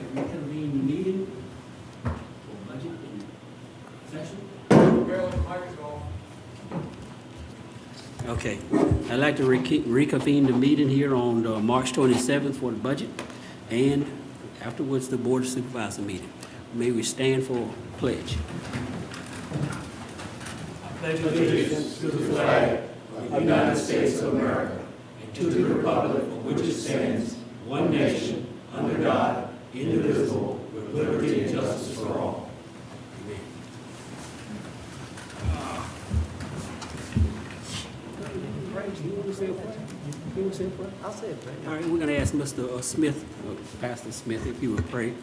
to reconvene the meeting for budget session. Okay, I'd like to reconvene the meeting here on March 27th for the budget, and afterwards the Board of Supervisors meeting. May we stand for pledge. I pledge allegiance to the flag of the United States of America and to the republic for which it stands, one nation, under God, indivisible, with liberty and justice for all. Amen. You want to say a prayer? You want to say a prayer? I'll say a prayer. All right, we're going to ask Mr. Smith, Pastor Smith, if he would pray.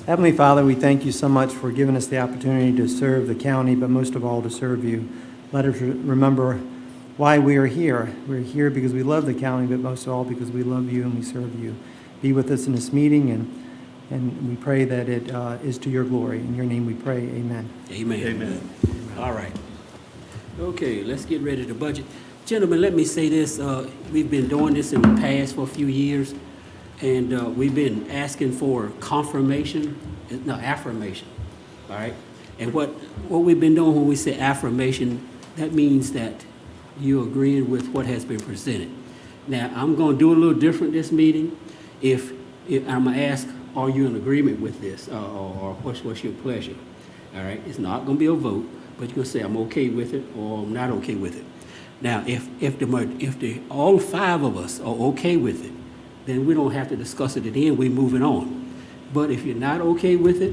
Heavenly Father, we thank you so much for giving us the opportunity to serve the county, but most of all to serve you. Let us remember why we are here. We're here because we love the county, but most of all because we love you and we serve you. Be with us in this meeting, and we pray that it is to your glory. In your name we pray, amen. Amen. Amen. All right. Okay, let's get ready to budget. Gentlemen, let me say this. We've been doing this in the past for a few years, and we've been asking for affirmation. All right? And what we've been doing when we say affirmation, that means that you're agreeing with what has been presented. Now, I'm going to do a little different this meeting. If I'm going to ask, are you in agreement with this, or what's your pleasure? All right? It's not going to be a vote, but you're going to say, I'm okay with it, or I'm not okay with it. Now, if all five of us are okay with it, then we don't have to discuss it at the end. We're moving on. But if you're not okay with it,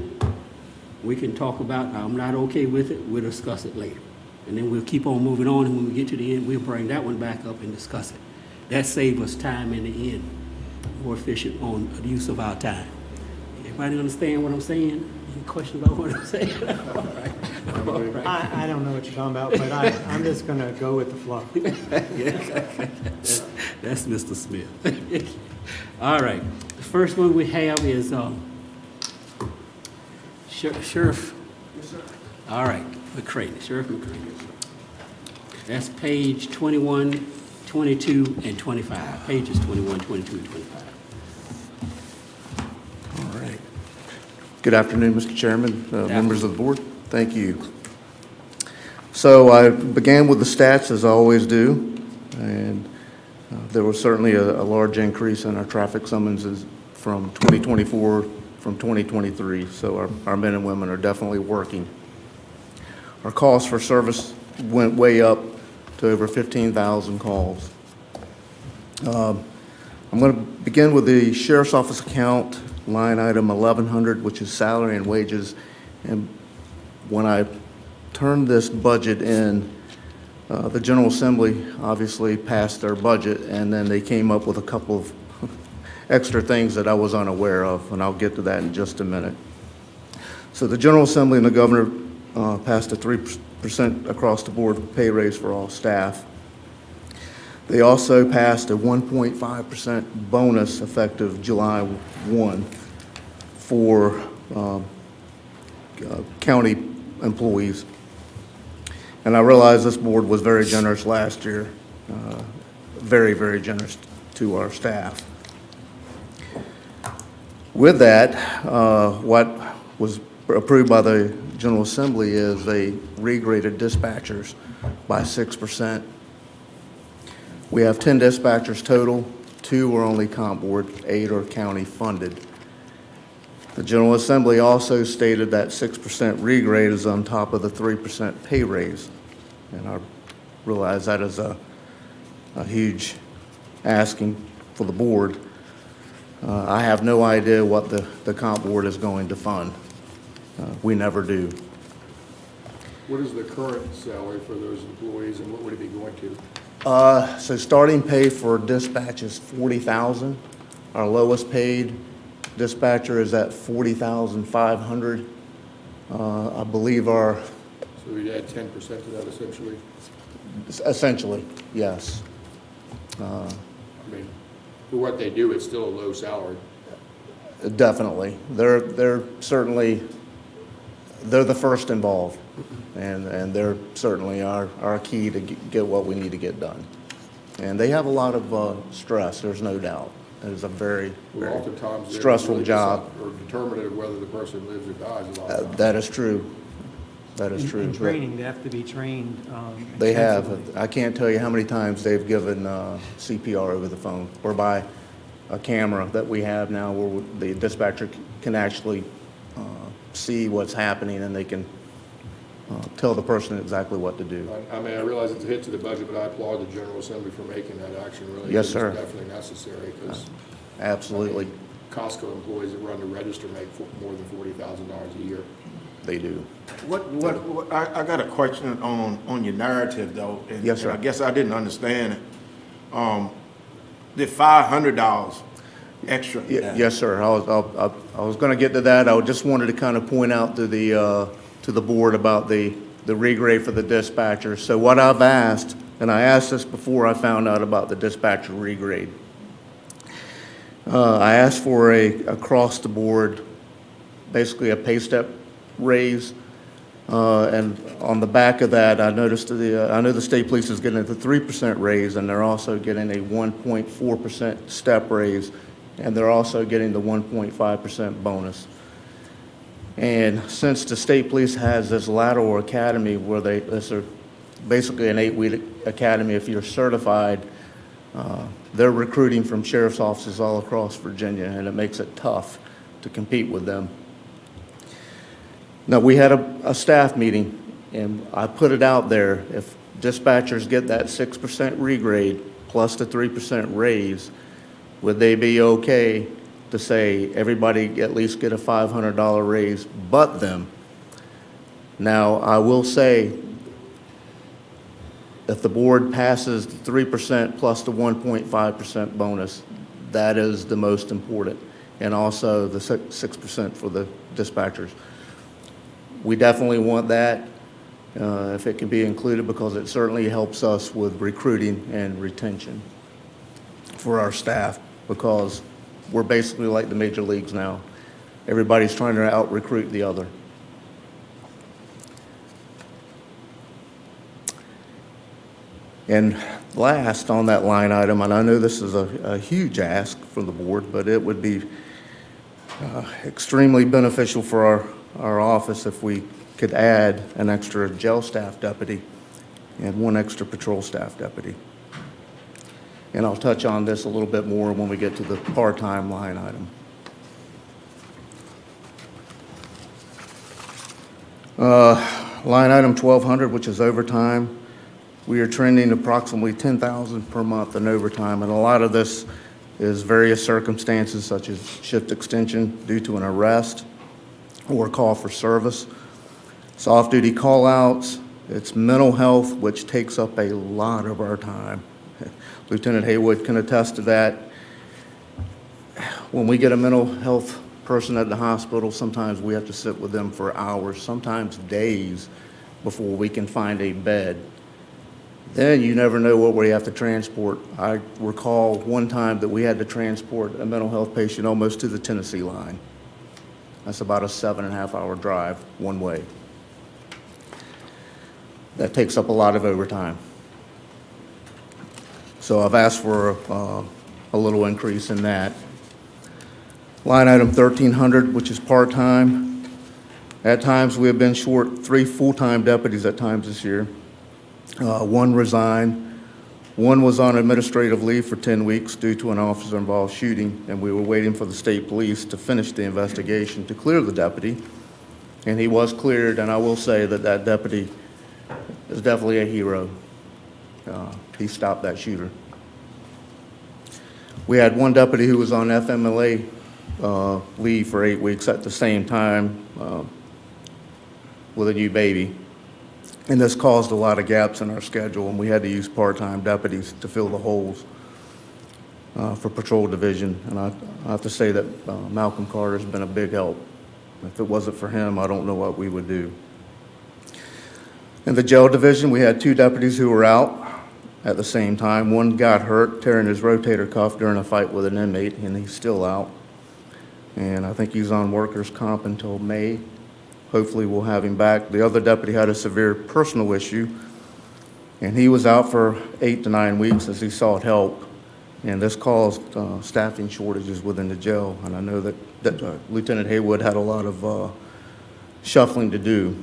we can talk about, I'm not okay with it, we'll discuss it later. And then we'll keep on moving on, and when we get to the end, we'll bring that one back up and discuss it. That saves us time in the end, more efficient on the use of our time. Everybody understand what I'm saying? Any questions about what I'm saying? All right. All right. I don't know what you're talking about, but I'm just going to go with the flow. That's Mr. Smith. All right. The first one we have is Sheriff. Yes, sir. All right, McCray, Sheriff McCray. That's page 21, 22, and 25. Pages 21, 22, and 25. All right. Good afternoon, Mr. Chairman, members of the board. Thank you. So I began with the stats, as I always do, and there was certainly a large increase in our traffic summonses from 2024 from 2023. So our men and women are definitely working. Our cost for service went way up to over 15,000 calls. I'm going to begin with the Sheriff's Office account, line item 1100, which is salary and wages. And when I turned this budget in, the General Assembly obviously passed their budget, and then they came up with a couple of extra things that I was unaware of, and I'll get to that in just a minute. So the General Assembly and the Governor passed a 3% across the board pay raise for all staff. They also passed a 1.5% bonus effective July 1 for county employees. And I realize this board was very generous last year, very, very generous to our staff. With that, what was approved by the General Assembly is they regraded dispatchers by 6%. We have 10 dispatchers total, 2 are only comp board, 8 are county funded. The General Assembly also stated that 6% regrade is on top of the 3% pay raise. And I realize that is a huge asking for the board. I have no idea what the comp board is going to fund. We never do. What is the current salary for those employees, and what would it be going to? So starting pay for dispatch is $40,000. Our lowest paid dispatcher is at $40,500. I believe our So we'd add 10% to that essentially? essentially, yes. I mean, for what they do, it's still a low salary. Definitely. They're certainly, they're the first involved, and they're certainly our key to get what we need to get done. And they have a lot of stress, there's no doubt. It is a very, Well, very oftentimes they're stressful really job. Or determinative of whether the person lives or dies a lot of times. That is true. That is true. In training, they have to be trained. They have. extensively. I can't tell you how many times they've given CPR over the phone or by a camera that we have now where the dispatcher can actually see what's happening and they can tell the person exactly what to do. I mean, I realize it's a hit to the budget, but I applaud the General Assembly for making that action, really. Yes, It's sir. definitely necessary, because Absolutely, Costco employees that run the register make more than $40,000 a year. they do. I got a question on your narrative, though. Yes, sir. And I guess I didn't understand it. The $500 extra. Yes, sir. I was going to get to that. I just wanted to kind of point out to the board about the regrade for the dispatcher. So what I've asked, and I asked this before I found out about the dispatcher regrade. I asked for a across the board, basically a pay step raise. And on the back of that, I noticed I know the state police is getting a 3% raise, and they're also getting a 1.4% step raise, and they're also getting the 1.5% bonus. And since the state police has this lateral academy where this are basically an 8-week academy if you're certified, they're recruiting from sheriff's offices all across Virginia, and it makes it tough to compete with them. Now, we had a staff meeting, and I put it out there, if dispatchers get that 6% regrade plus the 3% raise, would they be okay to say everybody at least get a $500 raise but them? Now, I will say, if the board passes the 3% plus the 1.5% bonus, that is the most important, and also the 6% for the dispatchers. We definitely want that, if it can be included, because it certainly helps us with recruiting and retention for our staff, because we're basically like the major leagues now. Everybody's trying to out-recruit the other. And last on that line item, and I know this is a huge ask from the board, but it would be extremely beneficial for our office if we could add an extra jail staff deputy and one extra patrol staff deputy. And I'll touch on this a little bit more when we get to the part-time line item. Line item 1200, which is overtime. We are trending approximately 10,000 per month in overtime, and a lot of this is various circumstances such as shift extension due to an arrest or call for service. It's off-duty call-outs. It's mental health, which takes up a lot of our time. Lieutenant Haywood can attest to that. When we get a mental health person at the hospital, sometimes we have to sit with them for hours, sometimes days, before we can find a bed. Then you never know what we have to transport. I recall one time that we had to transport a mental health patient almost to the Tennessee line. That's about a 7.5-hour drive one way. That takes up a lot of overtime. So I've asked for a little increase in that. Line item 1300, which is part-time. At times, we have been short 3 full-time deputies at times this year. One resigned. One was on administrative leave for 10 weeks due to an officer-involved shooting, and we were waiting for the state police to finish the investigation to clear the deputy. And he was cleared, and I will say that that deputy is definitely a hero. He stopped that shooter. We had one deputy who was on FMLA leave for 8 weeks at the same time with a new baby. And this caused a lot of gaps in our schedule, and we had to use part-time deputies to fill the holes for patrol division. And I have to say that Malcolm Carter's been a big help. If it wasn't for him, I don't know what we would do. In the jail division, we had 2 deputies who were out at the same time. One got hurt tearing his rotator cuff during a fight with an inmate, and he's still out. And I think he's on workers' comp until May. Hopefully we'll have him back. The other deputy had a severe personal issue, and he was out for 8 to 9 weeks as he sought help. And this caused staffing shortages within the jail, and I know that Lieutenant Haywood had a lot of shuffling to do.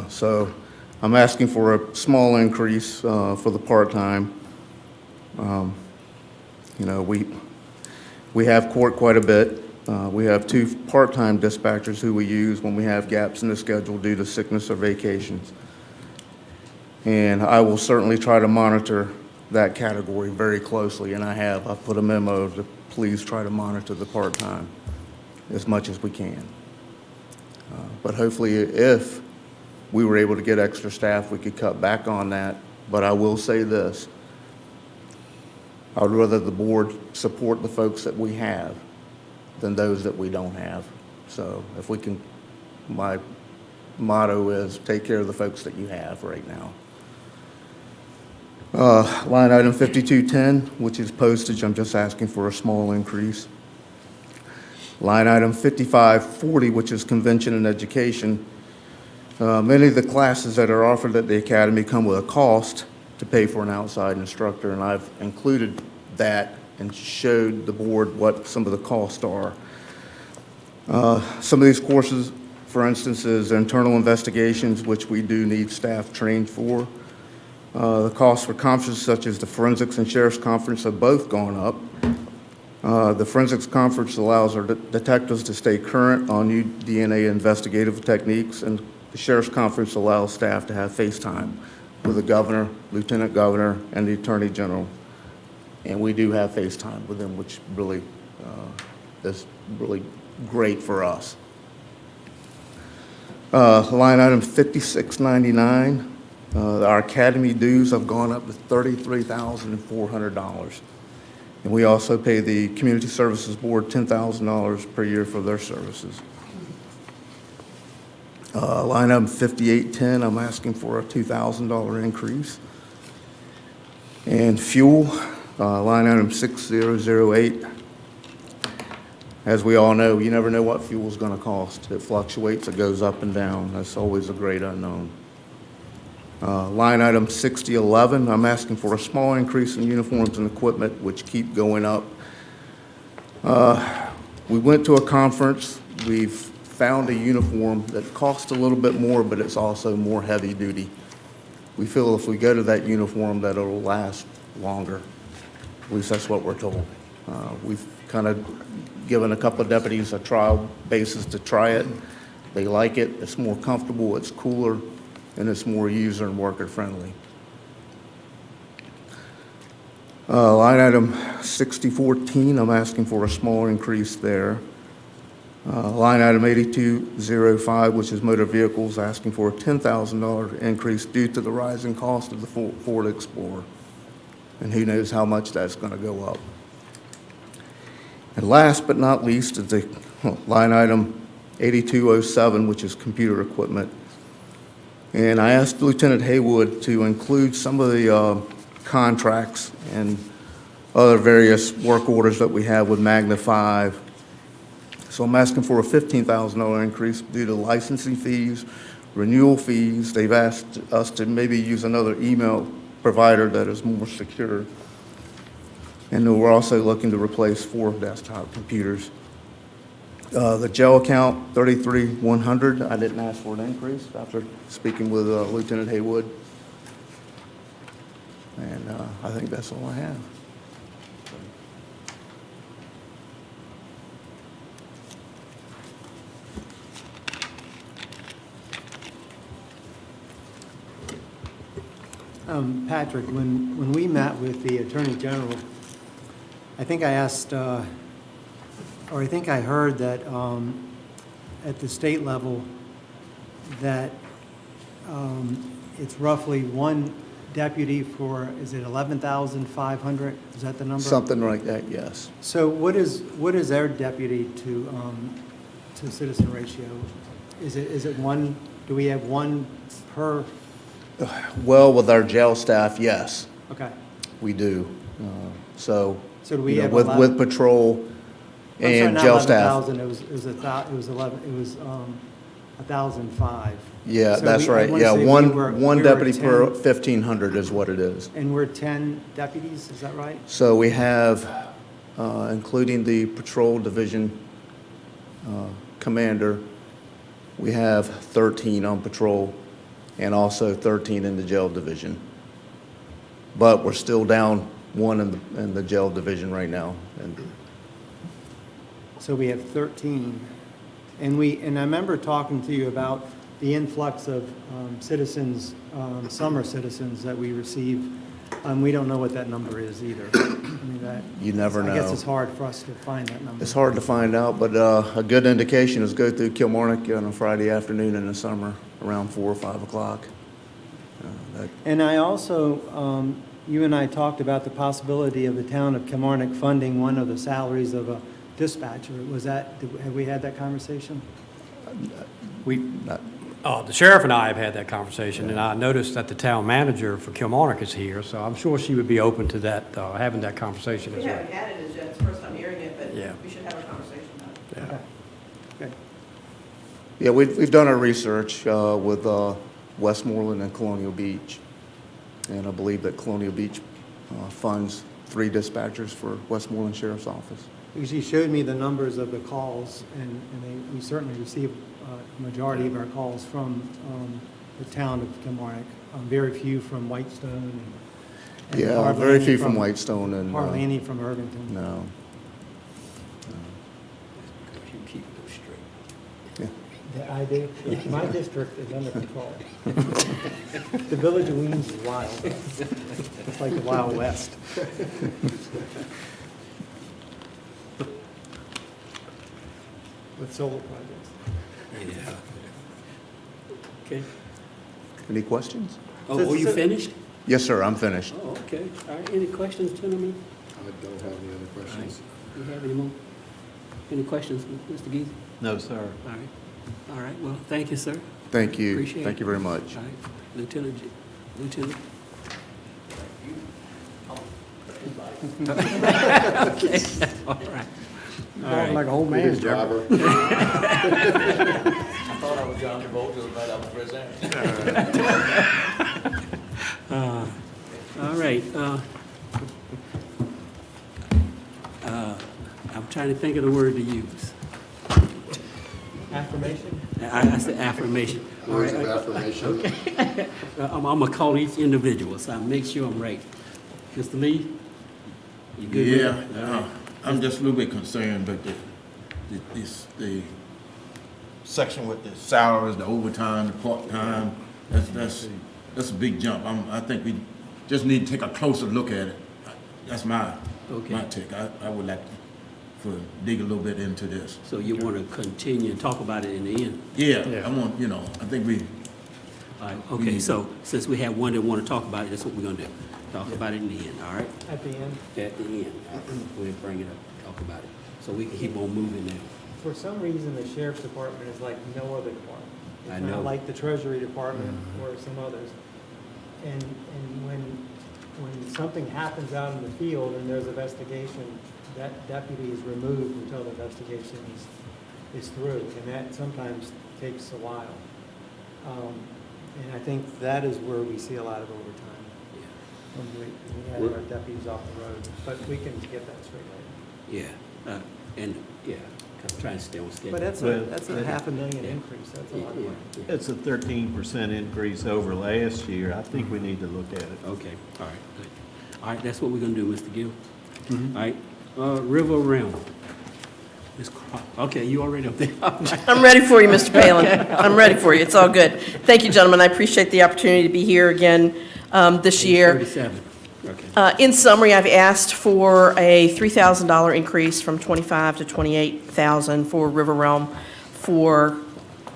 So I'm asking for a small increase for the part-time. You know, we have court quite a bit. We have 2 part-time dispatchers who we use when we have gaps in the schedule due to sickness or vacations. And I will certainly try to monitor that category very closely, and I've put a memo to please try to monitor the part-time as much as we can. But hopefully, if we were able to get extra staff, we could cut back on that. But I will say this, I would rather the board support the folks that we have than those that we don't have. So if we can, my motto is take care of the folks that you have right now. Line item 5210, which is postage, I'm just asking for a small increase. Line item 5540, which is convention and education. Many of the classes that are offered at the academy come with a cost to pay for an outside instructor, and I've included that and showed the board what some of the costs are. Some of these courses, for instance, is internal investigations, which we do need staff trained for. The costs for conferences such as the Forensics and Sheriff's Conference have both gone up. The Forensics Conference allows our detectives to stay current on new DNA investigative techniques, and the Sheriff's Conference allows staff to have FaceTime with the governor, lieutenant governor, and the attorney general. And we do have FaceTime with them, which really is really great for us. Line item 5699. Our academy dues have gone up to $33,400. And we also pay the Community Services Board $10,000 per year for their services. Line item 5810, I'm asking for a $2,000 increase. And fuel, line item 6008. As we all know, you never know what fuel is going to cost. It fluctuates, it goes up and down. That's always a great unknown. Line item 6011, I'm asking for a small increase in uniforms and equipment, which keep going up. We went to a conference. We've found a uniform that costs a little bit more, but it's also more heavy duty. We feel if we go to that uniform that it'll last longer. At least that's what we're told. We've kind of given a couple of deputies a trial basis to try it. They like it. It's more comfortable. It's cooler. And it's more user and worker friendly. Line item 6014, I'm asking for a small increase there. Line item 8205, which is motor vehicles, asking for a $10,000 increase due to the rising cost of the Ford Explorer. And who knows how much that's going to go up. And last but not least is the line item 8207, which is computer equipment. And I asked Lieutenant Haywood to include some of the contracts and other various work orders that we have with Magna 5. So I'm asking for a $15,000 increase due to licensing fees, renewal fees. They've asked us to maybe use another email provider that is more secure. And then we're also looking to replace 4 desktop computers. The jail account, 33,100. I didn't ask for an increase after speaking with Lieutenant Haywood. And I think that's all I have. Patrick, when we met with the Attorney General, I think I asked, or I think I heard that at the state level that it's roughly one deputy for, is it 11,500? Is that the number? Something like that, yes. So what is their deputy to citizen ratio? Is it one? Do we have one per? Well, with our jail staff, yes, Okay. we do. So So do we you know, have with 11? patrol I'm sorry, and not jail staff. 11,000. It was 11. It was 1,005. Yeah, So that's I right. wanna Yeah, say we one were deputy 10 per 1,500 is what it is. And we're 10 deputies, is that right? So we have, including the patrol division commander, we have 13 on patrol and also 13 in the jail division. But we're still down one in the jail division right now. And So we have 13. And I remember talking to you about the influx of citizens, summer citizens that we receive. We don't know what that number is either. I mean, You never I guess know. it's hard for us to find that number. It's hard to find out, but a good indication is go through Kilmarnock on a Friday afternoon in the summer around 4 or 5 o'clock. And I also, you and I talked about the possibility of the town of Kilmarnock funding one of the salaries of a dispatcher. Have we had that conversation? The sheriff and I have had that conversation, and I noticed that the town manager for Kilmarnock is here, so I'm sure she would be open to that, having that conversation We as well. haven't had it as yet, it's the first time hearing it, but Yeah. we should have a conversation about it. Yeah. Okay. Good. Yeah, we've done our research with Westmoreland and Colonial Beach. And I believe that Colonial Beach funds 3 dispatchers for Westmoreland Sheriff's Office. Because he showed me the numbers of the calls, and we certainly receive a majority of our calls from the town of Kilmarnock, very few from Whitestone. and Yeah, hardly very any few from Whitestone and. Hardly any from Irvington. No. You keep them straight. Yeah, I do. My district is under control. The village of Weems is wild. It's like the Wild West. With solar projects. Yeah. Okay. Any questions? Oh, you finished? Yes, sir, I'm finished. Oh, okay. All right, any questions, gentlemen? I don't have any other questions. You have any more? Any questions, Mr. Geese? No, sir. All right. All right, well, thank you, sir. Thank you. Appreciate it. Thank you very much. All right, Lieutenant. Okay, all right. All right. Like a whole man. His driver. I thought I was John Travolta, but I was presenting. All right. I'm trying to think of the word to use. Affirmation? I said affirmation. All Words right, of affirmation. I'm gonna call each individual, so I make sure I'm right. Mr. Lee? You good with Yeah, it? All right. I'm just a little bit concerned, but the section with the salaries, the overtime, the part-time, that's a big jump. I think we just need to take a closer look at it. That's my take. I would like to dig a little bit into this. So you want to continue and talk about it in the end? Yeah, I think we, All right, okay, so since we have one that want to talk about it, that's what we're gonna do. Talk about it in the end, all right? At the end? At the end, we'll bring it up, talk about it, so we can keep on moving now. For some reason, the sheriff's department is like no other department. I It's know. not like the treasury department or some others. And when something happens out in the field and there's investigation, that deputy is removed until the investigation is through, and that sometimes takes a while. And I think that is where we see a lot of overtime, when we have our deputies off the road, but we can get that straight later. Yeah, I'm trying to stay on schedule. But that's Well, a $500,000 increase, that's a lot of money. It's a 13% increase over last year. I think we need to look at it. Okay, all right, good. All right, that's what we're gonna do, Mr. Gill. All right, River Realm. Ms. Okay, you already up there. All right. I'm ready for you, Mr. Palin. I'm ready for you, it's all good. Thank you, gentlemen, I appreciate the opportunity to be here again this year. 37, okay. In summary, I've asked for a $3,000 increase from $25,000 to $28,000 for River Realm for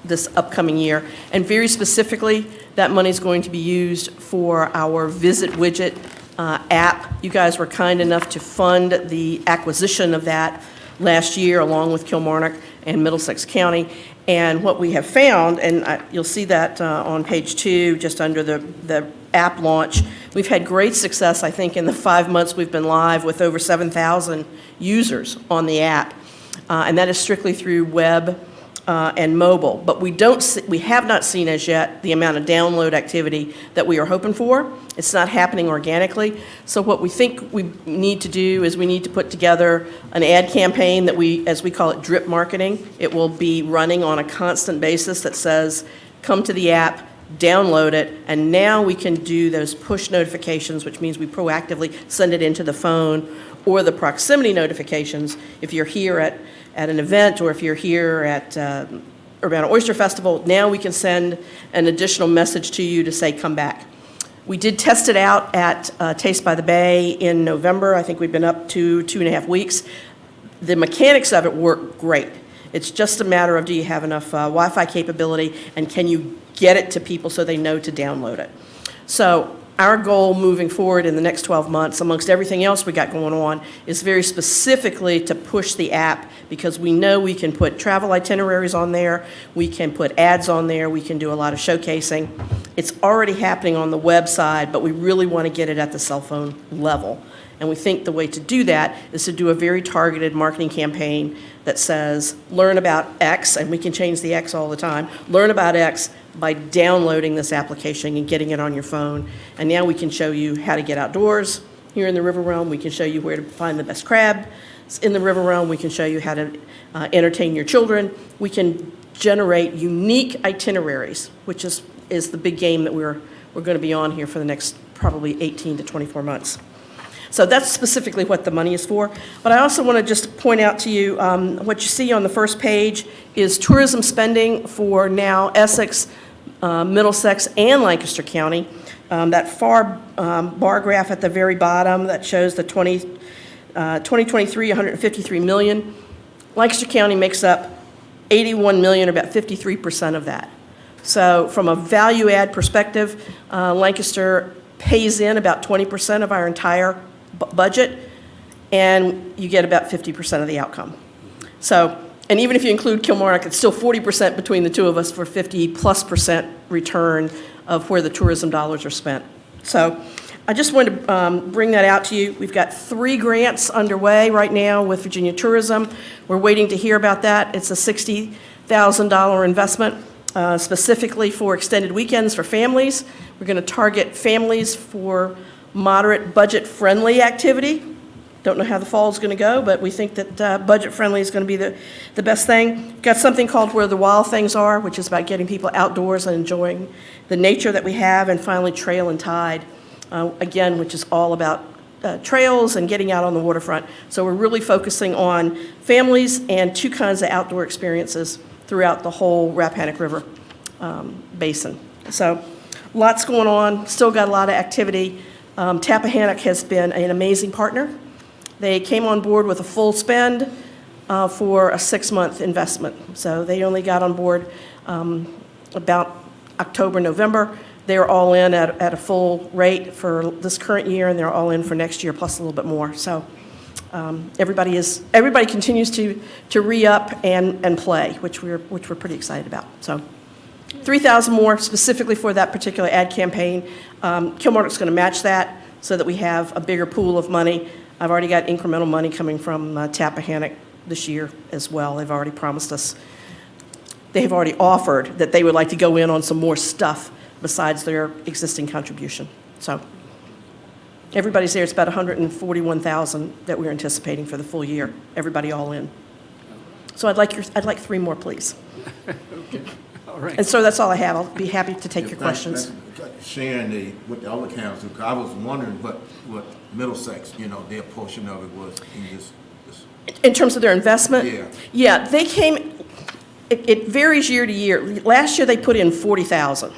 this upcoming year. And very specifically, that money is going to be used for our Visit Widget app. You guys were kind enough to fund the acquisition of that last year, along with Kilmarnock and Middlesex County. And what we have found, and you'll see that on page 2, just under the app launch, we've had great success, I think, in the 5 months we've been live with over 7,000 users on the app. And that is strictly through web and mobile. But we have not seen as yet the amount of download activity that we are hoping for. It's not happening organically. So what we think we need to do is we need to put together an ad campaign that as we call it, drip marketing. It will be running on a constant basis that says, come to the app, download it, and now we can do those push notifications, which means we proactively send it into the phone, or the proximity notifications if you're here at an event, or if you're here at Urbana Oyster Festival. Now we can send an additional message to you to say, come back. We did test it out at Taste by the Bay in November. I think we've been up to 2.5 weeks. The mechanics of it work great. It's just a matter of, do you have enough Wi-Fi capability, and can you get it to people so they know to download it? So our goal moving forward in the next 12 months, amongst everything else we got going on, is very specifically to push the app, because we know we can put travel itineraries on there, we can put ads on there, we can do a lot of showcasing. It's already happening on the website, but we really want to get it at the cell phone level. And we think the way to do that is to do a very targeted marketing campaign that says, learn about X, and we can change the X all the time, learn about X by downloading this application and getting it on your phone. And now we can show you how to get outdoors here in the River Realm. We can show you where to find the best crab in the River Realm. We can show you how to entertain your children. We can generate unique itineraries, which is the big game that we're going to be on here for the next probably 18 to 24 months. So that's specifically what the money is for. But I also want to just point out to you, what you see on the first page is tourism spending for now Essex, Middlesex, and Lancaster County. That far bar graph at the very bottom that shows the 2023, 153 million. Lancaster County makes up 81 million, or about 53% of that. So from a value add perspective, Lancaster pays in about 20% of our entire budget, and you get about 50% of the outcome. So, and even if you include Kilmarnock, it's still 40% between the two of us for 50+% return of where the tourism dollars are spent. So I just wanted to bring that out to you. We've got 3 grants underway right now with Virginia Tourism. We're waiting to hear about that. It's a $60,000 investment specifically for extended weekends for families. We're going to target families for moderate budget-friendly activity. Don't know how the fall is going to go, but we think that budget-friendly is going to be the best thing. We've got something called Where the Wild Things Are, which is about getting people outdoors and enjoying the nature that we have. And finally, Trail and Tide, again, which is all about trails and getting out on the waterfront. So we're really focusing on families and 2 kinds of outdoor experiences throughout the whole Rappahannock River basin. So lots going on, still got a lot of activity. Tappahannock has been an amazing partner. They came on board with a full spend for a 6-month investment. So they only got on board about October, November. They're all in at a full rate for this current year, and they're all in for next year, plus a little bit more. So everybody continues to re-up and play, which we're pretty excited about. So 3,000 more specifically for that particular ad campaign. Kilmarnock's going to match that so that we have a bigger pool of money. I've already got incremental money coming from Tappahannock this year as well. They've already promised us, they have already offered that they would like to go in on some more stuff besides their existing contribution. So everybody's there. It's about 141,000 that we're anticipating for the full year. Everybody all in. So I'd like 3 more, please. Okay, all right. And so that's all I have. I'll be happy to take your questions. Sharing with the other council, 'cause I was wondering what Middlesex, their portion of it was in this. In terms of their investment? Yeah. Yeah, they came, it varies year to year. Last year, they put in 40,000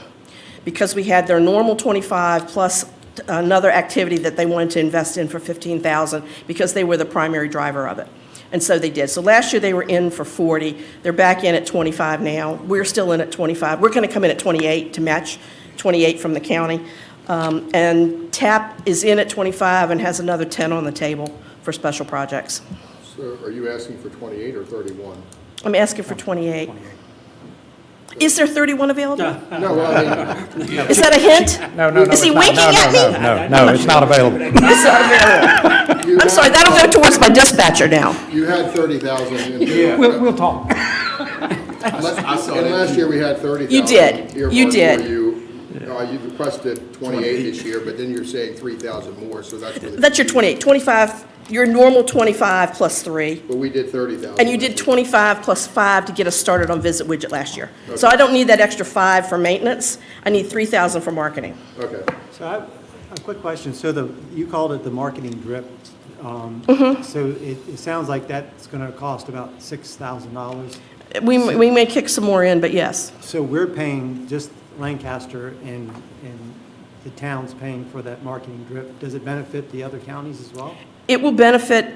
because we had their normal 25 plus another activity that they wanted to invest in for 15,000 because they were the primary driver of it. And so they did. So last year, they were in for 40. They're back in at 25 now. We're still in at 25. We're going to come in at 28 to match 28 from the county. And TAP is in at 25 and has another 10 on the table for special projects. So are you asking for 28 or 31? I'm asking for 28. Is there 31 available? No, well, I mean, Is that a hint? No, Is he winking at me? No, it's not available. It's not available. I'm sorry, that'll go towards my dispatcher now. you had 30,000 in there. We'll talk. I saw And that last too. year, we had 30,000. You did. You earmarked did. for you. You requested 28 this year, but then you're saying 3,000 more, so that's where the. That's your 28, 25, your normal 25 plus 3. But we did 30,000. And you did 25 plus 5 to get us started on Visit Widget last year. So I don't need that extra 5 for maintenance. I need 3,000 for marketing. Okay. So a quick question. So you called it the marketing drip. So it sounds like that's going to cost about $6,000. We may kick some more in, but yes. So we're paying, just Lancaster and the town's paying for that marketing drip. Does it benefit the other counties as well? It will benefit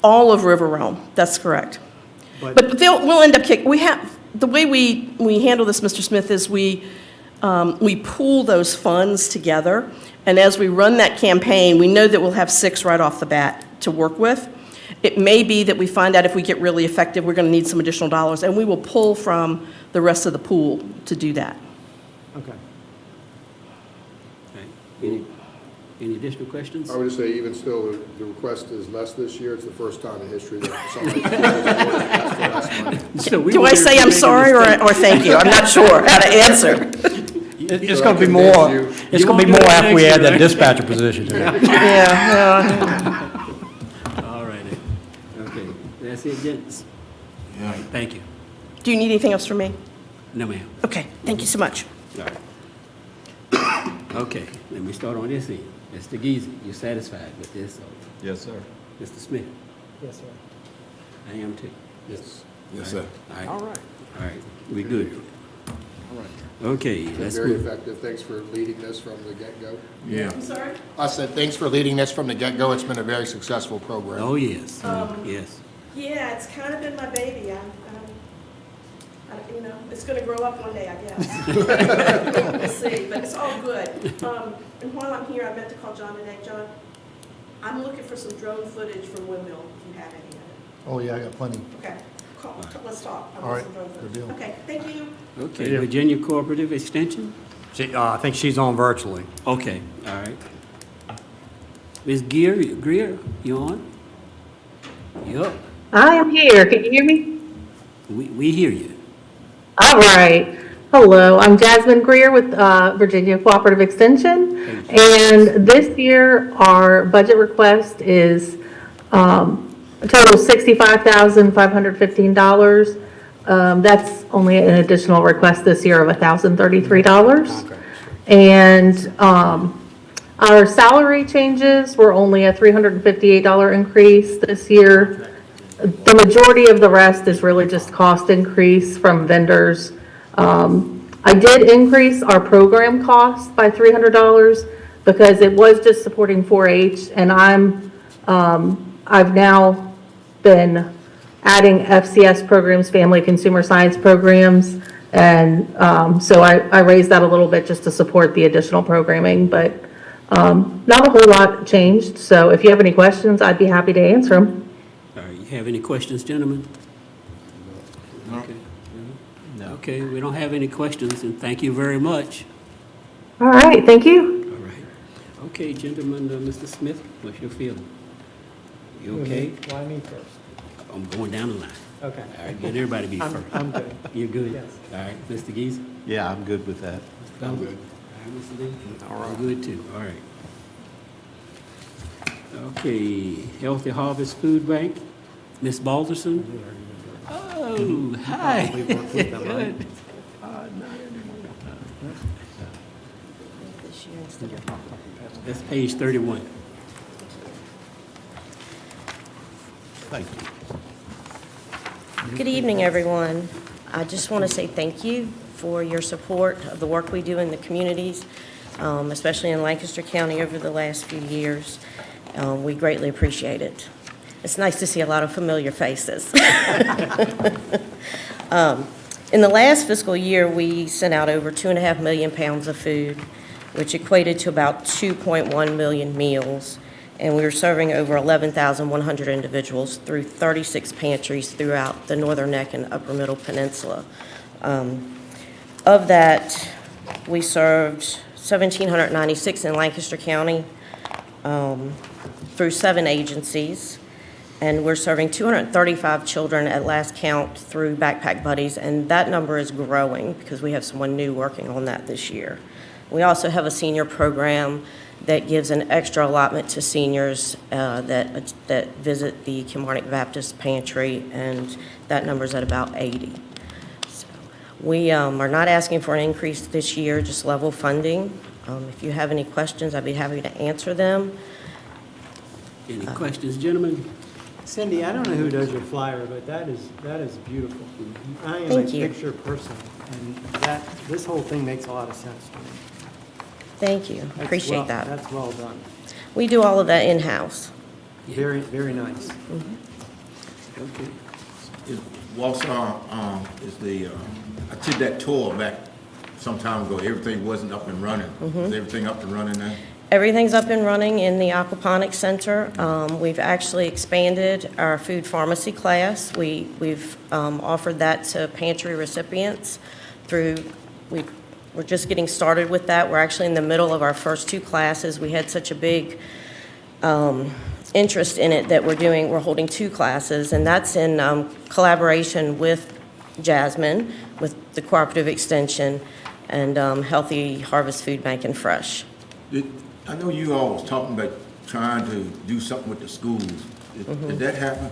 all of River Realm. That's correct. But But we'll end up the way we handle this, Mr. Smith, is we pool those funds together. And as we run that campaign, we know that we'll have 6 right off the bat to work with. It may be that we find out if we get really effective, we're going to need some additional dollars, and we will pull from the rest of the pool to do that. okay. Okay. Any additional questions? I would just say, even still, the request is less this year. It's the first time in history that somebody asked for less money. So we Do were I say here I'm making sorry mistakes. or thank you? I'm not sure how to answer. It's So going to I be convince more, you. it's You going to be won't do more it after we next add year, that right? dispatcher position to that. Yeah. All right. Okay, that's it, gents. All right, thank you. Do you need anything else from me? No, ma'am. Okay, thank you so much. All right. Okay, let me start on this end. Mr. Geezy, you satisfied with this? Yes, sir. Mr. Smith? Yes, sir. I am too. Yes. Yes, sir. All right. All right, we good. Okay, let's Very move. effective. Thanks for leading this from the get-go. Yeah. Sorry? I said, thanks for leading this from the get-go. It's been a very successful program. Oh, yes, yes. Yeah, it's kind of been my baby. It's going to grow up one day, I guess. We'll see, but it's all good. And while I'm here, I meant to call John today. John, I'm looking for some drone footage from Windmill, if you have any of it. Oh, yeah, I got plenty. Okay, let's talk. I All want right, some drone good footage. deal. Okay, thank you. Okay, Virginia Cooperative Extension? I think she's on virtually. Okay, all right. Ms. Greer, you on? Yup, I am here. Can you hear me? we hear you. All right. Hello, I'm Jasmine Greer with Virginia Cooperative Extension. And this year, our budget request is a total of $65,515. That's only an additional request this year of $1,033. And our salary changes were only a $358 increase this year. The majority of the rest is really just cost increase from vendors. I did increase our program costs by $300 because it was just supporting 4-H, and I've now been adding FCS programs, family consumer science programs, and so I raised that a little bit just to support the additional programming, but not a whole lot changed. So if you have any questions, I'd be happy to answer them. All right, you have any questions, gentlemen? No. Okay. Okay, we don't have any questions, and thank you very much. All right, thank you. All right. Okay, gentlemen, Mr. Smith, what's your feeling? You okay? Why me first? I'm going down the line. Okay. All right, get everybody to be first. I'm good. You're good? Yes. All right, Mr. Geezy? Yeah, I'm good with that. I'm good. All right, Mr. Lee? All right. Good too, all right. Okay, Healthy Harvest Food Bank, Ms. Balderson? Oh, hi. Good. That's page 31. Thank you. Good evening, everyone. I just want to say thank you for your support of the work we do in the communities, especially in Lancaster County over the last few years. We greatly appreciate it. It's nice to see a lot of familiar faces. In the last fiscal year, we sent out over 2.5 million pounds of food, which equated to about 2.1 million meals. And we were serving over 11,100 individuals through 36 pantries throughout the Northern Neck and Upper Middle Peninsula. Of that, we served 1,796 in Lancaster County through 7 agencies. And we're serving 235 children at last count through Backpack Buddies, and that number is growing because we have someone new working on that this year. We also have a senior program that gives an extra allotment to seniors that visit the Kilmarnock Baptist Pantry, and that number's at about 80. So we are not asking for an increase this year, just level funding. If you have any questions, I'd be happy to answer them. Any questions, gentlemen? Cindy, I don't know who does your flyer, but that is beautiful. I am a Thank you. picture person, and this whole thing makes a lot of sense to me. Thank you. That's Appreciate well- that. That's well done. We do all of that in-house. Very, very nice. Okay. Walsall, is I took that tour back some time ago. Everything wasn't up and running. Is everything up and running now? Everything's up and running in the aquaponics center. We've actually expanded our food pharmacy class. We've offered that to pantry recipients we're just getting started with that. We're actually in the middle of our first 2 classes. We had such a big interest in it that we're holding 2 classes, and that's in collaboration with Jasmine, with the Cooperative Extension, and Healthy Harvest Food Bank and Fresh. I know you all was talking about trying to do something with the schools. Did that happen?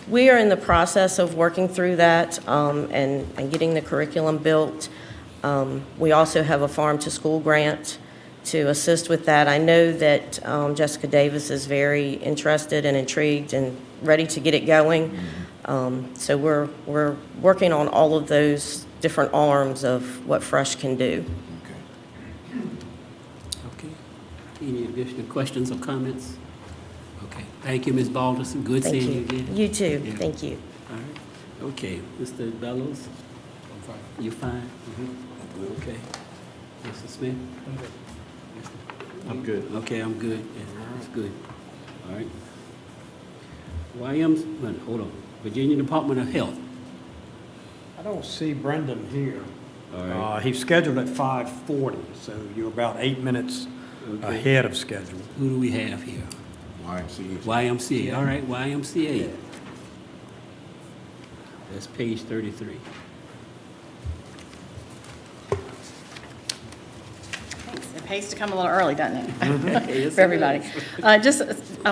We are in the process of working through that and getting the curriculum built. We also have a farm-to-school grant to assist with that. I know that Jessica Davis is very interested and intrigued and ready to get it going. So we're working on all of those different arms of what Fresh can do. Okay. Any additional questions or comments? Okay. Thank you, Ms. Balderson. Good Thank seeing you you. again. You too. Yeah. Thank you. All right. Okay. Mr. Bellows? I'm fine. You fine? Okay. Mr. Smith? I'm good. Okay, I'm good. Yeah, that's good. All right. Hold on. Virginia Department of Health. I don't see Brendan here. All right. He's scheduled at 5:40, so you're about 8 minutes Okay. ahead of schedule. Who do we have here? YMCA. YMCA. All right, YMCA. That's page 33. It pays to come a little early, doesn't it? Yes, For everybody. I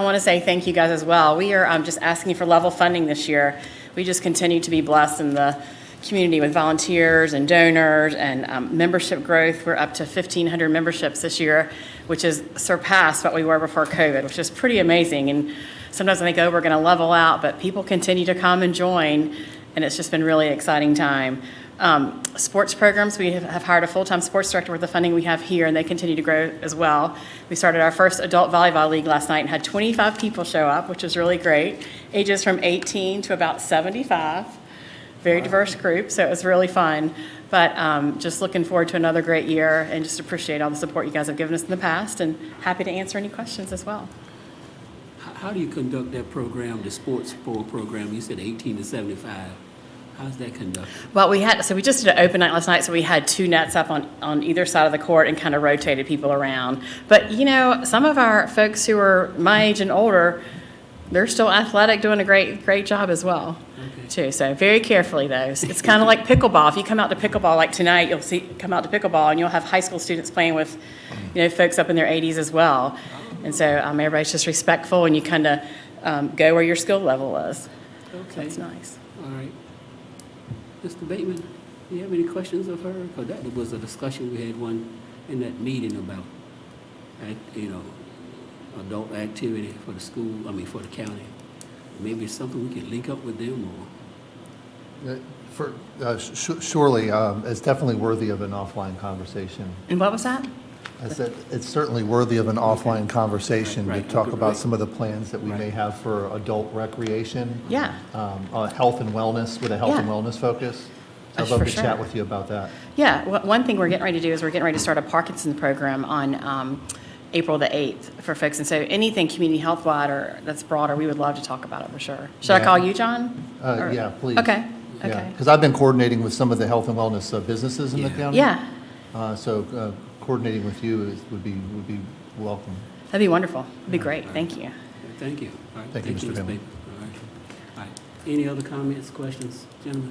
want to say thank you guys as well. We are just asking for level funding this year. We just continue to be blessed in the community with volunteers and donors and membership growth. We're up to 1,500 memberships this year, which has surpassed what we were before COVID, which is pretty amazing. And sometimes I think, oh, we're going to level out, but people continue to come and join, and it's just been really exciting time. Sports programs, we have hired a full-time sports director with the funding we have here, and they continue to grow as well. We started our first adult volleyball league last night and had 25 people show up, which is really great, ages from 18 to about 75. Very diverse group, so it was really fun. But just looking forward to another great year and just appreciate all the support you guys have given us in the past, and happy to answer any questions as well. How do you conduct that program, the sports sport program? You said 18 to 75. How's that conducted? Well, we just did an open night last night, so we had 2 nets up on either side of the court and kind of rotated people around. But, you know, some of our folks who are my age and older, they're still athletic, doing a great job as well, too. So very carefully, though. It's kind of like pickleball. If you come out to pickleball, like tonight, come out to pickleball, and you'll have high school students playing with, folks up in their 80s as well. And so everybody's just respectful, and you kind of go where your skill level is. Okay. So it's nice. All right. Mr. Bateman, do you have any questions of her? Because that was a discussion we had in that meeting about, adult activity for the school, for the county. Maybe it's something we could link up with them or? Surely, it's definitely worthy of an offline conversation. And what was that? I said, it's certainly worthy of an offline conversation Right, to talk about right. some of the plans that we may have for adult recreation. Yeah. Health and wellness, with a health and Yeah. wellness focus. I'd For love to sure. chat with you about that. Yeah, one thing we're getting ready to do is we're getting ready to start a Parkinson's program on April the 8th for folks. And so anything community health-wide or that's broader, we would love to talk about it for sure. Should I Yeah. call you, John? Or- Yeah, please. Okay, okay. Because I've been coordinating with some of the health and wellness businesses in the Yeah. county. Yeah, So coordinating with you would be welcome. that'd be wonderful. That'd be great. Thank you. Thank you. All right. Thank you, Mr. Ms. Bateman. Bateman. All Any other comments, questions, gentlemen?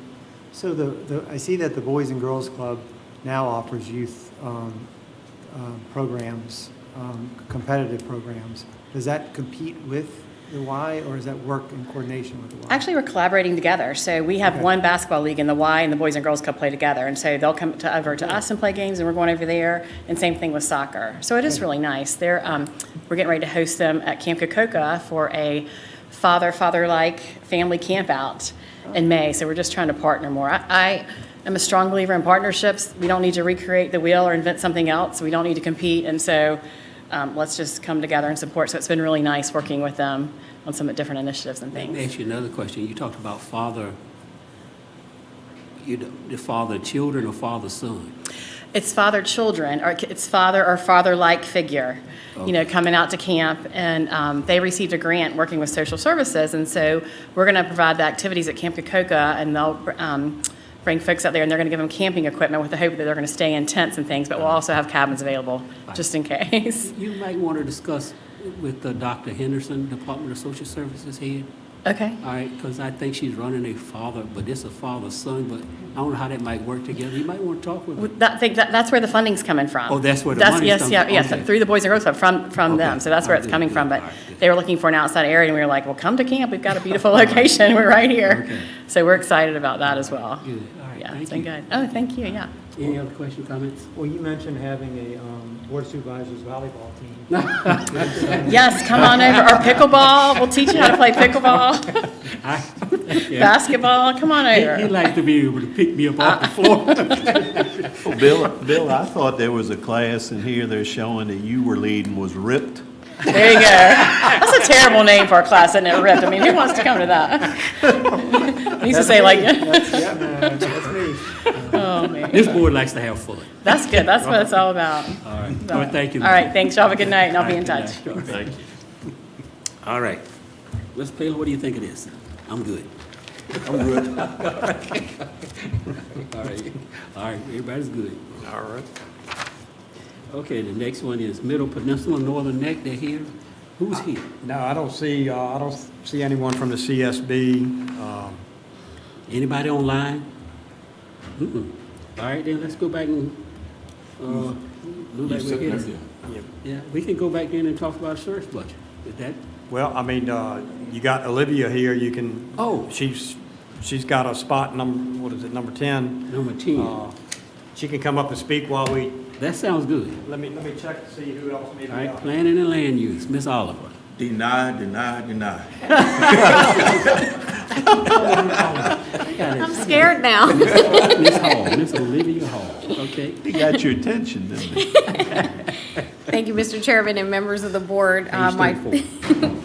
So I see that the Boys and Girls Club now offers youth programs, competitive programs. Does that compete with the Y, or does that work in coordination with the Y? Actually, we're collaborating together. So we have one basketball league, and the Y and the Boys and Girls Club play together. And so they'll come over to us and play games, and we're going over there. And same thing with soccer. So it is really nice. We're getting ready to host them at Camp Cocoa for a father-like family camp out in May. So we're just trying to partner more. I am a strong believer in partnerships. We don't need to recreate the wheel or invent something else. We don't need to compete. And so let's just come together and support. So it's been really nice working with them on some different initiatives and Let me things. ask you another question. You talked about the father children or father son? It's father-children, or it's father or father-like figure, coming out to camp. And they received a grant working with social services. And so we're going to provide the activities at Camp Cocoa, and they'll bring folks out there, and they're going to give them camping equipment with the hope that they're going to stay in tents and things. But we'll also have cabins available just in case. You might want to discuss with Dr. Henderson, Department of Social Services head. Okay. All right, because I think she's running a father, but it's a father-son, but I don't know how that might work together. You might want to talk with her. That's where the funding's coming from. Oh, that's where the money's yes, coming yeah, from. yes, Okay. through the Boys and Girls Club from Okay. them. So that's where it's Good, coming good. from. But All right, good. they were looking for an outside area, and we were like, well, come to camp. We've got a beautiful location. We're right here. Okay. So we're excited about that as well. Good. All right, Yeah, thank it's been you. good. Oh, thank you, yeah. Any other questions, comments? Well, you mentioned having a Board of Supervisors volleyball team. Yes, come on over. Or pickleball. We'll teach you how to play pickleball. Yeah. Basketball. Come on He over. likes to be able to pick me up off the floor. Well, Bill, I thought there was a class in here they're showing that you were leading was ripped. There you go. That's a terrible name for a class, isn't it? Ripped. I mean, who wants to come to that? He used to say like, That's me. oh man. This board likes to have fun. That's good. That's what it's all about. All right. Well, thank you. All right. Thanks. Y'all have a good night, and I'll be in All right, touch. good night. Thank you. All right. Mr. Paler, what do you think of this? I'm good. I'm good. All right. All right, everybody's good. All right. Okay, the next one is Middle Peninsula Northern Neck. They're here. Who's here? No, I don't see anyone from the CSB. Anybody online? Mm-mm. All right, then let's go back and, look You like we're sitting here. up there. Yeah, we can go back in and talk about sheriff's budget. Is that, Well, I mean, you got Olivia here, you can. Oh. She's got a spot number 10. number 10? She can come up and speak while we, That sounds good. let me check to see who else may be All right, out. planning and land use, Miss Oliver. Deny. I'm scared now. Miss Hall, Miss Olivia Hall, okay? He got your attention, didn't he? Thank you, Mr. Chairman and members of the board. Page 34.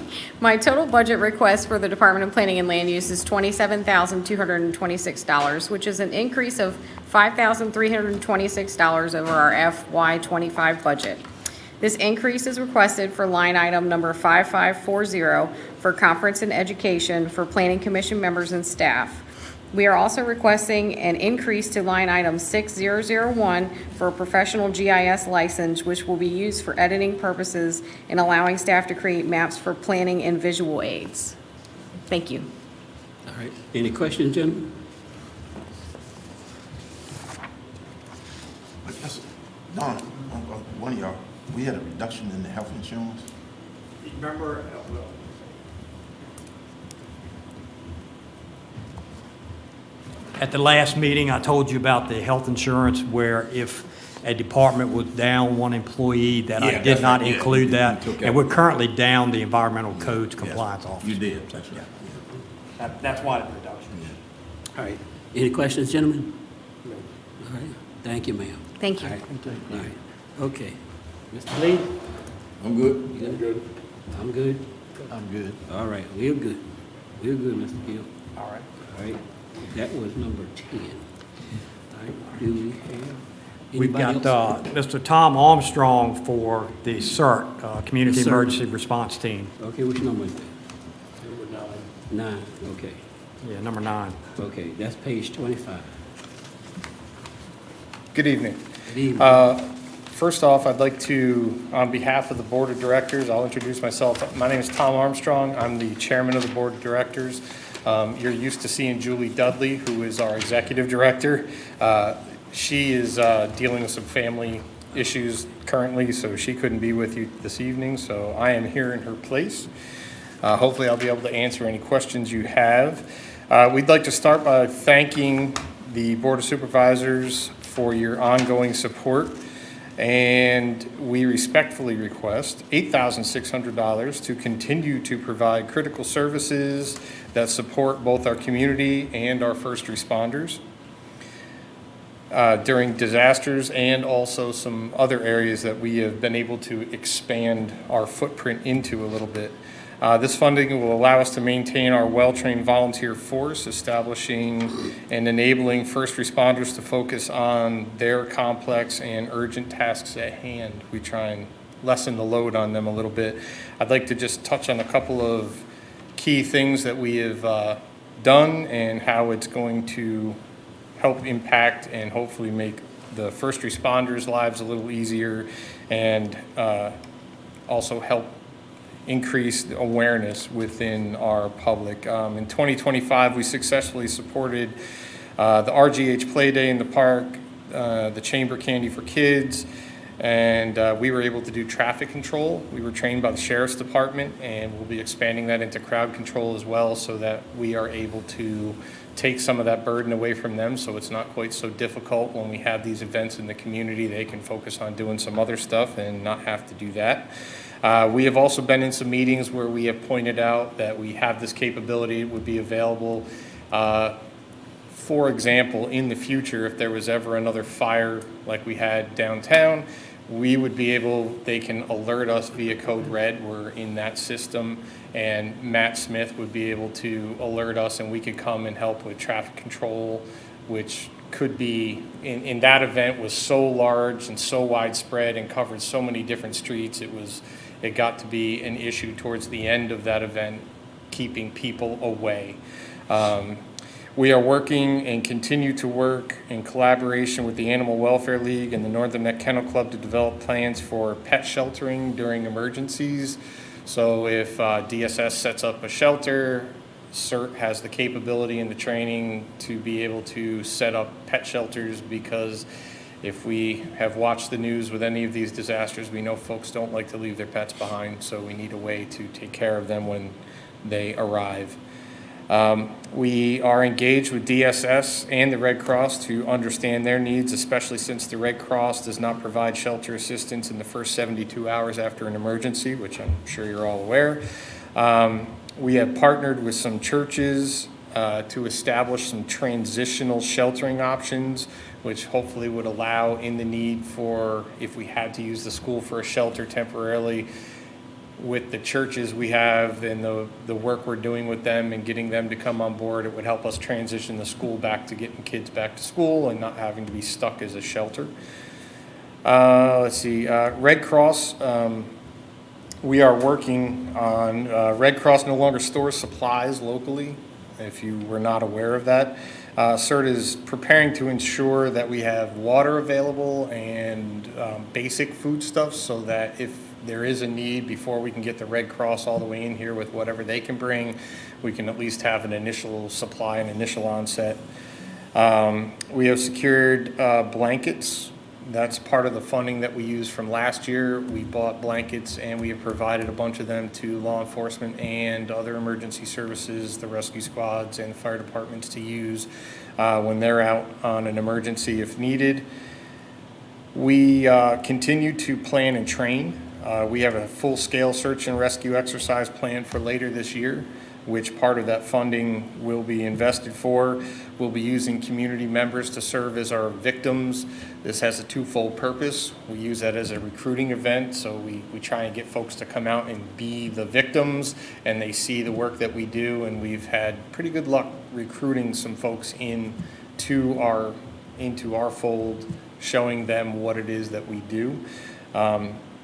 My total budget request for the Department of Planning and Land Use is $27,226, which is an increase of $5,326 over our FY25 budget. This increase is requested for line item number 5540 for conference and education for Planning Commission members and staff. We are also requesting an increase to line item 6001 for a professional GIS license, which will be used for editing purposes and allowing staff to create maps for planning and visual aids. Thank you. All right, any questions, gentlemen? Don, one of y'all, we had a reduction in the health insurance. Remember, at the last meeting, I told you about the health insurance where if a department was down one employee, that I Yeah, did that's not right. Yeah, include you that. took that And we're one. currently down the environmental codes compliance officer. You did, that's right. That's why the reduction. All right, any questions, gentlemen? All right, thank you, ma'am. Thank you. All right, all right, okay. Mr. Lee? I'm good. You good? I'm good? I'm good. All right, we're good. We're good, Mr. Hill. All right. All right, that was number 10. All right, do we have We've anybody got else? Mr. Tom Armstrong for the CERT, Community CERT. Emergency Response Team. Okay, which number is that? Number 9, okay. Yeah, number 9. Okay, that's page 25. Good evening. Good evening. First off, I'd like to, on behalf of the Board of Directors, I'll introduce myself. My name is Tom Armstrong. I'm the Chairman of the Board of Directors. You're used to seeing Julie Dudley, who is our executive director. She is dealing with some family issues currently, so she couldn't be with you this evening, so I am here in her place. Hopefully, I'll be able to answer any questions you have. We'd like to start by thanking the Board of Supervisors for your ongoing support, and we respectfully request $8,600 to continue to provide critical services that support both our community and our first responders during disasters, and also some other areas that we have been able to expand our footprint into a little bit. This funding will allow us to maintain our well-trained volunteer force, establishing and enabling first responders to focus on their complex and urgent tasks at hand. We try and lessen the load on them a little bit. I'd like to just touch on a couple of key things that we have done and how it's going to help impact and hopefully make the first responders' lives a little easier, and also help increase the awareness within our public. In 2025, we successfully supported the RGH Play Day in the park, the Chamber Candy for Kids, and we were able to do traffic control. We were trained by the Sheriff's Department, and we'll be expanding that into crowd control as well, so that we are able to take some of that burden away from them, so it's not quite so difficult when we have these events in the community. They can focus on doing some other stuff and not have to do that. We have also been in some meetings where we have pointed out that we have this capability, would be available. For example, in the future, if there was ever another fire like we had downtown, we would be able, they can alert us via Code Red. We're in that system, and Matt Smith would be able to alert us, and we could come and help with traffic control, which could be, in that event was so large and so widespread and covered so many different streets, it got to be an issue towards the end of that event, keeping people away. We are working and continue to work in collaboration with the Animal Welfare League and the Northern Neck Kennel Club to develop plans for pet sheltering during emergencies. So if DSS sets up a shelter, CERT has the capability and the training to be able to set up pet shelters, because if we have watched the news with any of these disasters, we know folks don't like to leave their pets behind, so we need a way to take care of them when they arrive. We are engaged with DSS and the Red Cross to understand their needs, especially since the Red Cross does not provide shelter assistance in the first 72 hours after an emergency, which I'm sure you're all aware. We have partnered with some churches to establish some transitional sheltering options, which hopefully would allow, in the need for, if we had to use the school for a shelter temporarily, with the churches we have and the work we're doing with them and getting them to come on board, it would help us transition the school back to getting kids back to school and not having to be stuck as a shelter. Let's see, Red Cross, we are working on, Red Cross no longer stores supplies locally, if you were not aware of that. CERT is preparing to ensure that we have water available and basic foodstuffs, so that if there is a need, before we can get the Red Cross all the way in here with whatever they can bring, we can at least have an initial supply, an initial onset. We have secured blankets. That's part of the funding that we used from last year. We bought blankets, and we have provided a bunch of them to law enforcement and other emergency services, the rescue squads and fire departments, to use when they're out on an emergency if needed. We continue to plan and train. We have a full-scale search and rescue exercise planned for later this year, which part of that funding will be invested for. We'll be using community members to serve as our victims. This has a twofold purpose. We use that as a recruiting event, so we try and get folks to come out and be the victims, and they see the work that we do, and we've had pretty good luck recruiting some folks into our fold, showing them what it is that we do.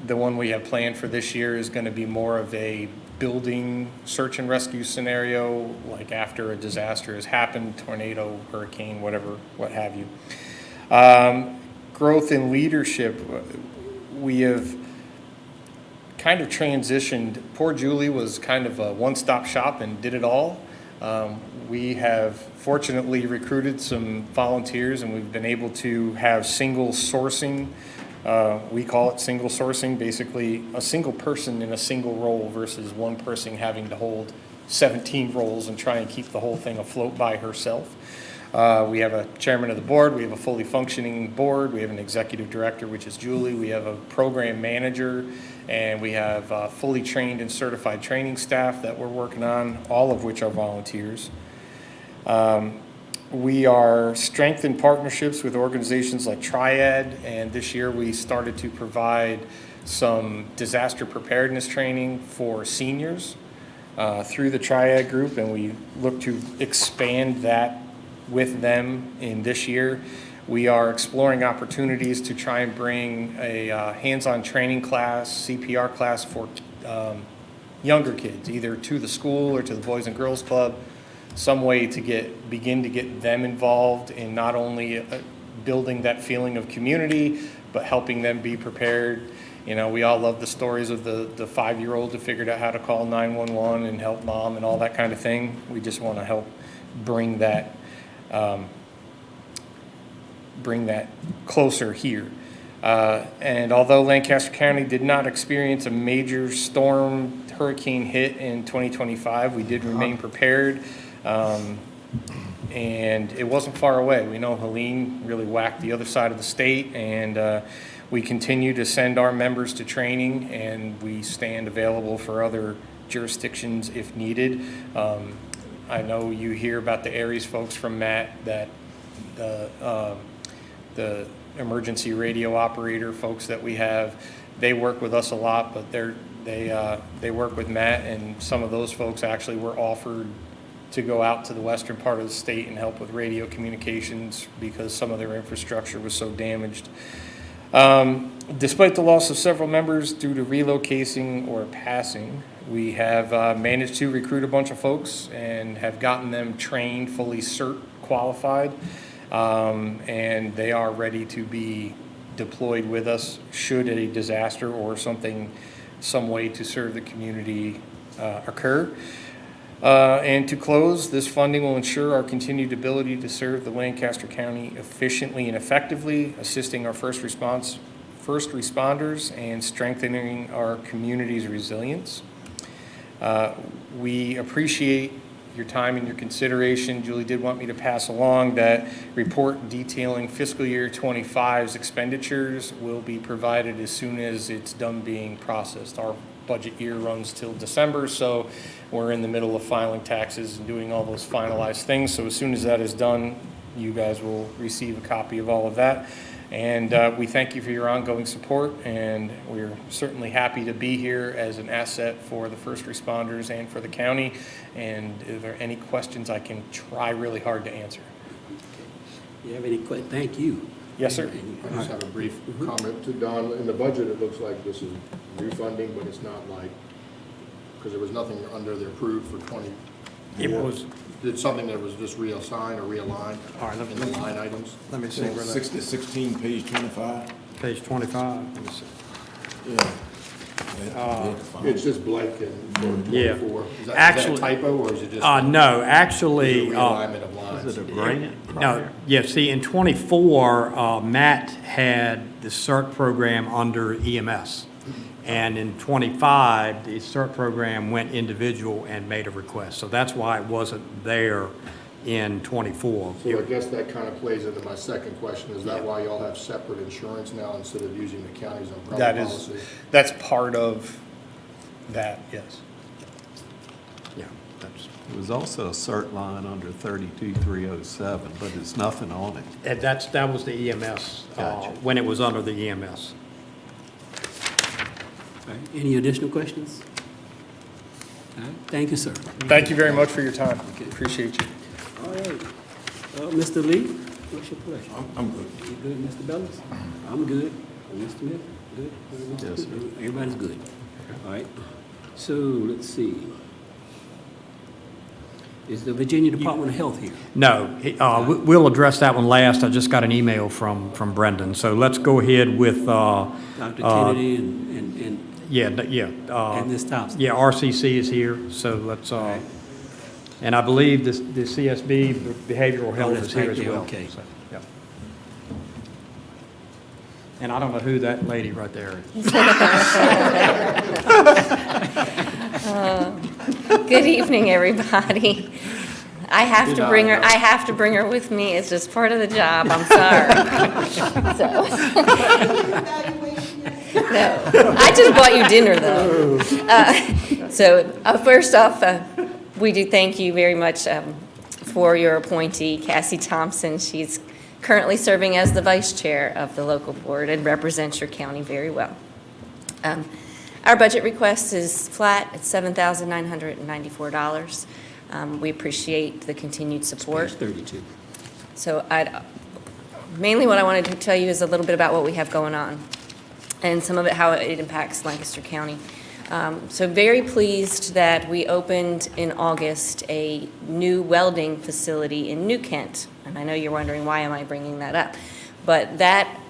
The one we have planned for this year is going to be more of a building search and rescue scenario, like after a disaster has happened, tornado, hurricane, whatever, what have you. Growth in leadership, we have kind of transitioned. Poor Julie was kind of a one-stop shop and did it all. We have fortunately recruited some volunteers, and we've been able to have single sourcing. We call it single sourcing, basically a single person in a single role versus one person having to hold 17 roles and try and keep the whole thing afloat by herself. We have a chairman of the board, we have a fully functioning board, we have an executive director, which is Julie, we have a program manager, and we have fully trained and certified training staff that we're working on, all of which are volunteers. We are strengthened partnerships with organizations like Triad, and this year we started to provide some disaster preparedness training for seniors through the Triad group, and we look to expand that with them in this year. We are exploring opportunities to try and bring a hands-on training class, CPR class for younger kids, either to the school or to the Boys and Girls Club, some way to begin to get them involved in not only building that feeling of community, but helping them be prepared. You know, we all love the stories of the 5-year-old who figured out how to call 911 and help mom and all that kind of thing. We just want to help bring that closer here. And although Lancaster County did not experience a major storm hurricane hit in 2025, we did remain prepared. And it wasn't far away. We know Helene really whacked the other side of the state, and we continue to send our members to training, and we stand available for other jurisdictions if needed. I know you hear about the Aries folks from Matt, that the emergency radio operator folks that we have, they work with us a lot, but they work with Matt, and some of those folks actually were offered to go out to the western part of the state and help with radio communications because some of their infrastructure was so damaged. Despite the loss of several members due to relocating or passing, we have managed to recruit a bunch of folks and have gotten them trained, fully CERT qualified, and they are ready to be deployed with us should a disaster or some way to serve the community occur. And to close, this funding will ensure our continued ability to serve the Lancaster County efficiently and effectively, assisting our first responders and strengthening our community's resilience. We appreciate your time and your consideration. Julie did want me to pass along that report detailing fiscal year 25's expenditures will be provided as soon as it's done being processed. Our budget year runs till December, so we're in the middle of filing taxes and doing all those finalized things. So as soon as that is done, you guys will receive a copy of all of that. And we thank you for your ongoing support, and we're certainly happy to be here as an asset for the first responders and for the county. And if there are any questions, I can try really hard to answer. You have any questions? Thank you. Yes, sir. I just have a brief comment to Don. In the budget, it looks like this is new funding, but it's not like, because there was nothing under the approved for 20. It was, Did something that was just reassigned or realigned in the line items? let me see where that, 16, page 25. page 25. Let me see. Yeah. It's just blank and Yeah. 24. Is that Actually- a typo, or is it just No, actually, realignment of lines? Is it a grant? no, yeah, see, in '24, Matt had the CERT program under EMS. And in '25, the CERT program went individual and made a request. So that's why it wasn't there in '24. So I guess that kind of plays into my second question. Is that why y'all have separate insurance now instead of using the county's umbrella policy? That's part of that, yes. Yeah, that's, There was also a cert line under 32307, but there's nothing on it. that was the EMS, Gotcha. when it was under the EMS. All right. Any additional questions? All right. Thank you, sir. Thank you very much for your time. Appreciate you. All right. Mr. Lee, what's your pleasure? I'm good. You good, Mr. Bellis? I'm good. Mr. Smith, good? Yes, sir. Everybody's good. All right. So, let's see. Is the Virginia Department of Health here? No, we'll address that one last. I just got an email from Brendan. So let's go ahead with, Dr. Kennedy and yeah. Ms. Thompson. Yeah, RCC is here, so let's, And I believe the CSB Behavioral Health that's is here back as there, well. okay. So, yeah. And I don't know who that lady right there is. Good evening, everybody. I have to bring her with me. It's just part of the job. I'm sorry. No, I just bought you dinner, though. First off, we do thank you very much for your appointee, Cassie Thompson. She's currently serving as the vice chair of the local board and represents your county very well. Our budget request is flat at $7,994. We appreciate the continued support. Page 32. So mainly what I wanted to tell you is a little bit about what we have going on and some of it, how it impacts Lancaster County. So very pleased that we opened in August a new welding facility in New Kent. And I know you're wondering, why am I bringing that up? But that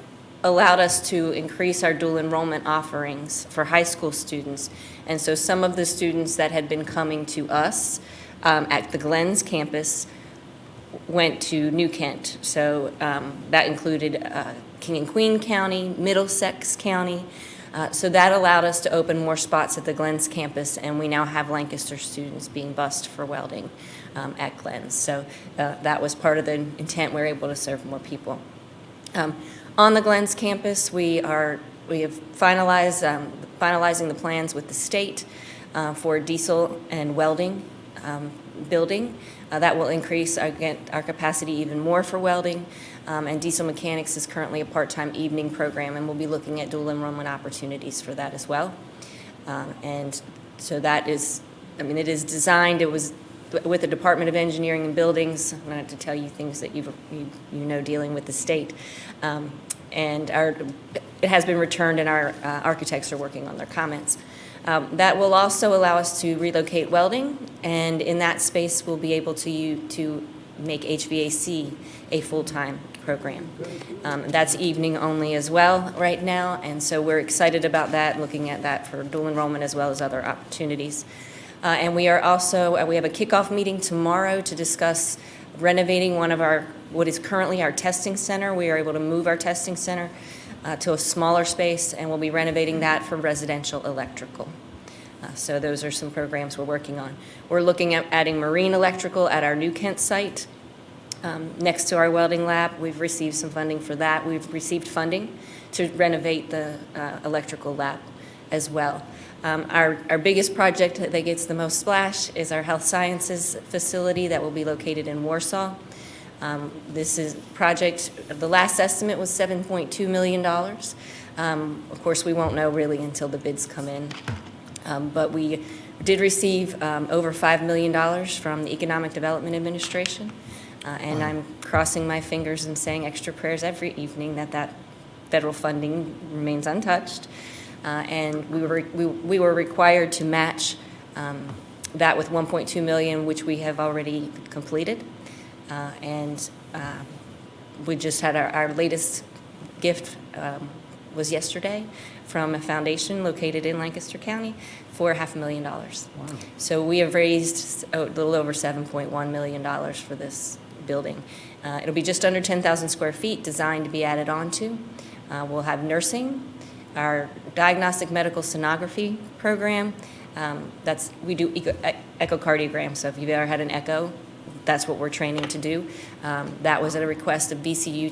allowed us to increase our dual enrollment offerings for high school students. And so some of the students that had been coming to us at the Glens campus went to New Kent. So that included King and Queen County, Middlesex County. So that allowed us to open more spots at the Glens campus, and we now have Lancaster students being bused for welding at Glens. So that was part of the intent. We're able to serve more people. On the Glens campus, we have finalizing the plans with the state for diesel and welding building. That will increase our capacity even more for welding. And diesel mechanics is currently a part-time evening program, and we'll be looking at dual enrollment opportunities for that as well. And so that is, it is designed, it was with the Department of Engineering and Buildings. I'm going to have to tell you things that you know dealing with the state. And it has been returned, and our architects are working on their comments. That will also allow us to relocate welding, and in that space we'll be able to make HVAC a full-time program. That's evening only as well right now, and so we're excited about that, looking at that for dual enrollment as well as other opportunities. And we are also, we have a kickoff meeting tomorrow to discuss renovating what is currently our testing center. We are able to move our testing center to a smaller space, and we'll be renovating that for residential electrical. So those are some programs we're working on. We're looking at adding marine electrical at our New Kent site next to our welding lab. We've received some funding for that. We've received funding to renovate the electrical lab as well. Our biggest project that gets the most splash is our health sciences facility that will be located in Warsaw. This is project, the last estimate was $7.2 million. Of course, we won't know really until the bids come in. But we did receive over $5 million from the Economic Development Administration. And I'm crossing my fingers and saying extra prayers every evening that federal funding remains untouched. And we were required to match that with $1.2 million, which we have already completed. And we just had our latest gift was yesterday from a foundation located in Lancaster County for $500,000. Wow. So we have raised a little over $7.1 million for this building. It'll be just under 10,000 square feet, designed to be added onto. We'll have nursing, our diagnostic medical sonography program. We do echocardiogram, so if you've ever had an echo, that's what we're training to do. That was at a request of VCU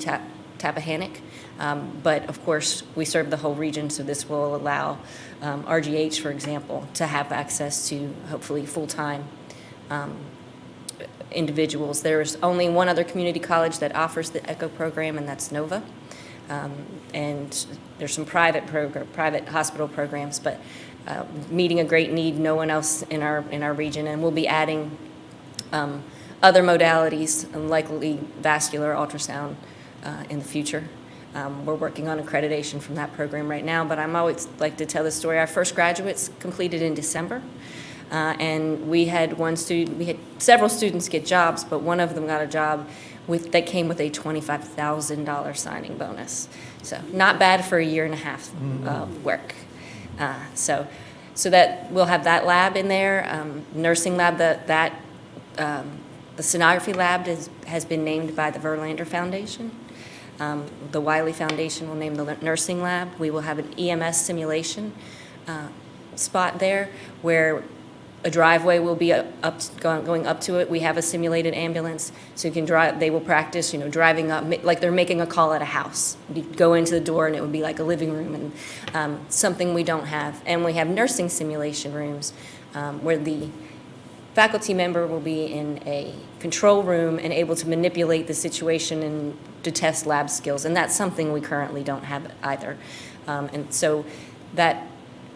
Tappahannock. But of course, we serve the whole region, so this will allow RGH, for example, to have access to hopefully full-time individuals. There's only one other community college that offers the ECHO program, and that's Nova. And there's some private hospital programs, but meeting a great need, no one else in our region, and we'll be adding other modalities, likely vascular ultrasound in the future. We're working on accreditation from that program right now, but I'm always like to tell the story. Our first graduates completed in December, and we had several students get jobs, but one of them got a job that came with a $25,000 signing bonus. So not bad for a year and a half of work. So that we'll have that lab in there, nursing lab. That The sonography lab has been named by the Verlander Foundation. The Wiley Foundation will name the nursing lab. We will have an EMS simulation spot there where a driveway will be going up to it. We have a simulated ambulance, so you can drive. They will practice, driving up like they're making a call at a house. You go into the door, and it would be like a living room, and something we don't have. And we have nursing simulation rooms where the faculty member will be in a control room and able to manipulate the situation and to test lab skills. And that's something we currently don't have either. And so that.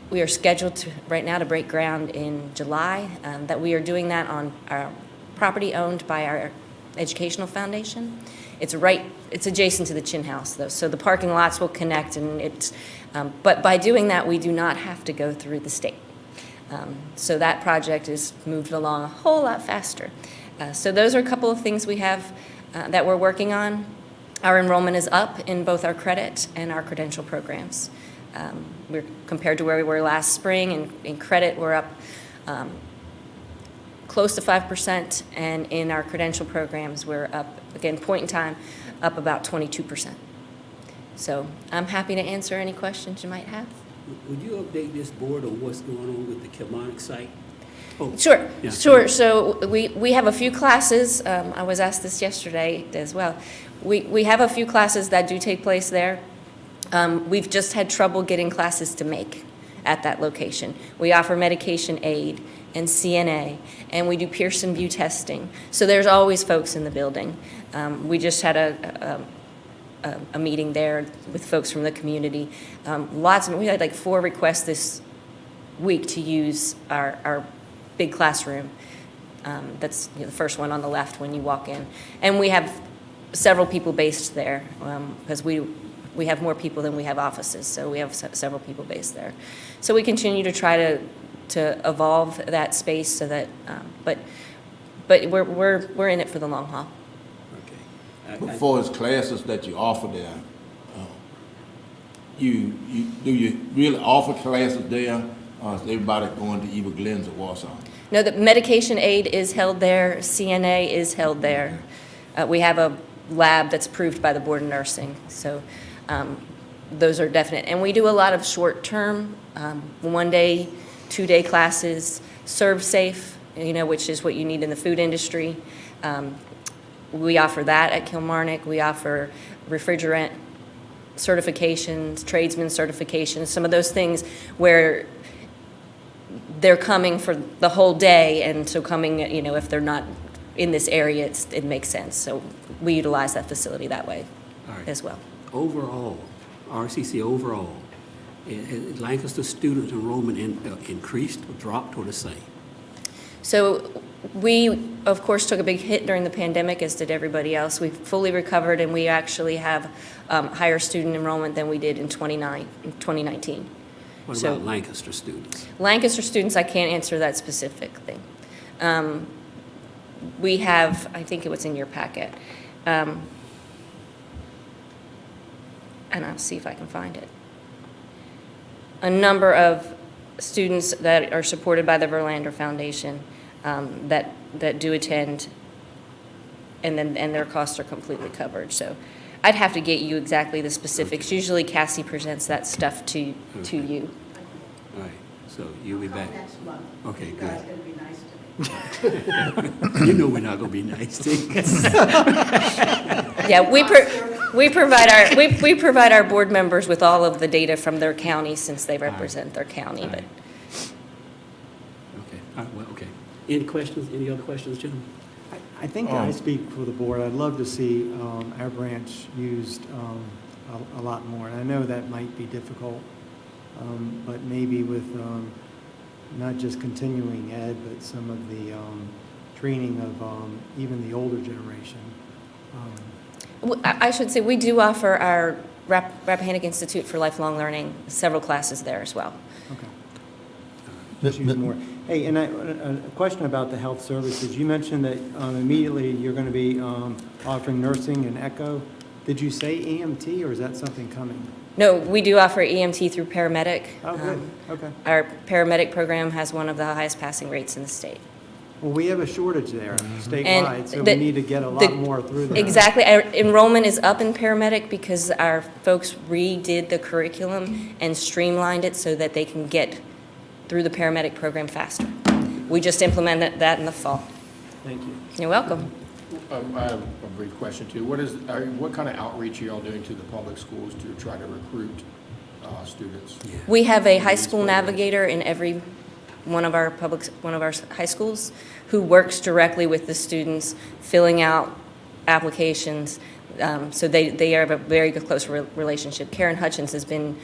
We are scheduled right now to break ground in July, that we are doing that on our property owned by our educational foundation. It's adjacent to the Chin House, though, so the parking lots will connect, and but by doing that, we do not have to go through the state. So that project is moved along a whole lot faster. So those are a couple of things we have that we're working on. Our enrollment is up in both our credit and our credential programs. We're compared to where we were last spring, and in credit we're up close to 5%, and in our credential programs we're up, again, point in time, up about 22%. So I'm happy to answer any questions you might have. Would you update this board on what's going on with the Kilmarnock site? Oh, Sure, yeah. sure. So we have a few classes, I was asked this yesterday as well. We have a few classes that do take place there. We've just had trouble getting classes to make at that location. We offer medication aid and CNA, and we do Pearson View testing. So there's always folks in the building. We just had a meeting there with folks from the community. We had like 4 requests this week to use our big classroom. That's the first one on the left when you walk in. And we have several people based there because we have more people than we have offices, so we have several people based there. So we continue to try to evolve that space so that, but we're in it for the long haul. Okay. As far as classes that you offer there, do you really offer classes there, or is everybody going to either Glens or Warsaw? No, the medication aid is held there, CNA is held there. We have a lab that's approved by the Board of Nursing, so those are definite. And we do a lot of short-term, 1-day, 2-day classes, Serve Safe, which is what you need in the food industry. We offer that at Kilmarnock. We offer refrigerant certifications, tradesman certifications, some of those things where they're coming for the whole day, and so coming, if they're not in this area, it makes sense. So we utilize that facility that way as well. Overall, RCC overall, has Lancaster student enrollment increased or dropped or the same? So we, of course, took a big hit during the pandemic, as did everybody else. We've fully recovered, and we actually have higher student enrollment than we did in 2019. What about Lancaster students? Lancaster students, I can't answer that specifically. We have, I think it was in your packet, and I'll see if I can find it. A number of students that are supported by the Verlander Foundation that do attend, and their costs are completely covered. So I'd have to get you exactly the specifics. Usually Cassie presents that stuff to you. All right, so you'll be back. Next month. Okay, You good. guys gonna be nice to me. You know we're not gonna be nice to you. Yeah, we provide our board members with all of the data from their county, since they represent their county. All But right. Okay, all right, well, okay. Any questions, any other questions, gentlemen? I think I speak for the board. I'd love to see our branch used a lot more. And I know that might be difficult, but maybe with not just continuing ed, but some of the training of even the older generation. I should say, we do offer our Rappahannock Institute for Lifelong Learning several classes there as well. Okay. Just use more. Hey, and a question about the health services. You mentioned that immediately you're going to be offering nursing and echo. Did you say EMT, or is that something coming? No, we do offer EMT through paramedic. Oh, good. Okay. Our paramedic program has one of the highest passing rates in the state. Well, we have a shortage there statewide, so we the- need to get a the- lot more through there. Exactly. Our enrollment is up in paramedic because our folks redid the curriculum and streamlined it so that they can get through the paramedic program faster. We just implemented that in the fall. Thank you. You're welcome. I have a brief question too. What kind of outreach are y'all doing to the public schools to try to recruit students? We have a high school navigator in every one of our high schools who works directly with the students, filling out applications. So they have a very good, close relationship. Karen Hutchins has been,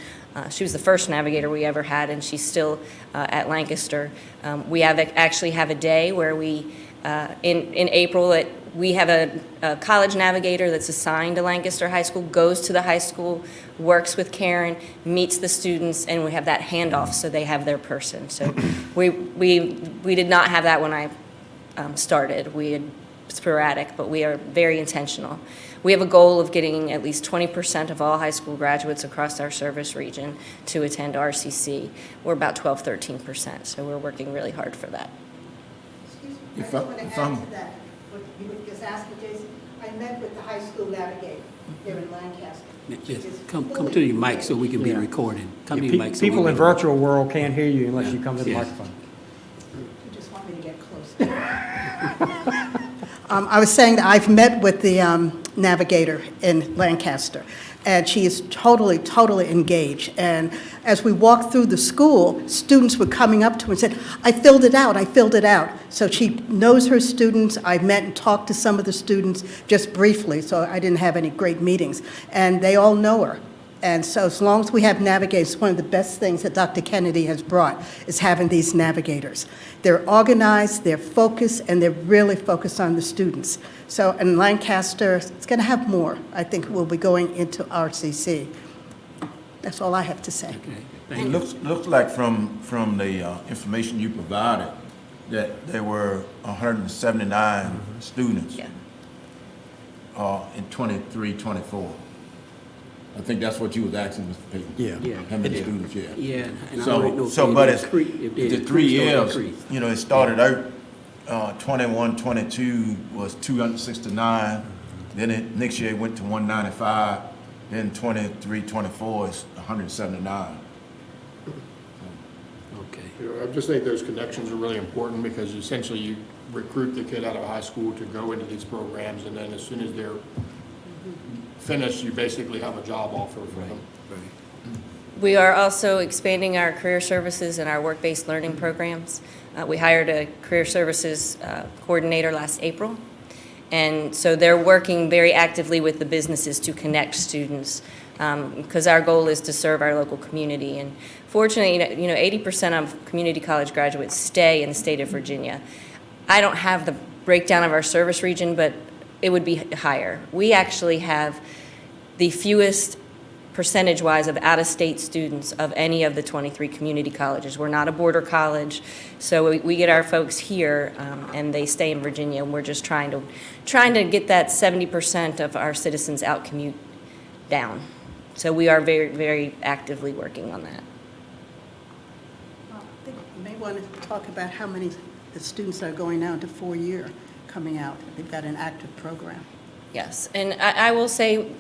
she was the first navigator we ever had, and she's still at Lancaster. We actually have a day where we, in April, we have a college navigator that's assigned to Lancaster High School, goes to the high school, works with Karen, meets the students, and we have that handoff so they have their person. So we did not have that when I started. We had sporadic, but we are very intentional. We have a goal of getting at least 20% of all high school graduates across our service region to attend RCC. We're about 12, 13%, so we're working really hard for that. Excuse me, I If just I- want to if add I'm- to that, what you were just asking, Jason. I met with the high school navigator here in Lancaster. Yes, come to your mic so we can be Yeah. recorded. Come to your mic. so we People in can- virtual world can't hear you unless you come to the Yeah. microphone. You just want me to get closer. I was saying that I've met with the navigator in Lancaster, and she is totally, totally engaged. And as we walked through the school, students were coming up to her and said, I filled it out, I filled it out. So she knows her students. I met and talked to some of the students just briefly, so I didn't have any great meetings. And they all know her. And so as long as we have navigators, one of the best things that Dr. Kennedy has brought is having these navigators. They're organized, they're focused, and they're really focused on the students. So in Lancaster, it's going to have more. I think we'll be going into RCC. That's all I have to say. It looks like from the information you provided, that there were 179 students Yeah. in 23, 24. I think that's what you was asking, Mr. Payton. Yeah. How many students, yeah. Yeah, and I don't know if So, they but it's, increase- if they the increase 3 or years, decrease. you know, it started out, 21, 22 was 269, then next year it went to 195, then 23, 24 is 179. Okay. You know, I just think those connections are really important because essentially you recruit the kid out of high school to go into these programs, and then as soon as they're finished, you basically have a job offer for them. We are also expanding our career services and our work-based learning programs. We hired a career services coordinator last April, and so they're working very actively with the businesses to connect students, because our goal is to serve our local community. And fortunately, 80% of community college graduates stay in the state of Virginia. I don't have the breakdown of our service region, but it would be higher. We actually have the fewest percentage-wise of out-of-state students of any of the 23 community colleges. We're not a border college, so we get our folks here, and they stay in Virginia, and we're just trying to get that 70% of our citizens out commute down. So we are very, very actively working on that. I think you may want to talk about how many the students are going now into 4-year coming out. They've got an active program. Yes, and I will say,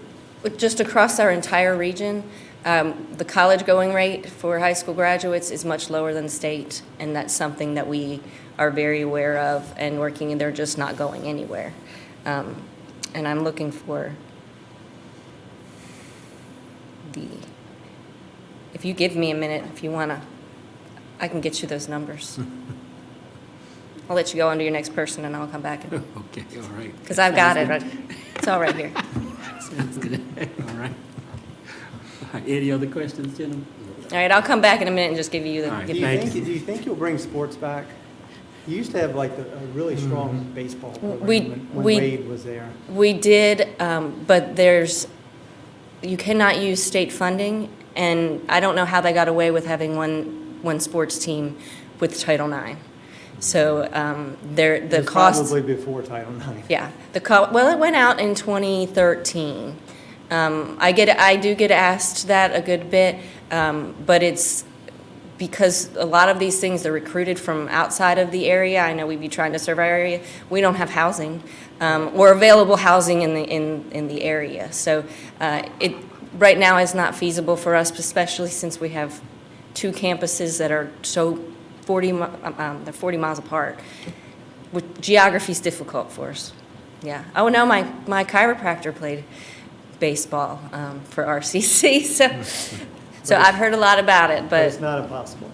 just across our entire region, the college going rate for high school graduates is much lower than the state, and that's something that we are very aware of and working, and they're just not going anywhere. And I'm looking for if you give me a minute, if you want to, I can get you those numbers. I'll let you go on to your next person, and I'll come back. Okay, all right. Because I've got it. It's all right here. Sounds good. All right. All right, any other questions, gentlemen? All right, I'll come back in a minute and just give you the. All right, give Do you think you'll bring sports back? You used to have like a really strong baseball program when Wade was there. We did, but you cannot use state funding, and I don't know how they got away with having one sports team with Title IX. So the It was cost. Probably before Title IX. Yeah, well, it went out in 2013. I do get asked that a good bit, but it's because a lot of these things are recruited from outside of the area. I know we'd be trying to serve our area. We don't have housing or available housing in the area. So it right now is not feasible for us, especially since we have two campuses that are so 40 miles apart. Geography is difficult for us. Yeah. Oh, no, my chiropractor played baseball for RCC, so I've heard a lot about it, but It's not impossible.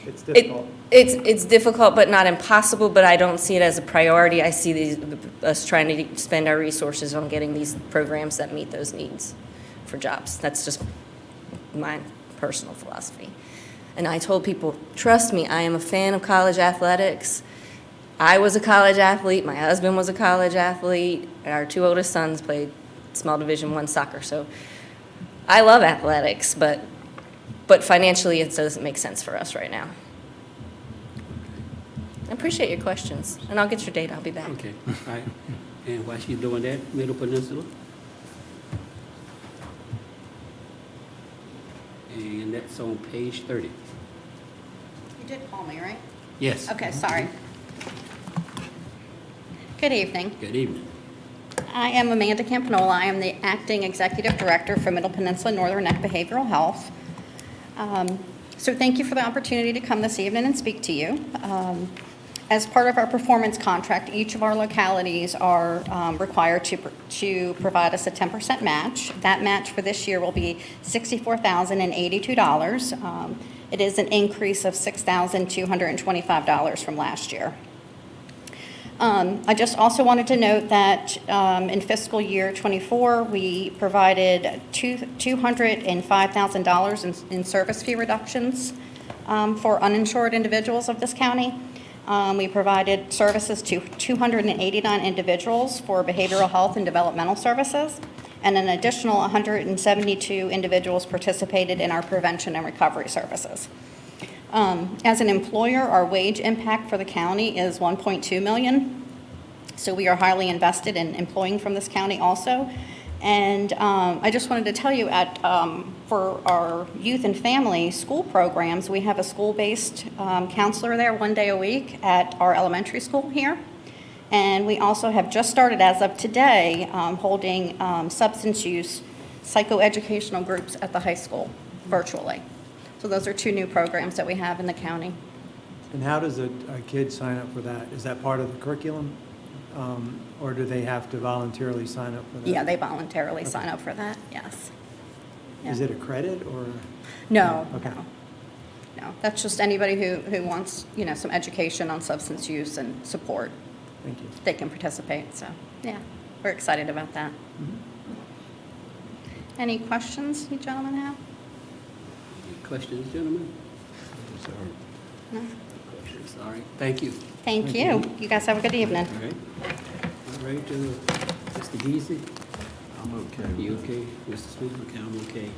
It's difficult. it's difficult, but not impossible, but I don't see it as a priority. I see us trying to spend our resources on getting these programs that meet those needs for jobs. That's just my personal philosophy. And I told people, trust me, I am a fan of college athletics. I was a college athlete, my husband was a college athlete, our two oldest sons played small Division I soccer, so I love athletics, but financially it doesn't make sense for us right now. I appreciate your questions, and I'll get your data, I'll be back. Okay, all right. And while she's doing that, Middle Peninsula? And that's on page 30. You did call me, right? Yes. Okay, sorry. Good evening. Good evening. I am Amanda Campanola. I am the Acting Executive Director for Middle Peninsula Northern Neck Behavioral Health. So thank you for the opportunity to come this evening and speak to you. As part of our performance contract, each of our localities are required to provide us a 10% match. That match for this year will be $64,082. It is an increase of $6,225 from last year. I just also wanted to note that in fiscal year ¡24, we provided $205,000 in service fee reductions for uninsured individuals of this county. We provided services to 289 individuals for behavioral health and developmental services, and an additional 172 individuals participated in our prevention and recovery services. As an employer, our wage impact for the county is $1.2 million. So we are highly invested in employing from this county also. And I just wanted to tell you for our youth and family school programs, we have a school-based counselor there 1 day a week at our elementary school here. And we also have just started, as of today, holding substance use psychoeducational groups at the high school virtually. So those are two new programs that we have in the county. And how does a kid sign up for that? Is that part of the curriculum? Or do they have to voluntarily sign up for that? Yeah, they voluntarily sign up for that, yes. Is it a credit or? No, Okay. no. That's just anybody who wants, some education on substance use and support. Thank you. They can participate, so, yeah, we're excited about that. Any questions you gentlemen have? Any questions, gentlemen? No? Questions, all right, thank you. Thank you. You guys have a good evening. All right. All right, Mr. Geesey? I'm okay. You okay? Mr. Smith? Okay, I'm okay.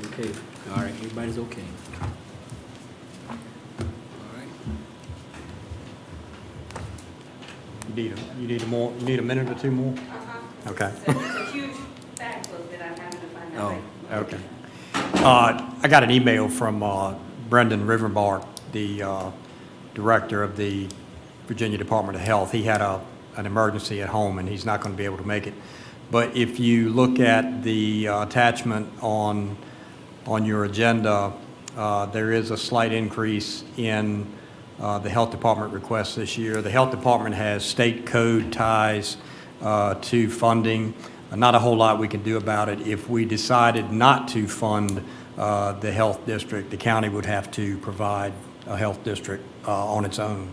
Okay, all right, everybody's okay. All right. You need a minute or two more? Okay. It's a huge backload that I'm having to find out. Oh, okay. I got an email from Brendan Riverbark, the director of the Virginia Department of Health. He had an emergency at home, and he's not going to be able to make it. But if you look at the attachment on your agenda, there is a slight increase in the Health Department request this year. The Health Department has state code ties to funding. Not a whole lot we can do about it. If we decided not to fund the health district, the county would have to provide a health district on its own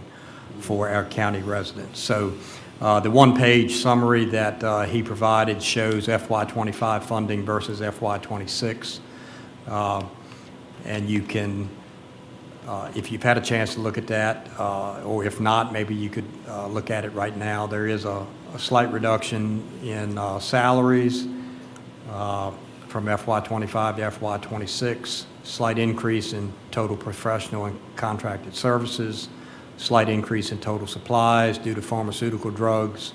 for our county residents. So the one-page summary that he provided shows FY25 funding versus FY26. And you can, if you've had a chance to look at that, or if not, maybe you could look at it right now. There is a slight reduction in salaries from FY25 to FY26, slight increase in total professional and contracted services, slight increase in total supplies due to pharmaceutical drugs,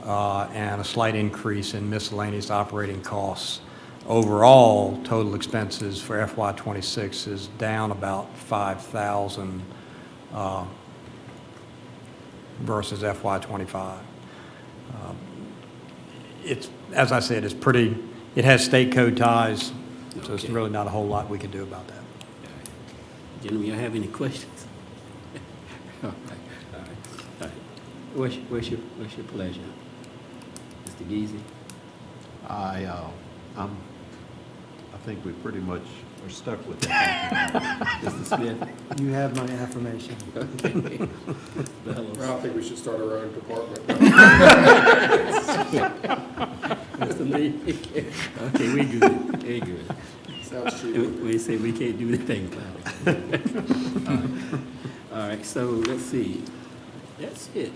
and a slight increase in miscellaneous operating costs. overall total expenses for FY '26 is down about 5,000 versus FY '25. It's, as I said, it's pretty, it has state code ties, so it's Okay. really not a whole lot we can do about that. Gentlemen, you have any questions? All right, all right, all right. What's your pleasure? Mr. Geezy? I think we pretty much are stuck with that. Mr. Smith? You have my affirmation. Okay. I don't think we should start our own department. Mr. Lee? Okay, we good, we good. Sounds cheap. We say we can't do anything about it. All right, so let's see. That's it.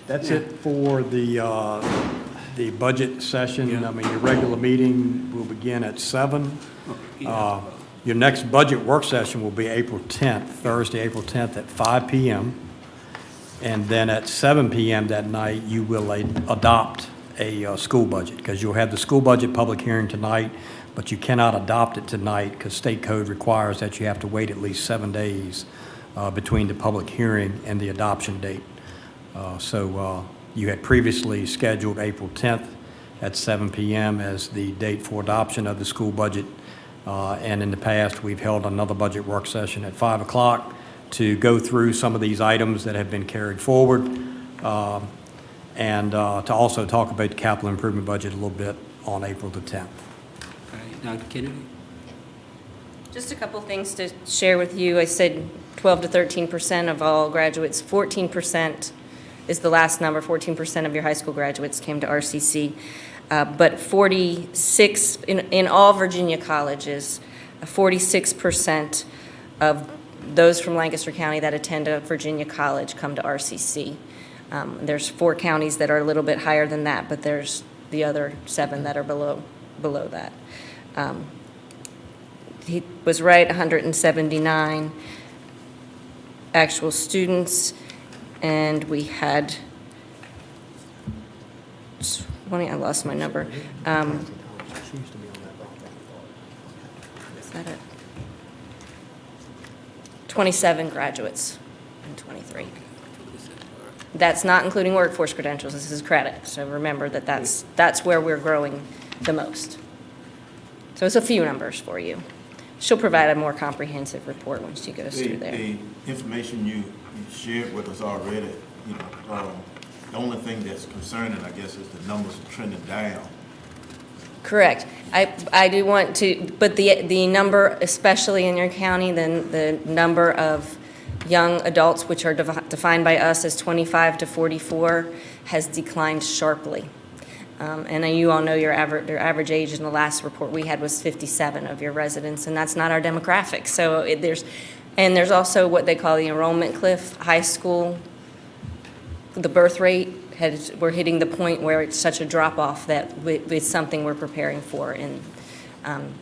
That's it for the budget session. Yeah. I mean, your regular meeting will begin at 7. Your next budget work session will be April 10th, Thursday, April 10th at 5 p.m. And then at 7 p.m. that night, you will adopt a school budget, because you'll have the school budget public hearing tonight, but you cannot adopt it tonight because state code requires that you have to wait at least 7 days between the public hearing and the adoption date. So you had previously scheduled April 10th at 7 p.m. as the date for adoption of the school budget. And in the past, we've held another budget work session at 5 o'clock to go through some of these items that have been carried forward, and to also talk about the capital improvement budget a little bit on April the 10th. All right, Dr. Kennedy? Just a couple things to share with you. I said 12 to 13% of all graduates, 14% is the last number, 14% of your high school graduates came to RCC. But 46, in all Virginia colleges, 46% of those from Lancaster County that attend a Virginia college come to RCC. There's 4 counties that are a little bit higher than that, but there's the other 7 that are below that. He was right, 179 actual students, and we had 20, I lost my number. Is that it? 27 graduates in 23. That's not including workforce credentials, this is credit. So remember that that's where we're growing the most. So it's a few numbers for you. She'll provide a more comprehensive report when she goes through there. The information you shared with us already, the only thing that's concerning, I guess, is the numbers are trending down. Correct. I do want to, but the number, especially in your county, the number of young adults, which are defined by us as 25 to 44, has declined sharply. And you all know your average age in the last report we had was 57 of your residents, and that's not our demographic. So there's also what they call the enrollment cliff. High school, the birth rate, we're hitting the point where it's such a drop-off that it's something we're preparing for in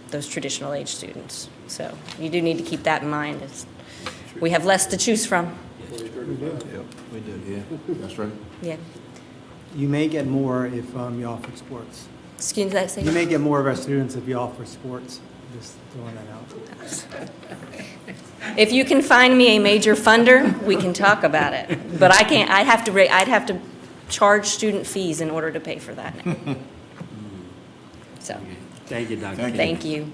those traditional age students. So you do need to keep that in mind. We have less to choose from. We do. Yeah, that's right. Yeah. You may get more if you offer sports. Excuse that, say You that? may get more of our students if you offer sports. Just throwing that out. If you can find me a major funder, we can talk about it. But I can't, I'd have to charge student fees in order to pay for that. So, Thank you, Dr. thank you.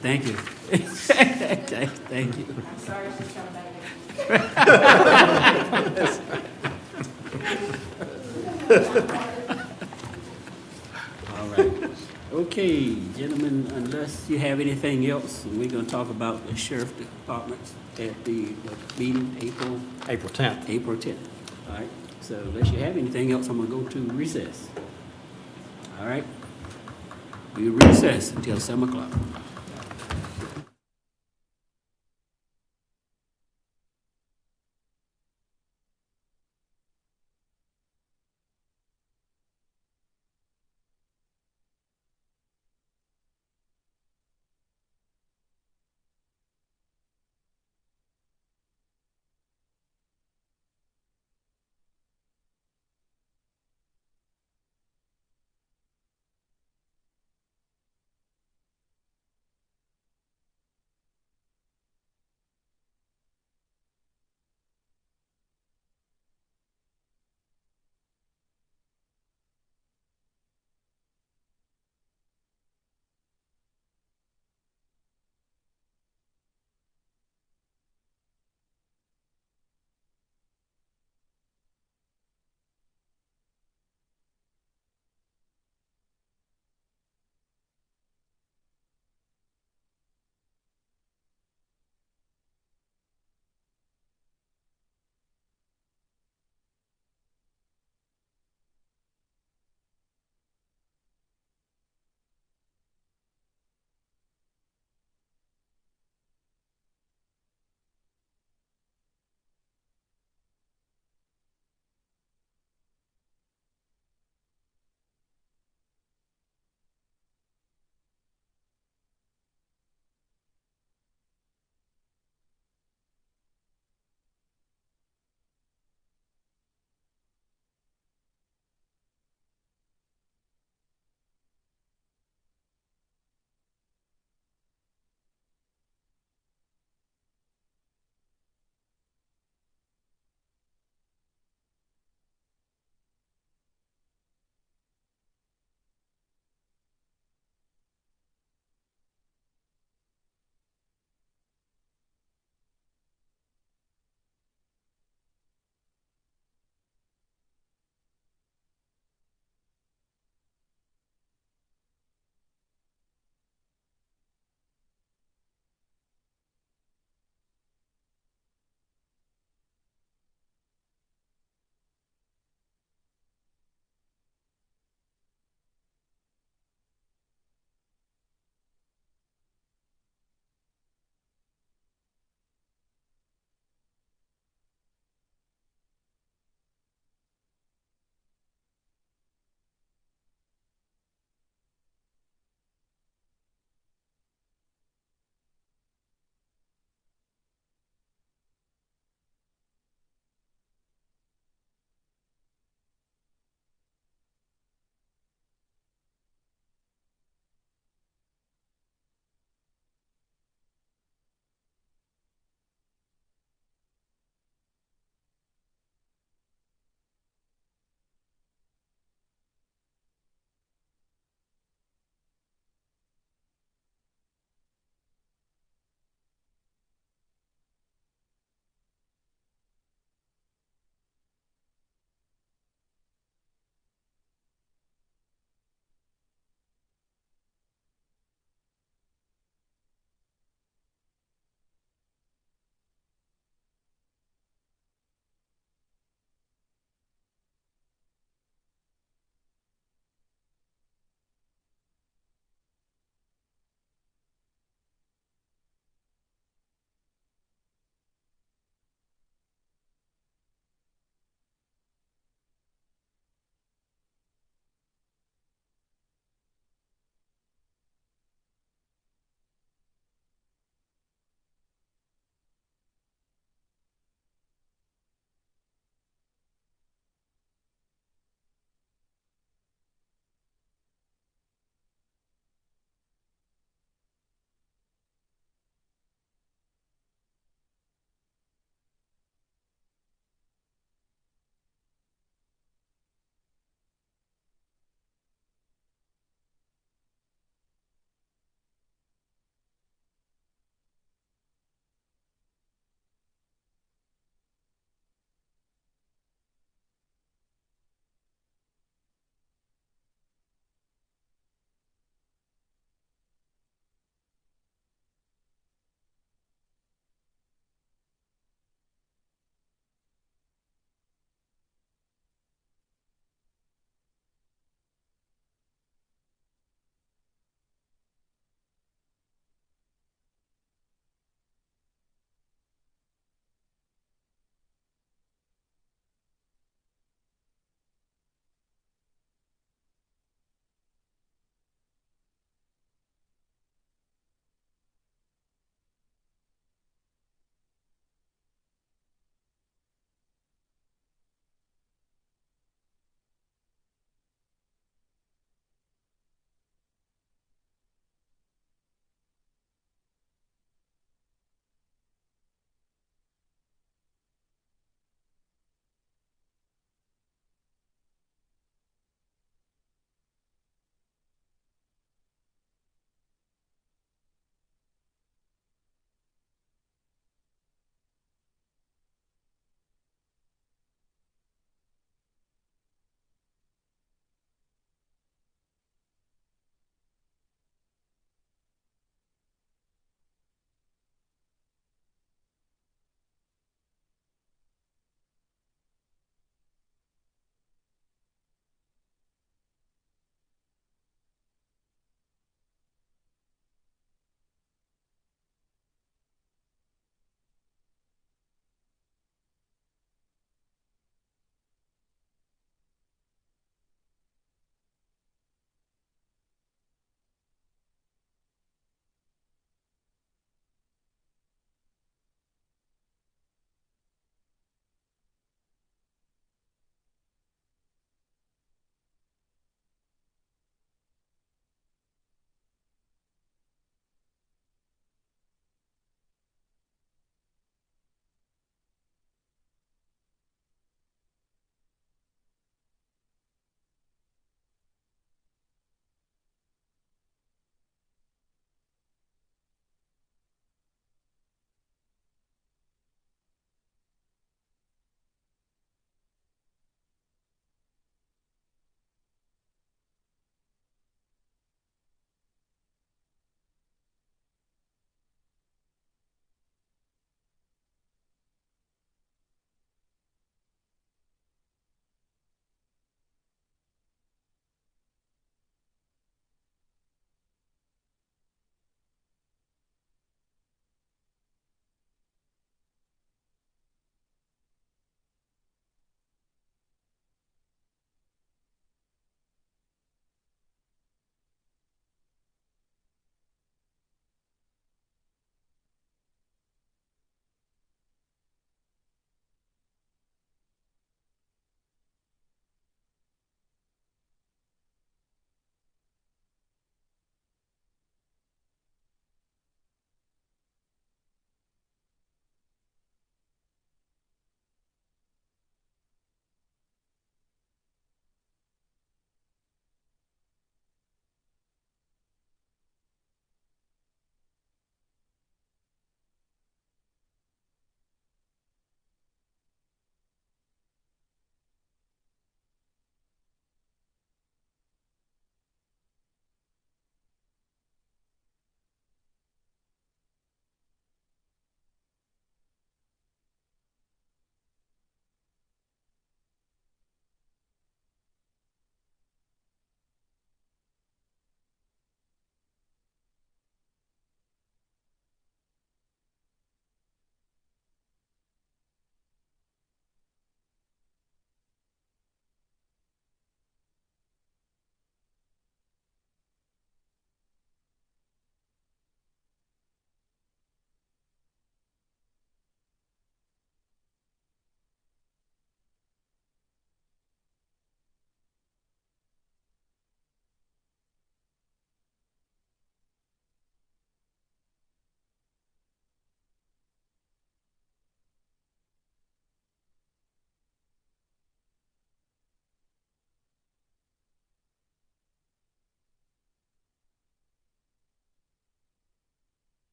Thank you. Thank you. Sorry, she's coming back. All right. Okay, gentlemen, unless you have anything else, we're going to talk about the sheriff departments at the meeting, April 10th. April 10th. All right. So unless you have anything else, I'm going to go to recess. All right. We recess until 7 o'clock.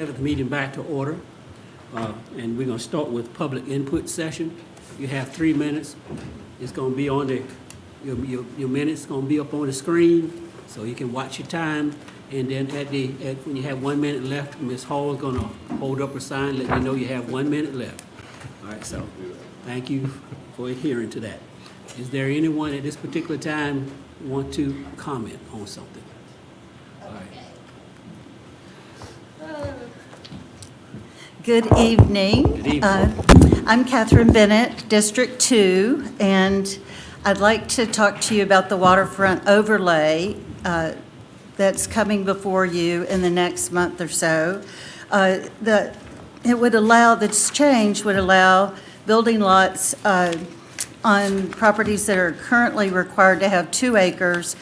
The meeting back to order, and we're going to start with public input session. You have 3 minutes. It's going to be on your minutes going to be up on the screen, so you can watch your time. And then when you have 1 minute left, Ms. Hall is going to hold up a sign, let you know you have 1 minute left. All right, so thank you for adhering to that. Is there anyone at this particular time want to comment on something? All right. Good evening. Good evening. I'm Catherine Bennett, District 2, and I'd like to talk to you about the waterfront overlay that's coming before you in the next month or so. This change would allow building lots on properties that are currently required to have 2 acres.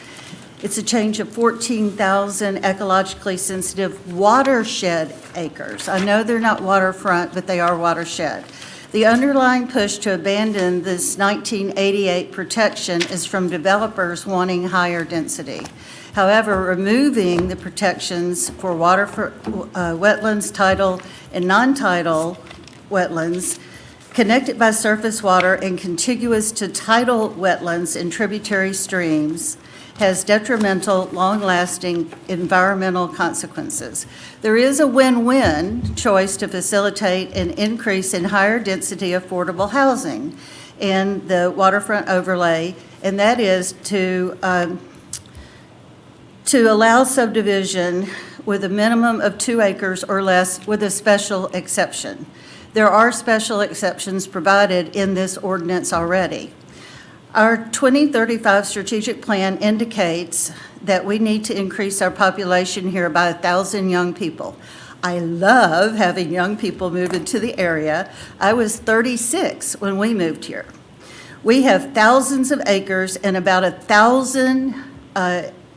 It's a change of 14,000 ecologically sensitive watershed acres. I know they're not waterfront, but they are watershed. The underlying push to abandon this 1988 protection is from developers wanting higher density. However, removing the protections for wetlands, tidal, and non-tidal wetlands connected by surface water and contiguous to tidal wetlands and tributary streams has detrimental, long-lasting environmental consequences. There is a win-win choice to facilitate an increase in higher density affordable housing in the waterfront overlay, and that is to allow subdivision with a minimum of 2 acres or less with a special exception. There are special exceptions provided in this ordinance already. Our 2035 strategic plan indicates that we need to increase our population here by 1,000 young people. I love having young people move into the area. I was 36 when we moved here. We have thousands of acres and about 1,000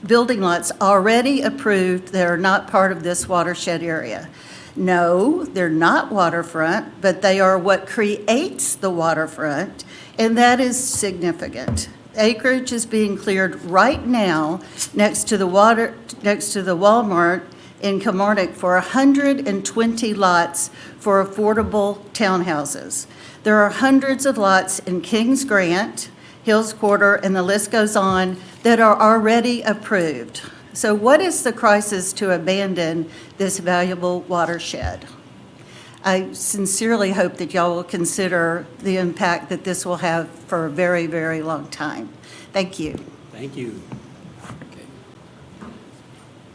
building lots already approved that are not part of this watershed area. No, they're not waterfront, but they are what creates the waterfront, and that is significant. Acreage is being cleared right now next to the Walmart in Kilmarnock for 120 lots for affordable townhouses. There are hundreds of lots in Kings Grant, Hills Quarter, and the list goes on, that are already approved. So what is the crisis to abandon this valuable watershed? I sincerely hope that y'all will consider the impact that this will have for a very, very long time. Thank you. Thank you. Okay.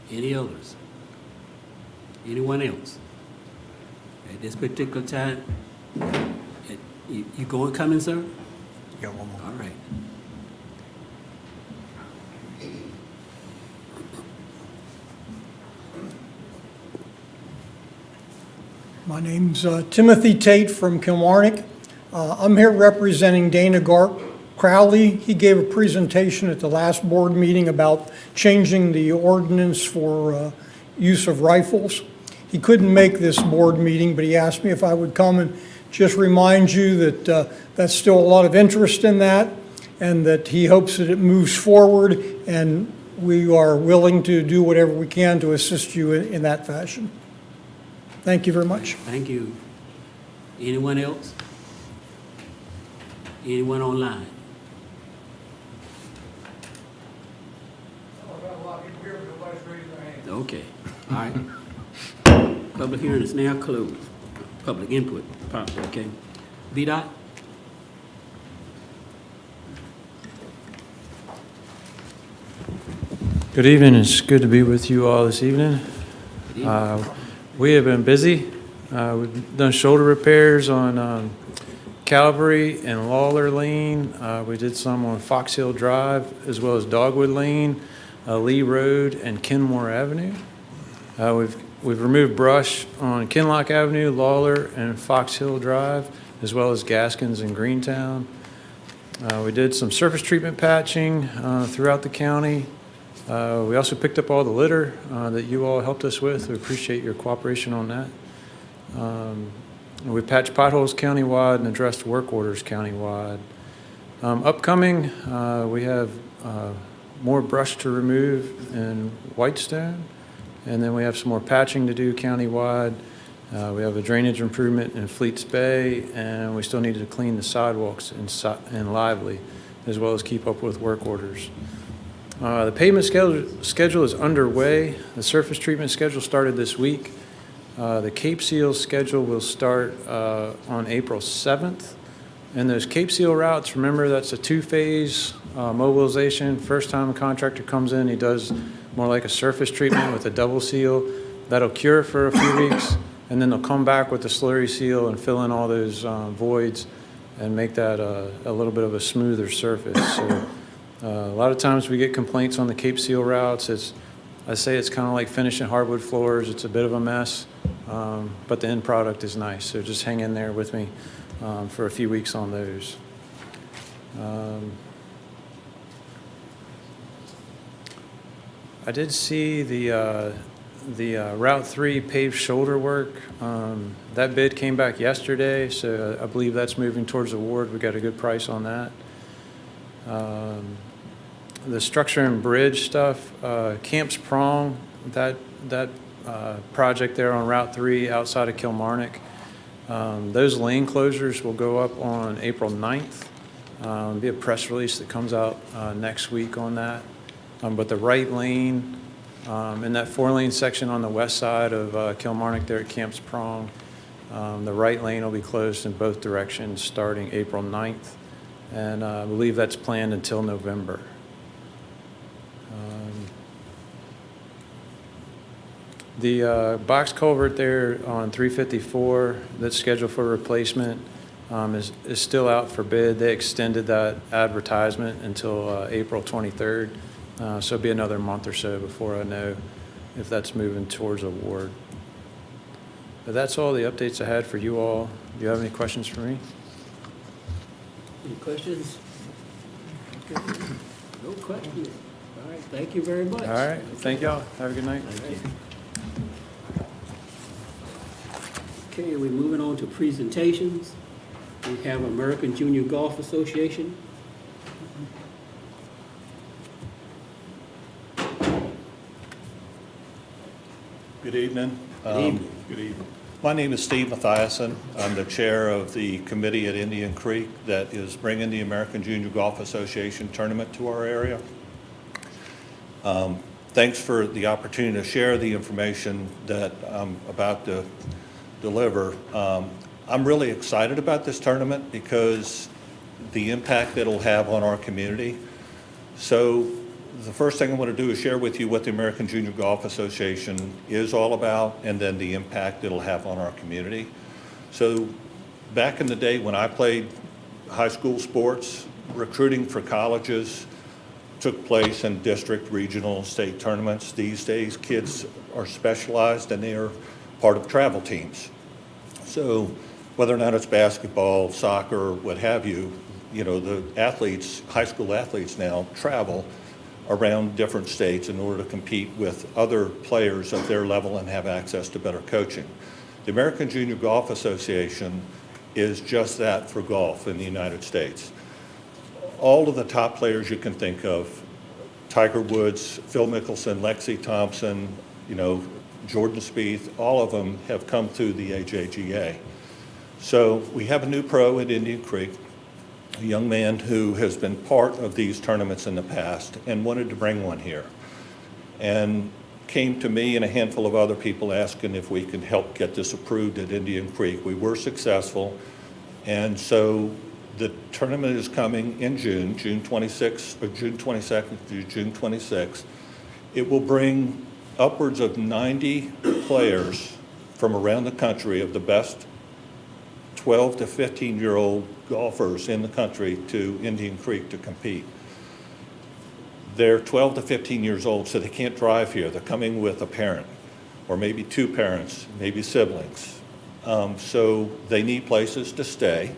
Any others? Anyone else? At this particular time, you going, coming, sir? Got one more. All right. My name's Timothy Tate from Kilmarnock. I'm here representing Dana Crowley. He gave a presentation at the last board meeting about changing the ordinance for use of rifles. He couldn't make this board meeting, but he asked me if I would come and just remind you that that's still a lot of interest in that, and that he hopes that it moves forward, and we are willing to do whatever we can to assist you in that fashion. Thank you very much. Thank you. Anyone else? Anyone online? Okay, all right. Public hearing is now closed. Public input, okay. VDOT? Good evening. It's good to be with you all this evening. We have been busy. We've done shoulder repairs on Calvary and Lawler Lane. We did some on Fox Hill Drive, as well as Dogwood Lane, Lee Road, and Kenmore Avenue. We've removed brush on Kinlock Avenue, Lawler, and Fox Hill Drive, as well as Gaskins and Greentown. We did some surface treatment patching throughout the county. We also picked up all the litter that you all helped us with. We appreciate your cooperation on that. We patched potholes countywide and addressed work orders countywide. Upcoming, we have more brush to remove in Whitestone, And then we have some more patching to do countywide. We have a drainage improvement in Fleets Bay, and we still need to clean the sidewalks in Lively, as well as keep up with work orders. The pavement schedule is underway. The surface treatment schedule started this week. The Cape Seal schedule will start on April 7th. And those Cape Seal routes, remember, that's a two-phase mobilization. First time a contractor comes in, he does more like a surface treatment with a double seal. That'll cure for a few weeks, and then they'll come back with the slurry seal and fill in all those voids and make that a little bit of a smoother surface. So a lot of times we get complaints on the Cape Seal routes. I say it's kind of like finishing hardwood floors. It's a bit of a mess, but the end product is nice. So just hang in there with me for a few weeks on those. I did see the Route 3 paved shoulder work. That bid came back yesterday, so I believe that's moving towards award. We got a good price on that. The structure and bridge stuff, Camps Prong, that project there on Route 3 outside of Kilmarnock, those lane closures will go up on April 9th. Be a press release that comes out next week on that. But the right lane in that 4-lane section on the west side of Kilmarnock there at Camps Prong, the right lane will be closed in both directions starting April 9th. And I believe that's planned until November. The box culvert there on 354 that's scheduled for replacement is still out for bid. They extended that advertisement until April 23rd. So it'll be another month or so before I know if that's moving towards award. But that's all the updates I had for you all. Do you have any questions for me? Any questions? Okay. No questions. All right, thank you very much. All right, thank y'all. Have a good night. Thank you. Okay, we're moving on to presentations. We have American Junior Golf Association. Good evening. Good evening. Good evening. My name is Steve Mathiasen. I'm the chair of the committee at Indian Creek that is bringing the American Junior Golf Association tournament to our area. Thanks for the opportunity to share the information that I'm about to deliver. I'm really excited about this tournament because the impact it'll have on our community. So the first thing I want to do is share with you what the American Junior Golf Association is all about and then the impact it'll have on our community. So back in the day when I played high school sports, recruiting for colleges took place in district, regional, state tournaments. These days kids are specialized and they are part of travel teams. So whether or not it's basketball, soccer, what have you, the athletes, high school athletes now travel around different states in order to compete with other players of their level and have access to better coaching. The American Junior Golf Association is just that for golf in the United States. All of the top players you can think of, Tiger Woods, Phil Mickelson, Lexi Thompson, Jordan Spieth, all of them have come through the AJGA. So we have a new pro at Indian Creek, a young man who has been part of these tournaments in the past and wanted to bring one here. And came to me and a handful of other people asking if we could help get this approved at Indian Creek. We were successful. And so the tournament is coming in June, June 26th, or June 22nd through June 26th. It will bring upwards of 90 players from around the country of the best 12 to 15-year-old golfers in the country to Indian Creek to compete. They're 12 to 15 years old, so they can't drive here. They're coming with a parent, or maybe two parents, maybe siblings. So they need places to stay.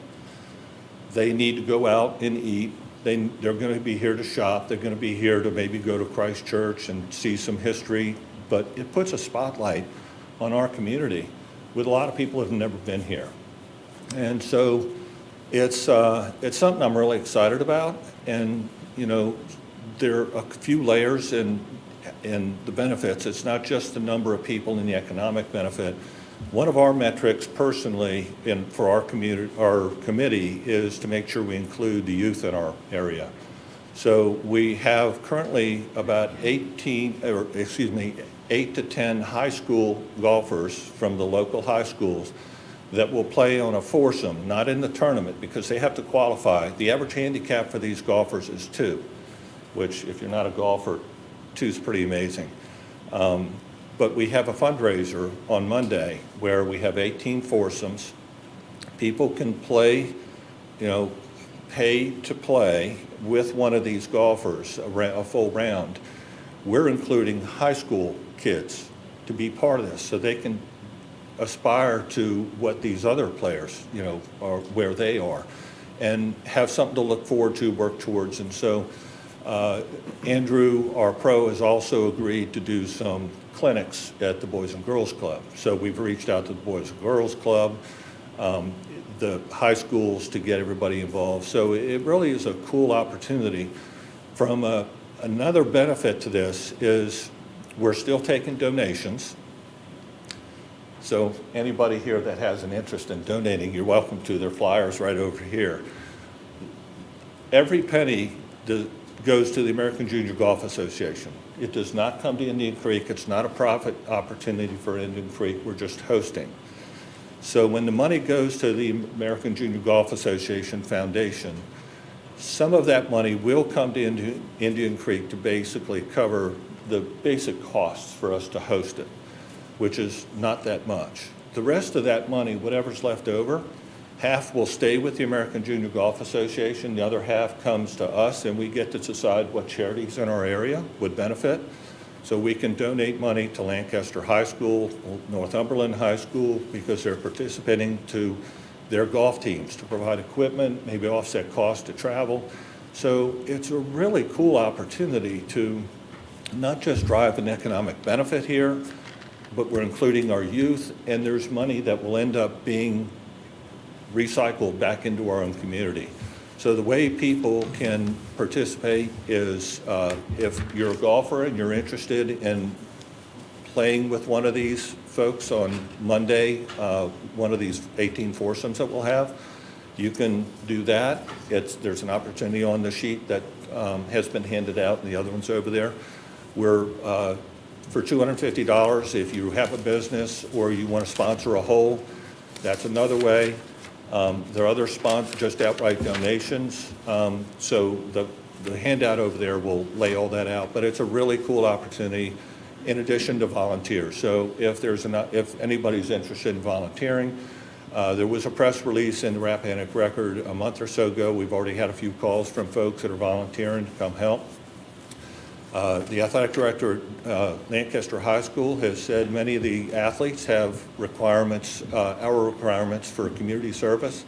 They need to go out and eat. They're going to be here to shop. They're going to be here to maybe go to Christ Church and see some history. But it puts a spotlight on our community with a lot of people who have never been here. And so it's something I'm really excited about. And, there are a few layers in in the benefits. It's not just the number of people and the economic benefit. One of our metrics personally for our committee is to make sure we include the youth in our area. So we have currently about 8 to 10 high school golfers from the local high schools that will play on a foursome, not in the tournament, because they have to qualify. The average handicap for these golfers is 2, which if you're not a golfer, 2 is pretty amazing. But we have a fundraiser on Monday where we have 18 foursomes. People can play, pay to play with one of these golfers, a full round. We're including high school kids to be part of this so they can aspire to what these other players, are where they are, and have something to look forward to, work towards. And so Andrew, our pro, has also agreed to do some clinics at the Boys and Girls Club. So we've reached out to the Boys and Girls Club, the high schools, to get everybody involved. So it really is a cool opportunity. From another benefit to this is we're still taking donations. So anybody here that has an interest in donating, you're welcome to. There are flyers right over here. Every penny goes to the American Junior Golf Association. It does not come to Indian Creek. It's not a profit opportunity for Indian Creek. We're just hosting. So when the money goes to the American Junior Golf Association Foundation, some of that money will come to Indian Creek to basically cover the basic costs for us to host it, which is not that much. The rest of that money, whatever's left over, half will stay with the American Junior Golf Association, the other half comes to us, and we get to decide what charities in our area would benefit. So we can donate money to Lancaster High School, Northumberland High School, because they're participating, to their golf teams to provide equipment, maybe offset costs to travel. So it's a really cool opportunity to not just drive an economic benefit here, but we're including our youth, and there's money that will end up being recycled back into our own community. So the way people can participate is if you're a golfer and you're interested in playing with one of these folks on Monday, one of these 18 foursomes that we'll have, you can do that. There's an opportunity on the sheet that has been handed out, and the other one's over there. We're for $250 if you have a business or you want to sponsor a hole. That's another way. There are other just outright donations. So the handout over there will lay all that out. But it's a really cool opportunity in addition to volunteers. So if anybody's interested in volunteering, there was a press release in the Rappahannock Record a month or so ago. We've already had a few calls from folks that are volunteering to come help. The athletic director at Lancaster High School has said many of the athletes have requirements, our requirements for community service.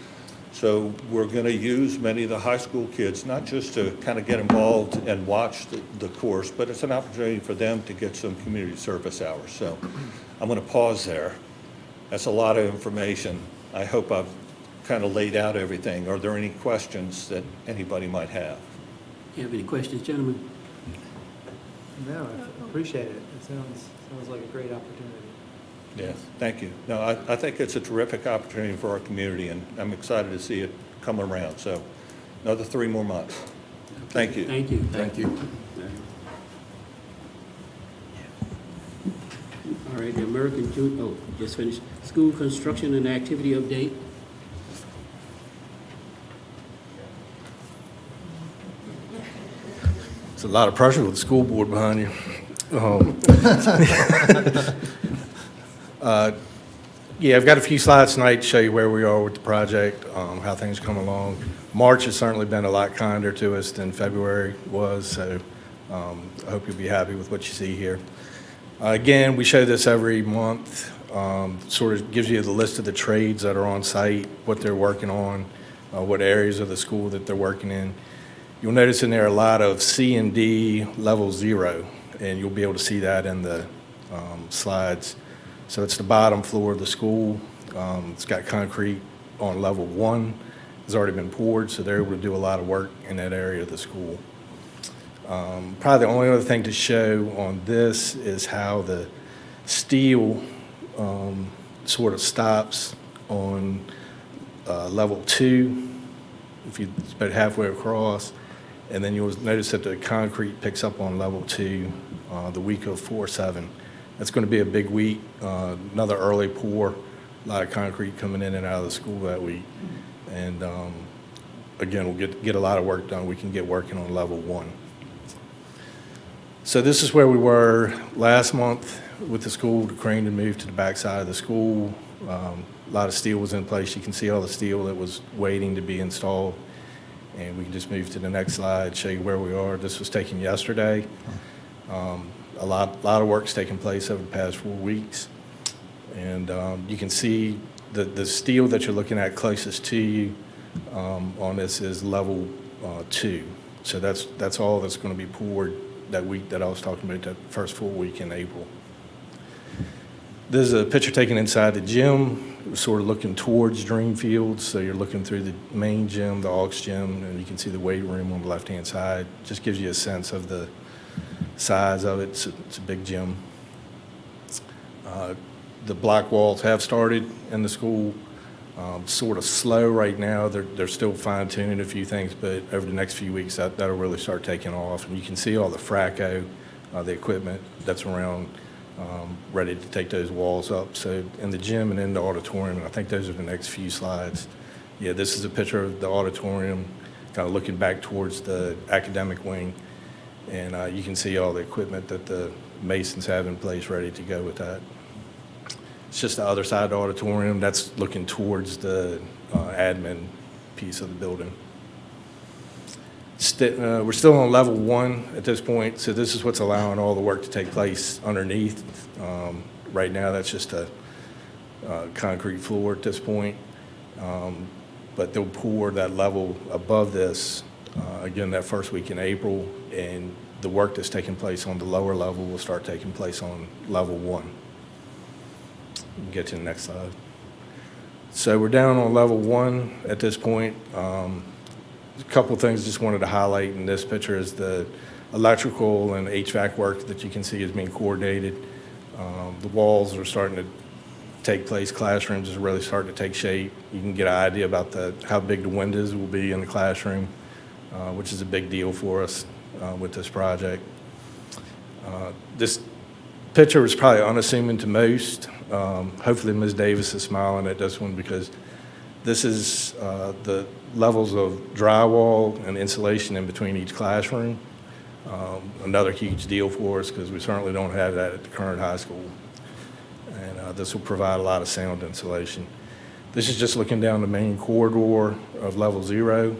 So we're going to use many of the high school kids, not just to kind of get involved and watch the course, but it's an opportunity for them to get some community service hours. So I'm going to pause there. That's a lot of information. I hope I've kind of laid out everything. Are there any questions that anybody might have? You have any questions, gentlemen? No, I appreciate it. It sounds like a great opportunity. Yes, thank you. No, I think it's a terrific opportunity for our community, and I'm excited to see it come around. So another 3 more months. Thank you. Thank you. Thank you. All right, the American Junior, just finished. School construction and activity update. It's a lot of pressure with the school board behind you. Yeah, I've got a few slides tonight to show you where we are with the project, how things come along. March has certainly been a lot kinder to us than February was, so I hope you'll be happy with what you see here. Again, we show this every month. Sort of gives you the list of the trades that are on site, what they're working on, what areas of the school that they're working in. You'll notice in there a lot of C and D level 0, and you'll be able to see that in the slides. So it's the bottom floor of the school. It's got concrete on level 1. It's already been poured, so they're able to do a lot of work in that area of the school. Probably the only other thing to show on this is how the steel sort of stops on level 2, if you, it's about halfway across, and then you'll notice that the concrete picks up on level 2 the week of 4/7. That's going to be a big week, another early pour, a lot of concrete coming in and out of the school that week. And again, we'll get a lot of work done. We can get working on level 1. So this is where we were last month with the school. The crane had moved to the backside of the school. A lot of steel was in place. You can see all the steel that was waiting to be installed. And we can just move to the next slide, show you where we are. This was taken yesterday. A lot of work's taken place over the past 4 weeks. And you can see the steel that you're looking at closest to you on this is level 2. So that's all that's going to be poured that week that I was talking about, that first full week in April. This is a picture taken inside the gym. We're sort of looking towards Dreamfield, so you're looking through the main gym, the aux gym, and you can see the weight room on the left-hand side. Just gives you a sense of the size of it. It's a big gym. The block walls have started in the school. Sort of slow right now. They're still fine-tuning a few things, but over the next few weeks, that'll really start taking off. And you can see all the Fracco, the equipment that's around, ready to take those walls up. So in the gym and in the auditorium, and I think those are the next few slides. Yeah, this is a picture of the auditorium, kind of looking back towards the academic wing. And you can see all the equipment that the masons have in place ready to go with that. It's just the other side of the auditorium. That's looking towards the admin piece of the building. We're still on level 1 at this point, so this is what's allowing all the work to take place underneath. Right now, that's just a concrete floor at this point. But they'll pour that level above this, again, that first week in April, and the work that's taking place on the lower level will start taking place on level 1. We'll get to the next slide. So we're down on level 1 at this point. A couple of things I just wanted to highlight in this picture is the electrical and HVAC work that you can see is being coordinated. The walls are starting to take place. Classrooms are really starting to take shape. You can get an idea about how big the windows will be in the classroom, which is a big deal for us with this project. This picture was probably unassuming to most. Hopefully Ms. Davis is smiling at this one because this is the levels of drywall and insulation in between each classroom. Another huge deal for us because we certainly don't have that at the current high school. And this will provide a lot of sound insulation. This is just looking down the main corridor of level 0.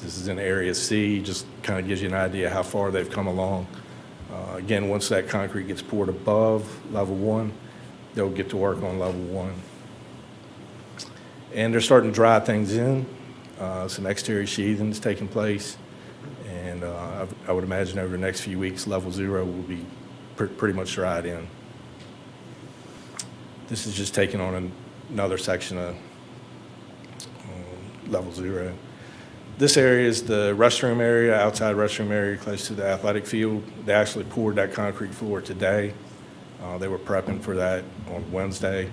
This is in area C, just kind of gives you an idea how far they've come along. Again, once that concrete gets poured above level 1, they'll get to work on level 1. And they're starting to dry things in. Some exterior sheathing is taking place. And I would imagine over the next few weeks, level 0 will be pretty much dried in. This is just taking on another section of level 0. This area is the restroom area, outside restroom area close to the athletic field. They actually poured that concrete floor today. They were prepping for that on Wednesday.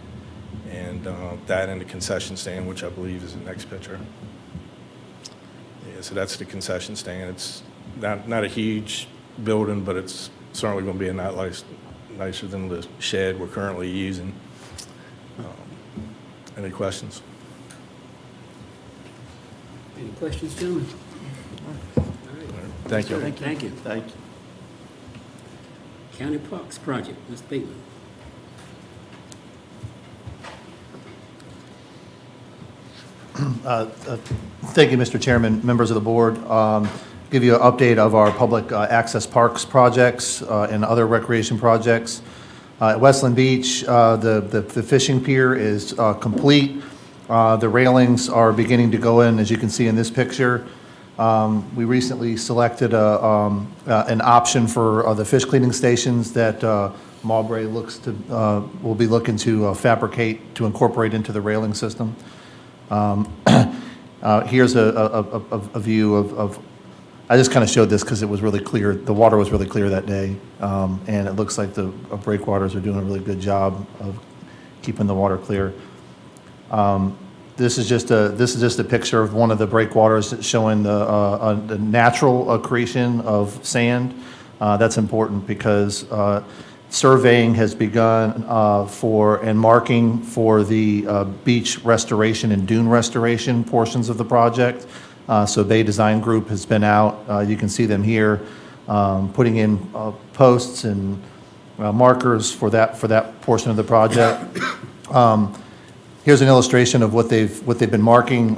And that and the concession stand, which I believe is the next picture. Yeah, so that's the concession stand. It's not a huge building, but it's certainly going to be a lot nicer than the shed we're currently using. Any questions? Any questions, gentlemen? All right. Thank you. Thank you. Thank you. County Parks Project, Ms. Bateman. Thank you, Mr. Chairman, members of the board. Give you an update of our public access parks projects and other recreation projects. At Westland Beach, the fishing pier is complete. The railings are beginning to go in, as you can see in this picture. We recently selected an option for the fish cleaning stations that Mawbray will be looking to fabricate to incorporate into the railing system. Here's a view of I just kind of showed this because it was really clear, the water was really clear that day, and it looks like the breakwaters are doing a really good job of keeping the water clear. This is just a picture of one of the breakwaters showing the natural accretion of sand. That's important because surveying has begun and marking for the beach restoration and dune restoration portions of the project. So Bay Design Group has been out. You can see them here, putting in posts and markers for that portion of the project. Here's an illustration of what they've been marking.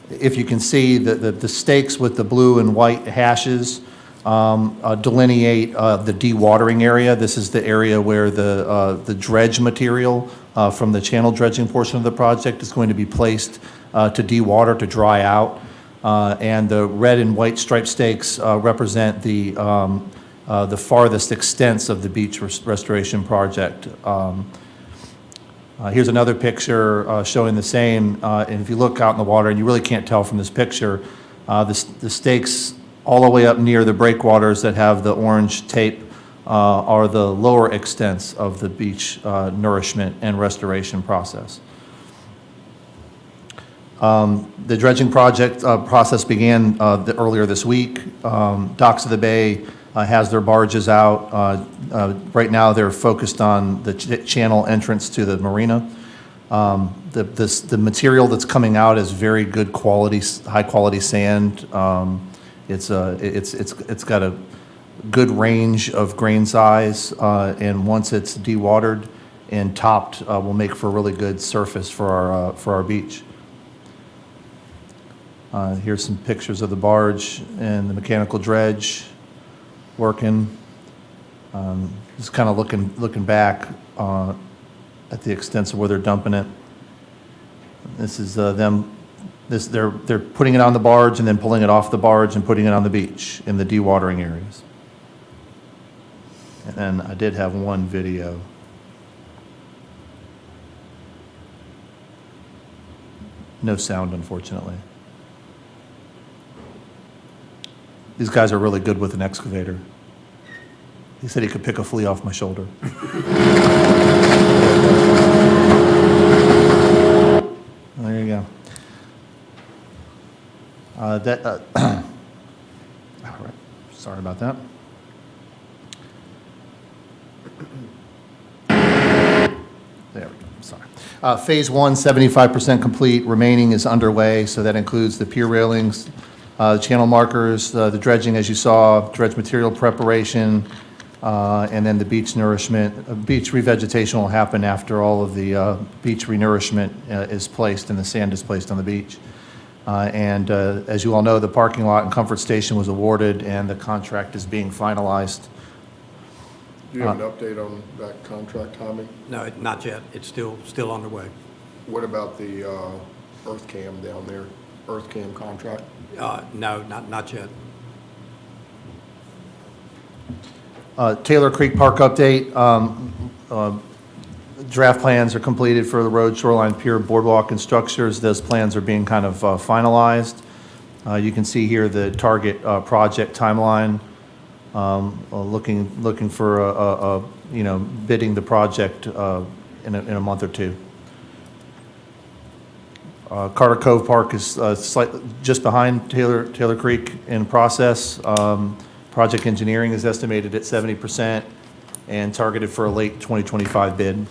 If you can see, the stakes with the blue and white hashes delineate the dewatering area. This is the area where the dredge material from the channel dredging portion of the project is going to be placed to dewater, to dry out. And the red and white striped stakes represent the farthest extents of the beach restoration project. Here's another picture showing the same. And if you look out in the water, and you really can't tell from this picture, the stakes all the way up near the breakwaters that have the orange tape are the lower extents of the beach nourishment and restoration process. The dredging project process began earlier this week. Docks of the Bay has their barges out. Right now, they're focused on the channel entrance to the marina. The material that's coming out is very good quality, high quality sand. It's got a good range of grain size, and once it's dewatered and topped, will make for a really good surface for our beach. Here's some pictures of the barge and the mechanical dredge working. Just kind of looking back at the extents of where they're dumping it. This is them. They're putting it on the barge and then pulling it off the barge and putting it on the beach in the dewatering areas. And then I did have one video. No sound, unfortunately. These guys are really good with an excavator. He said he could pick a flea off my shoulder. There you go. All right. Sorry about that. There we go. Sorry. Phase 1, 75% complete. Remaining is underway, so that includes the pier railings, the channel markers, the dredging, as you saw, dredge material preparation, and then the beach nourishment. Beach revegetation will happen after all of the beach renourishment is placed and the sand is placed on the beach. And as you all know, the parking lot and comfort station was awarded and the contract is being finalized. Do you have an update on that contract timing? No, not yet. It's still underway. What about the earth cam down there, earth cam contract? No, not yet. Taylor Creek Park update. Draft plans are completed for the road, shoreline, pier, boardwalk, and structures. Those plans are being kind of finalized. You can see here the target project timeline. Looking for bidding the project in a month or two. Carter Cove Park is slightly just behind Taylor Creek in process. Project engineering is estimated at 70% and targeted for a late 2025 bid.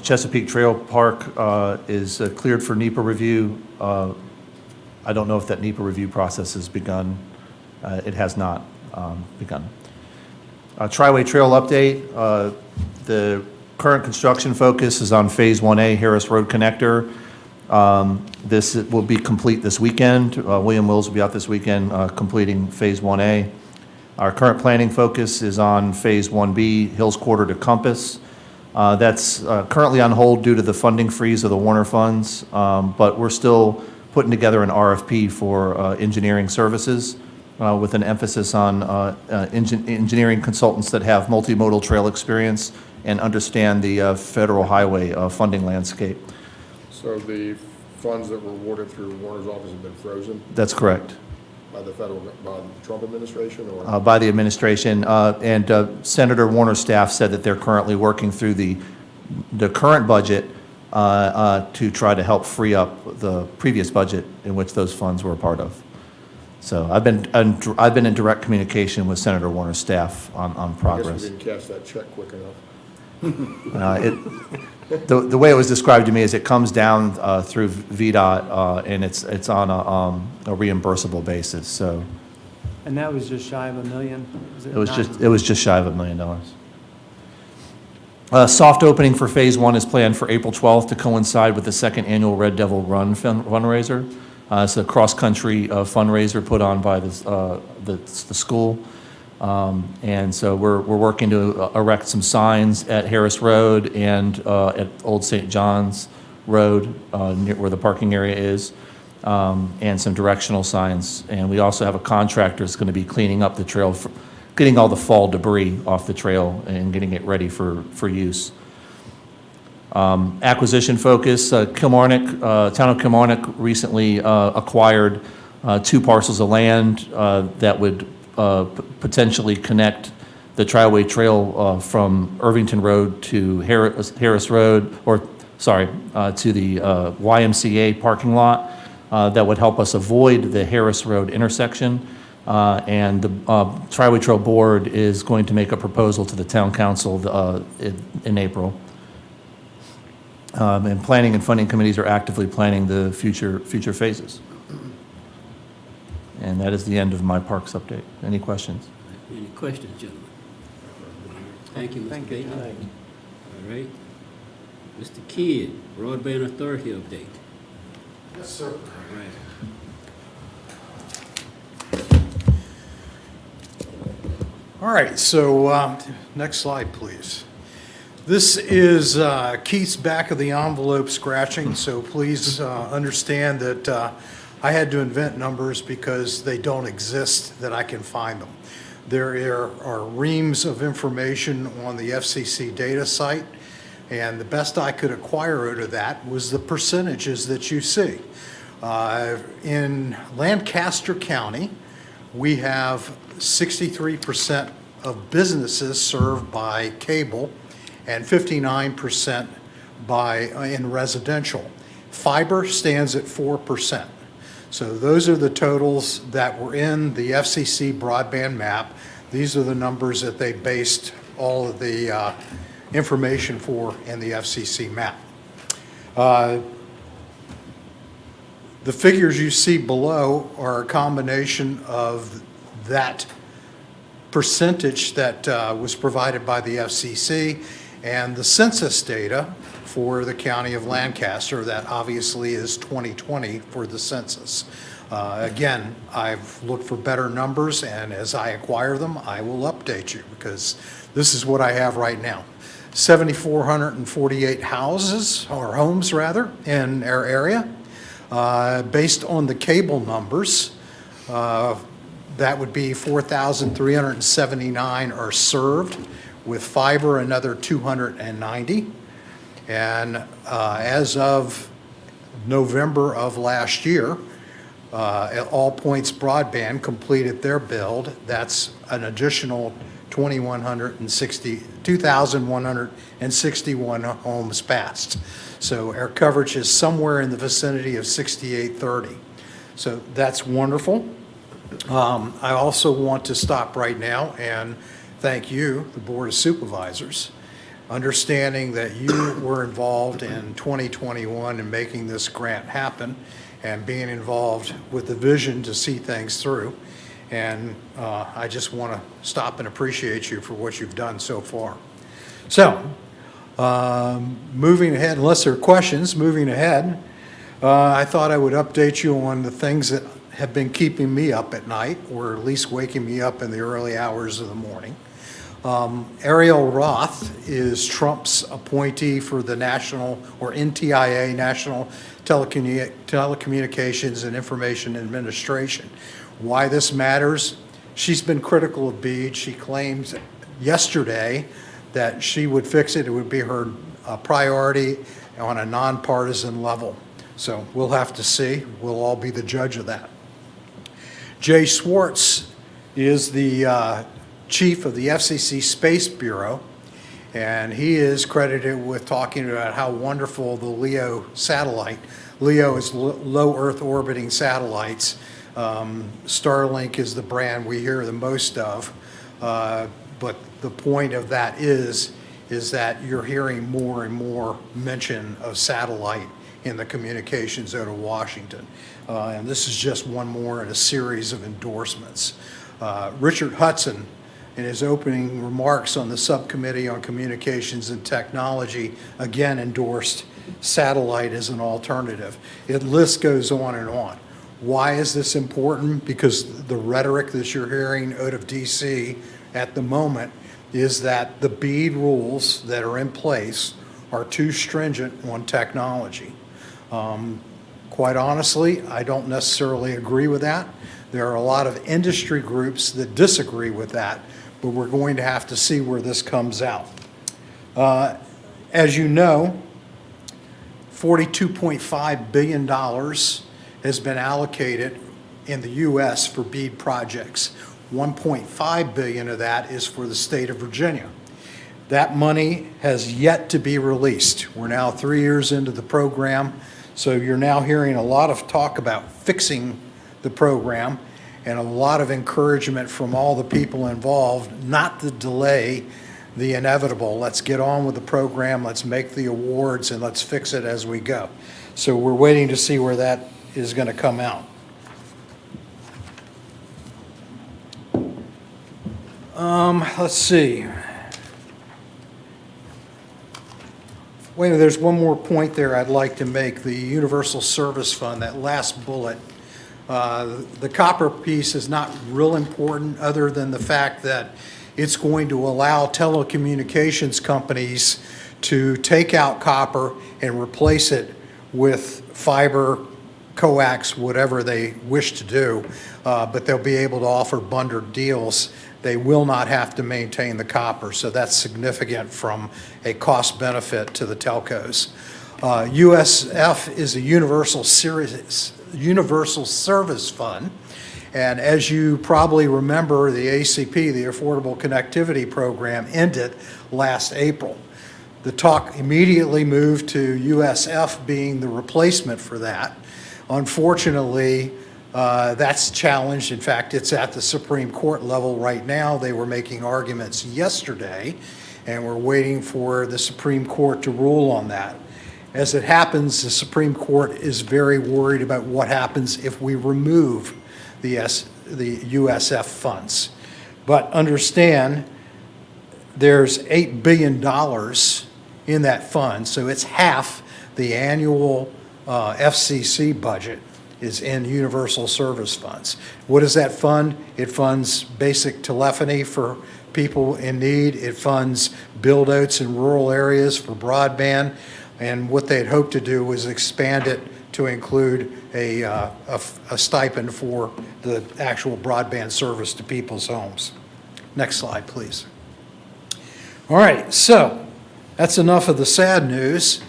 Chesapeake Trail Park is cleared for NEPA review. I don't know if that NEPA review process has begun. It has not begun. Triway Trail update. The current construction focus is on Phase 1A Harris Road Connector. This will be complete this weekend. William Wills will be out this weekend completing Phase 1A. Our current planning focus is on Phase 1B, Hills Quarter to Compass. That's currently on hold due to the funding freeze of the Warner funds, but we're still putting together an RFP for engineering services with an emphasis on engineering consultants that have multimodal trail experience and understand the federal highway funding landscape. So the funds that were awarded through Warner's office have been frozen? That's correct. By the Trump administration, or? By the administration. And Senator Warner's staff said that they're currently working through the current budget to try to help free up the previous budget in which those funds were a part of. So I've been in direct communication with Senator Warner's staff on progress. I guess we didn't cash that check quick enough. The way it was described to me is it comes down through VDOT, and it's on a reimbursable basis, so. And that was just shy of $1 million? It was just shy of $1 million. Soft opening for Phase 1 is planned for April 12th to coincide with the second annual Red Devil Run fundraiser. It's a cross-country fundraiser put on by the school. And so we're working to erect some signs at Harris Road and at Old St. John's Road, near where the parking area is, and some directional signs. And we also have a contractor that's going to be cleaning up the trail, getting all the fall debris off the trail and getting it ready for use. Acquisition focus, Kilmarnock, town of Kilmarnock recently acquired 2 parcels of land that would potentially connect the Triway Trail from Irvington Road to Harris Road, to the YMCA parking lot that would help us avoid the Harris Road intersection. And the Triway Trail Board is going to make a proposal to the town council in April. And planning and funding committees are actively planning the future phases. And that is the end of my parks update. Any questions? Any questions, gentlemen? Thank you, Mr. Baker. All right. Mr. Kidd, Broadband Authority update. Yes, sir. All right. All right, so next slide, please. This is Keith's back of the envelope scratching, so please understand that I had to invent numbers because they don't exist that I can find them. There are reams of information on the FCC data site, and the best I could acquire out of that was the percentages that you see. In Lancaster County, we have 63% of businesses served by cable and 59% in residential. Fiber stands at 4%. So those are the totals that were in the FCC broadband map. These are the numbers that they based all of the information for in the FCC map. The figures you see below are a combination of that percentage that was provided by the FCC and the census data for the county of Lancaster. That obviously is 2020 for the census. Again, I've looked for better numbers, and as I acquire them, I will update you, because this is what I have right now. 7,448 houses, or homes rather, in our area. Based on the cable numbers, that would be 4,379 are served, with fiber another 290. And as of November of last year, All Points Broadband completed their build. That's an additional 2,161 homes passed. So our coverage is somewhere in the vicinity of 6830. So that's wonderful. I also want to stop right now and thank you, the Board of Supervisors, understanding that you were involved in 2021 in making this grant happen and being involved with the vision to see things through. And I just want to stop and appreciate you for what you've done so far. So, moving ahead, unless there are questions, moving ahead, I thought I would update you on the things that have been keeping me up at night, or at least waking me up in the early hours of the morning. Ariel Roth is Trump's appointee for the National, or NTIA, National Telecommunications and Information Administration. Why this matters? She's been critical of BEAD. She claims yesterday that she would fix it. It would be her priority on a nonpartisan level. So we'll have to see. We'll all be the judge of that. Jay Swartz is the chief of the FCC Space Bureau, and he is credited with talking about how wonderful the LEO satellite, LEO is low Earth orbiting satellites. Starlink is the brand we hear the most of, but the point of that is that you're hearing more and more mention of satellite in the communications out of Washington. And this is just one more in a series of endorsements. Richard Hudson, in his opening remarks on the Subcommittee on Communications and Technology, again endorsed satellite as an alternative. The list goes on and on. Why is this important? Because the rhetoric that you're hearing out of DC at the moment is that the BEAD rules that are in place are too stringent on technology. Quite honestly, I don't necessarily agree with that. There are a lot of industry groups that disagree with that, but we're going to have to see where this comes out. As you know, $42.5 billion has been allocated in the U.S. for BEAD projects. $1.5 billion of that is for the state of Virginia. That money has yet to be released. We're now 3 years into the program, so you're now hearing a lot of talk about fixing the program and a lot of encouragement from all the people involved not to delay the inevitable. Let's get on with the program, let's make the awards, and let's fix it as we go. So we're waiting to see where that is going to come out. Let's see. Wait, there's one more point there I'd like to make. The Universal Service Fund, that last bullet. The copper piece is not real important other than the fact that it's going to allow telecommunications companies to take out copper and replace it with fiber, coax, whatever they wish to do, but they'll be able to offer bundled deals. They will not have to maintain the copper, so that's significant from a cost benefit to the telcos. USF is a universal service fund, and as you probably remember, the ACP, the Affordable Connectivity Program, ended last April. The talk immediately moved to USF being the replacement for that. Unfortunately, that's challenged. In fact, it's at the Supreme Court level right now. They were making arguments yesterday, and we're waiting for the Supreme Court to rule on that. As it happens, the Supreme Court is very worried about what happens if we remove the USF funds. But understand, there's $8 billion in that fund, so it's half the annual FCC budget is in universal service funds. What does that fund? It funds basic telephony for people in need. It funds build-outs in rural areas for broadband. And what they'd hoped to do was expand it to include a stipend for the actual broadband service to people's homes. Next slide, please. All right, so that's enough of the sad news.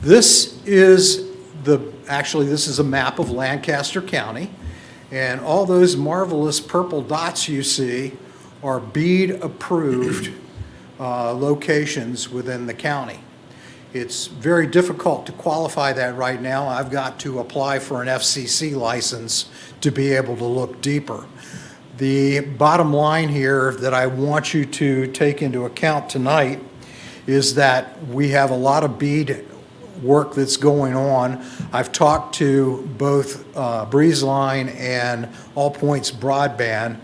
This is this is a map of Lancaster County, and all those marvelous purple dots you see are BEAD-approved locations within the county. It's very difficult to qualify that right now. I've got to apply for an FCC license to be able to look deeper. The bottom line here that I want you to take into account tonight is that we have a lot of BEAD work that's going on. I've talked to both BreezeLine and All Points Broadband,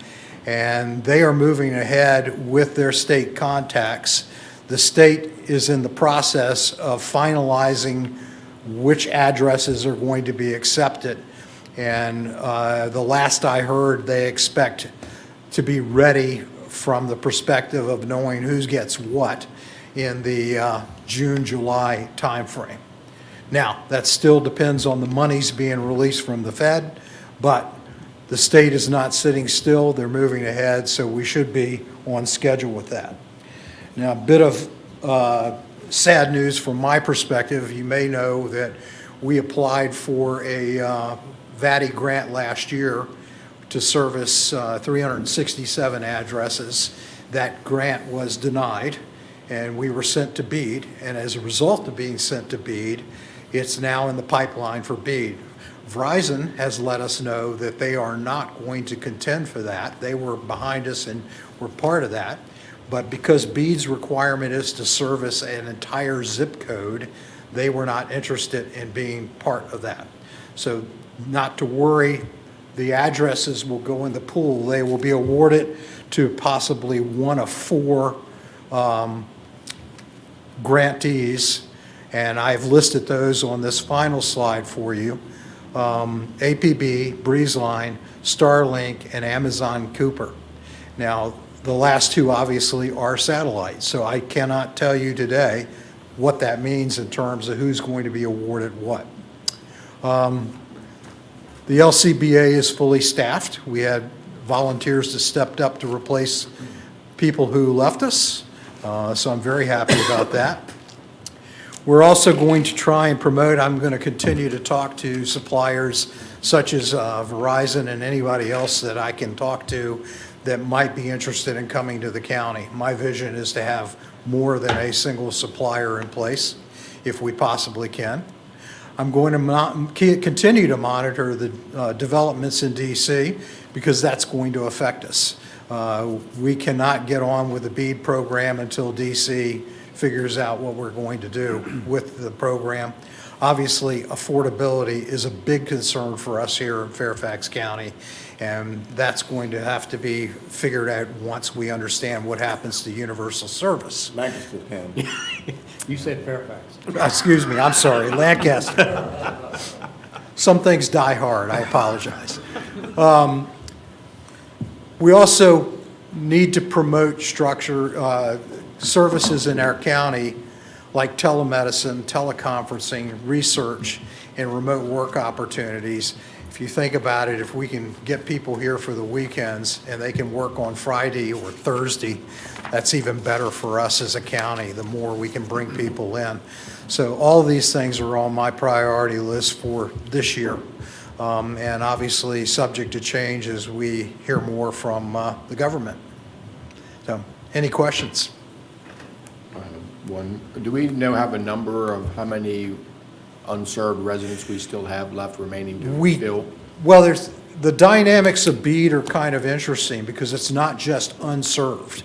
and they are moving ahead with their state contacts. The state is in the process of finalizing which addresses are going to be accepted. And the last I heard, they expect to be ready from the perspective of knowing who gets what in the June, July timeframe. Now, that still depends on the monies being released from the Fed, but the state is not sitting still. They're moving ahead, so we should be on schedule with that. Now, a bit of sad news from my perspective. You may know that we applied for a VATI grant last year to service 367 addresses. That grant was denied, and we were sent to BEAD. And as a result of being sent to BEAD, it's now in the pipeline for BEAD. Verizon has let us know that they are not going to contend for that. They were behind us and were part of that. But because BEAD's requirement is to service an entire zip code, they were not interested in being part of that. So not to worry, the addresses will go in the pool. They will be awarded to possibly one of 4 grantees, and I've listed those on this final slide for you. APB, BreezeLine, Starlink, and Amazon Cooper. Now, the last 2 obviously are satellites, so I cannot tell you today what that means in terms of who's going to be awarded what. The LCBA is fully staffed. We had volunteers that stepped up to replace people who left us, so I'm very happy about that. We're also going to try and promote, I'm going to continue to talk to suppliers such as Verizon and anybody else that I can talk to that might be interested in coming to the county. My vision is to have more than a single supplier in place, if we possibly can. I'm going to continue to monitor the developments in DC because that's going to affect us. We cannot get on with the BEAD program until DC figures out what we're going to do with the program. Obviously, affordability is a big concern for us here in Fairfax County, and that's going to have to be figured out once we understand what happens to universal service. Lancaster County. You said Fairfax. Excuse me, I'm sorry, Lancaster. Some things die hard, I apologize. We also need to promote services in our county like telemedicine, teleconferencing, research, and remote work opportunities. If you think about it, if we can get people here for the weekends and they can work on Friday or Thursday, that's even better for us as a county, the more we can bring people in. So all of these things are on my priority list for this year. And obviously subject to change as we hear more from the government. So, any questions? Do we have a number of how many unserved residents we still have left remaining to fill? Well, the dynamics of BEAD are kind of interesting because it's not just unserved.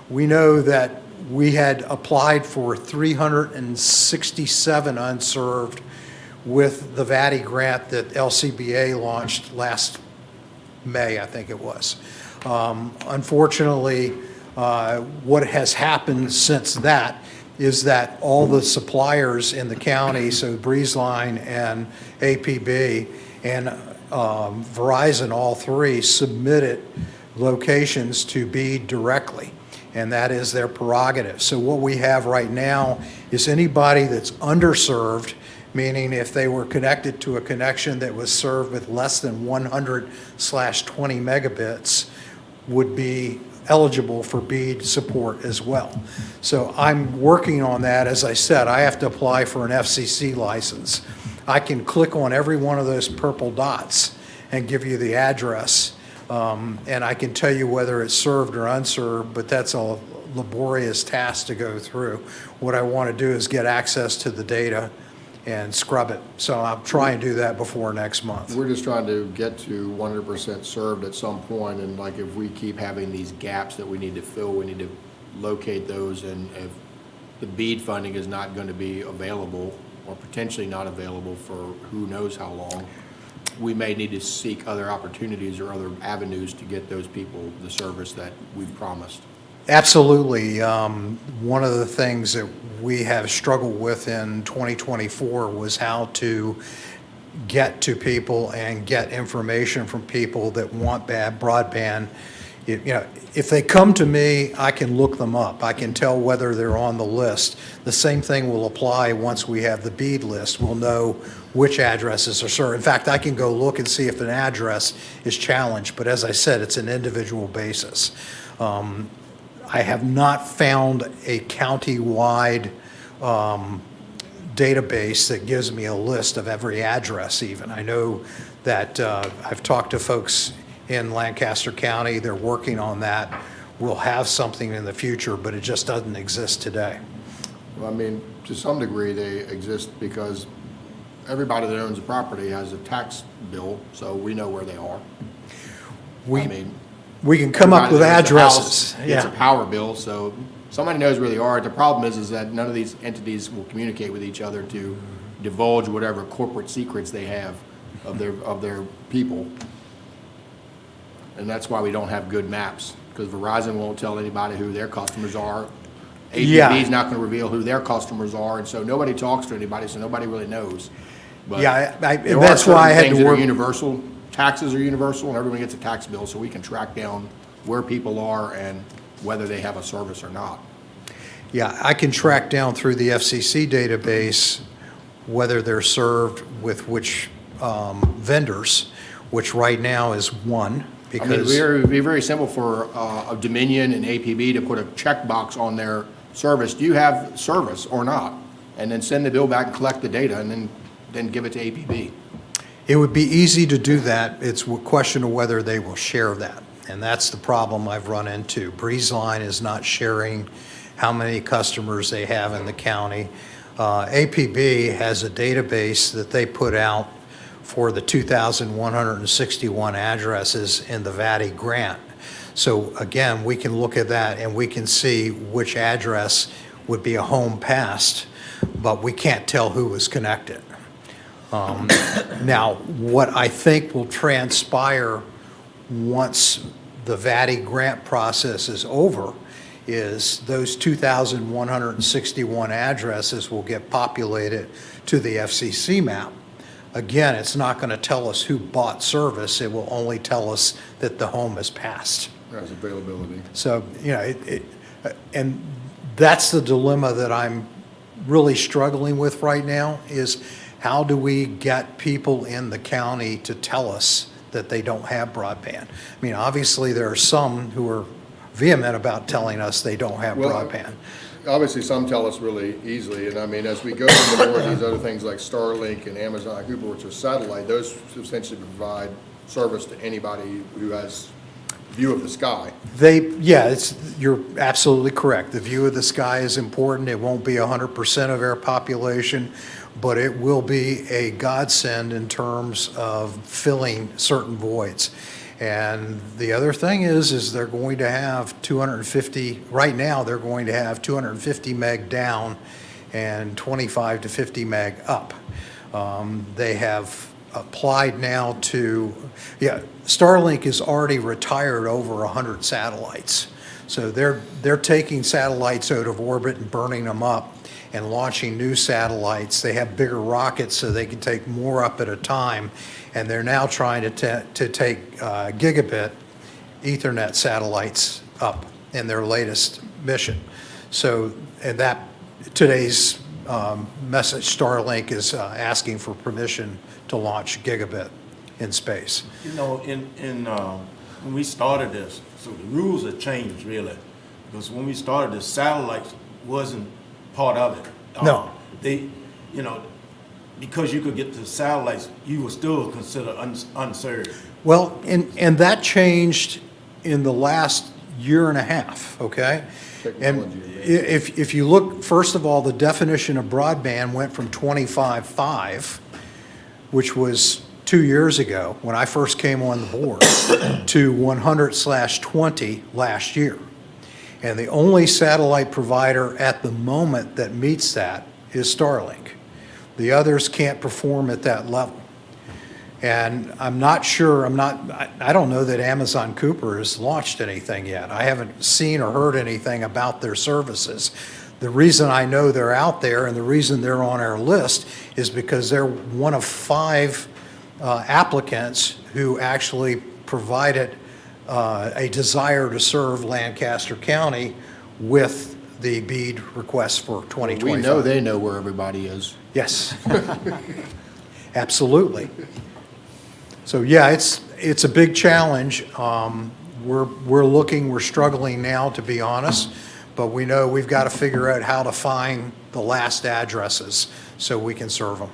We know that we had applied for 367 unserved with the VATI grant that LCBA launched last May, I think it was. Unfortunately, what has happened since that is that all the suppliers in the county, so BreezeLine and APB and Verizon, all 3 submitted locations to BEAD directly, and that is their prerogative. So what we have right now is anybody that's underserved, meaning if they were connected to a connection that was served with less than 100/20 megabits, would be eligible for BEAD support as well. So I'm working on that. As I said, I have to apply for an FCC license. I can click on every one of those purple dots and give you the address, and I can tell you whether it's served or unserved, but that's a laborious task to go through. What I want to do is get access to the data and scrub it. So I'll try and do that before next month. We're just trying to get to 100% served at some point, and like if we keep having these gaps that we need to fill, we need to locate those, and if the BEAD funding is not going to be available or potentially not available for who knows how long, we may need to seek other opportunities or other avenues to get those people the service that we promised. Absolutely. One of the things that we have struggled with in 2024 was how to get to people and get information from people that want bad broadband. If they come to me, I can look them up. I can tell whether they're on the list. The same thing will apply once we have the BEAD list. We'll know which addresses are served. In fact, I can go look and see if an address is challenged, but as I said, it's an individual basis. I have not found a county-wide database that gives me a list of every address even. I know that I've talked to folks in Lancaster County. They're working on that. We'll have something in the future, but it just doesn't exist today. Well, I mean, to some degree, they exist because everybody that owns a property has a tax bill, so we know where they are. I mean, We can come up with everybody that owns a addresses. house gets a power bill, so somebody knows where they are. The problem is that none of these entities will communicate with each other to divulge whatever corporate secrets they have of their people. And that's why we don't have good maps, because Verizon won't tell anybody who their customers are. Yeah. APB is not going to reveal who their customers are, and so nobody talks to anybody, so nobody really knows. But Yeah, there are that's why I certain had things to that are work. universal. Taxes are universal, and everyone gets a tax bill, so we can track down where people are and whether they have a service or not. Yeah, I can track down through the FCC database whether they're served with which vendors, which right now is one, I mean, because. it would be very simple for a Dominion and APB to put a checkbox on their service. Do you have service or not? And then send the bill back and collect the data, and then give it to APB. It would be easy to do that. It's a question of whether they will share that. And that's the problem I've run into. BreezeLine is not sharing how many customers they have in the county. APB has a database that they put out for the 2,161 addresses in the VATI grant. So again, we can look at that and we can see which address would be a home passed, but we can't tell who was connected. Now, what I think will transpire once the VATI grant process is over is those 2,161 addresses will get populated to the FCC map. Again, it's not going to tell us who bought service. It will only tell us that the home is passed. There's availability. So, and that's the dilemma that I'm really struggling with right now is how do we get people in the county to tell us that they don't have broadband? I mean, obviously, there are some who are vehement about telling us they don't have broadband. Obviously, some tell us really easily, and I mean, as we go into more of these other things like Starlink and Amazon Kuiper, which are satellite, those essentially provide service to anybody who has view of the sky. You're absolutely correct. The view of the sky is important. It won't be 100% of our population, but it will be a godsend in terms of filling certain voids. And the other thing is they're going to have 250, right now, they're going to have 250 meg down and 25 to 50 meg up. They have applied now to, Starlink has already retired over 100 satellites. So they're taking satellites out of orbit and burning them up and launching new satellites. They have bigger rockets so they can take more up at a time. And they're now trying to take gigabit Ethernet satellites up in their latest mission. So, and that, today's message, Starlink is asking for permission to launch gigabit in space. You know, when we started this, so the rules have changed really, because when we started this, satellites wasn't part of it. No. Because you could get to satellites, you were still considered unserved. Well, and that changed in the last year and a half, okay? And if you look, first of all, the definition of broadband went from 25.5, which was 2 years ago when I first came on the board, to 100/20 last year. And the only satellite provider at the moment that meets that is Starlink. The others can't perform at that level. And I'm not sure, I don't know that Amazon Kuiper has launched anything yet. I haven't seen or heard anything about their services. The reason I know they're out there and the reason they're on our list is because they're one of 5 applicants who actually provided a desire to serve Lancaster County with the BEAD request for 2025. We know they know where everybody is. Yes. Absolutely. So yeah, it's a big challenge. We're struggling now, to be honest, but we know we've got to figure out how to find the last addresses so we can serve them.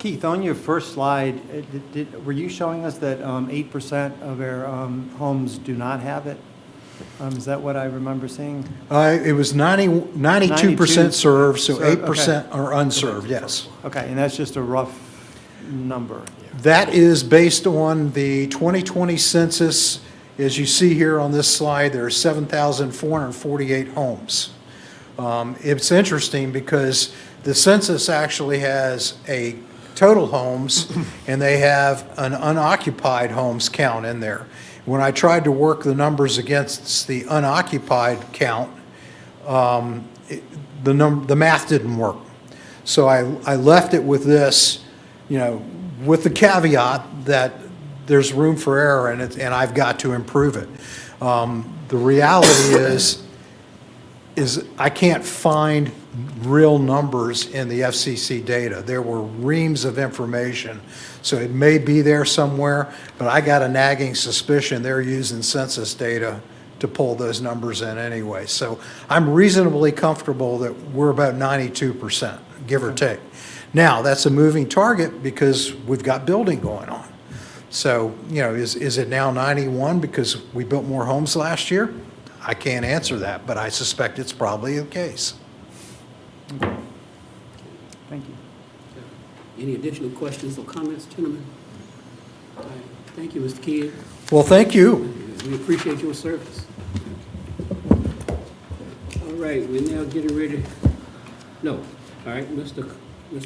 Keith, on your first slide, were you showing us that 8% of our homes do not have it? Is that what I remember seeing? It was 92% 92 served, so served, 8% are unserved, yes. Okay, and that's just a rough number. That is based on the 2020 census. As you see here on this slide, there are 7,448 homes. It's interesting because the census actually has a total homes, and they have an unoccupied homes count in there. When I tried to work the numbers against the unoccupied count, the math didn't work. So I left it with this, with the caveat that there's room for error in it, and I've got to improve it. The reality is I can't find real numbers in the FCC data. There were reams of information, so it may be there somewhere, but I got a nagging suspicion they're using census data to pull those numbers in anyway. So I'm reasonably comfortable that we're about 92%, give or take. Now, that's a moving target because we've got building going on. So, is it now 91 because we built more homes last year? I can't answer that, but I suspect it's probably the case. Thank you. Any additional questions or comments, gentlemen? All right. Thank you, Mr. Kidd. Well, thank you. We appreciate your service. All right, we're now getting ready. No. All right, Mr.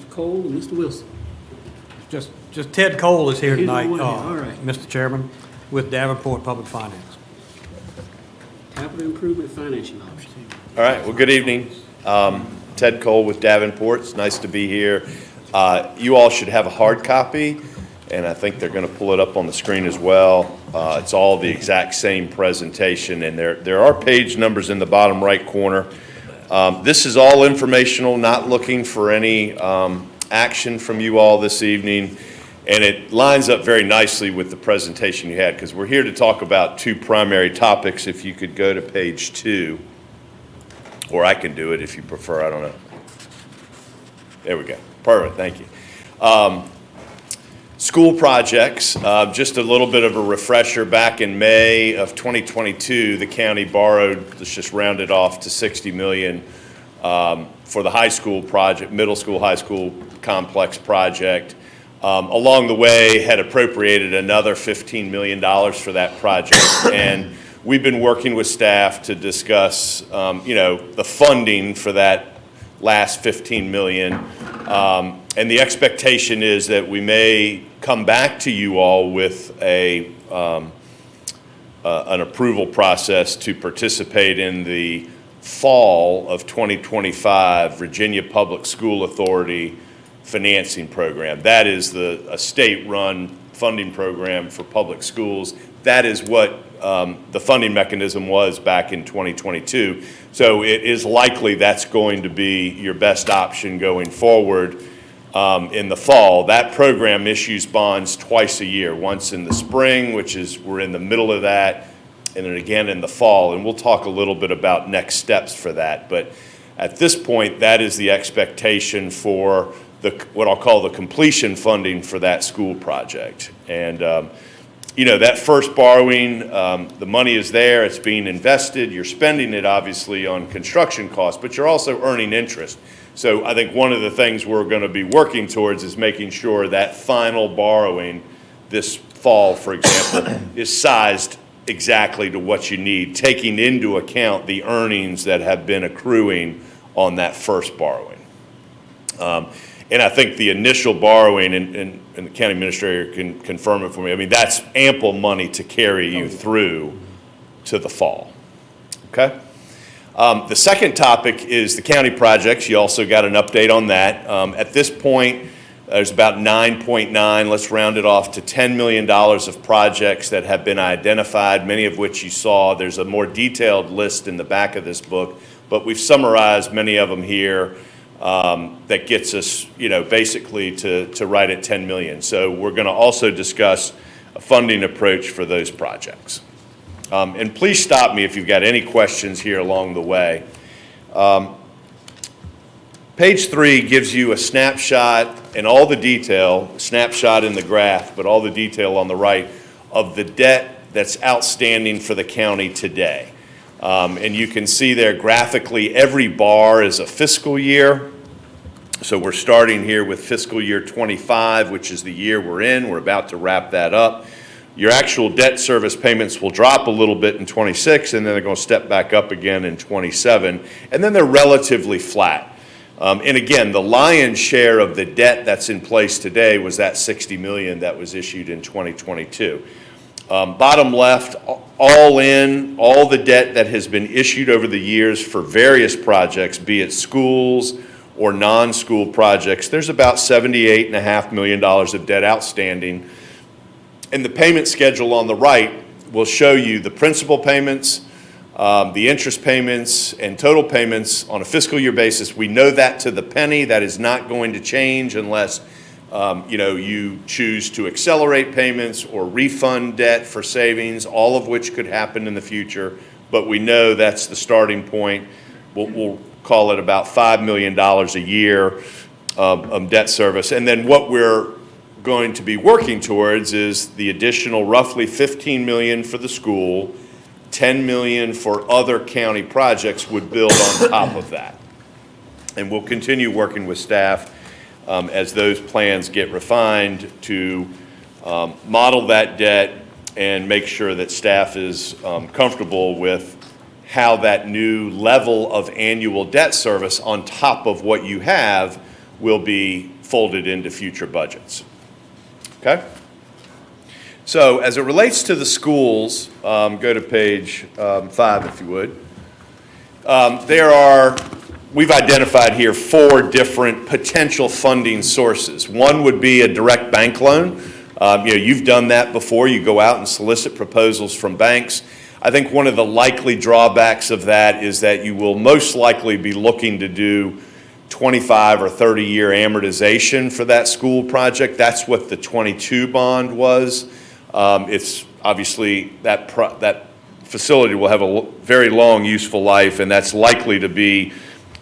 Cole and Mr. Wilson. Just Ted Cole is here He's tonight, the one here. All right. Mr. Chairman, with Davenport Public Finance. Capital Improvement Financing Officer. All right, well, good evening. Ted Cole with Davenport. It's nice to be here. You all should have a hard copy, and I think they're going to pull it up on the screen as well. It's all the exact same presentation, and there are page numbers in the bottom right corner. This is all informational, not looking for any action from you all this evening, and it lines up very nicely with the presentation you had, because we're here to talk about two primary topics. If you could go to page 2, or I can do it if you prefer, I don't know. There we go. Perfect, thank you. School projects, just a little bit of a refresher. Back in May of 2022, the county borrowed, let's just round it off to $60 million for the high school project, middle school, high school complex project. Along the way, had appropriated another $15 million for that project. And we've been working with staff to discuss, the funding for that last $15 million. And the expectation is that we may come back to you all with an approval process to participate in the fall of 2025 Virginia Public School Authority financing program. That is a state-run funding program for public schools. That is what the funding mechanism was back in 2022. So it is likely that's going to be your best option going forward in the fall. That program issues bonds twice a year, once in the spring, which is we're in the middle of that, and then again in the fall. And we'll talk a little bit about next steps for that. But at this point, that is the expectation for what I'll call the completion funding for that school project. And that first borrowing, the money is there, it's being invested, you're spending it obviously on construction costs, but you're also earning interest. So I think one of the things we're going to be working towards is making sure that final borrowing this fall, for example, is sized exactly to what you need, taking into account the earnings that have been accruing on that first borrowing. And I think the initial borrowing, and the county administrator can confirm it for me, I mean, that's ample money to carry you through to the fall, okay? The second topic is the county projects. You also got an update on that. At this point, there's about 9.9, let's round it off to $10 million of projects that have been identified, many of which you saw. There's a more detailed list in the back of this book, but we've summarized many of them here. That gets us, basically to right at 10 million. So we're going to also discuss a funding approach for those projects. And please stop me if you've got any questions here along the way. Page 3 gives you a snapshot and all the detail, snapshot in the graph, but all the detail on the right of the debt that's outstanding for the county today. And you can see there graphically every bar is a fiscal year. So we're starting here with fiscal year 25, which is the year we're in. We're about to wrap that up. Your actual debt service payments will drop a little bit in 26, and then they're going to step back up again in 27, and then they're relatively flat. And again, the lion's share of the debt that's in place today was that $60 million that was issued in 2022. Bottom left, all in, all the debt that has been issued over the years for various projects, be it schools or non-school projects, there's about $78.5 million of debt outstanding. And the payment schedule on the right will show you the principal payments, the interest payments, and total payments on a fiscal year basis. We know that to the penny. That is not going to change unless you choose to accelerate payments or refund debt for savings, all of which could happen in the future. But we know that's the starting point. We'll call it about $5 million a year of debt service. And then what we're going to be working towards is the additional roughly $15 million for the school, $10 million for other county projects would build on top of that. And we'll continue working with staff as those plans get refined to model that debt and make sure that staff is comfortable with how that new level of annual debt service on top of what you have will be folded into future budgets. Okay? So as it relates to the schools, go to page 5 if you would. We've identified here 4 different potential funding sources. One would be a direct bank loan. You've done that before. You go out and solicit proposals from banks. I think one of the likely drawbacks of that is that you will most likely be looking to do 25 or 30-year amortization for that school project. That's what the 22 bond was. It's obviously that facility will have a very long useful life, and that's likely to be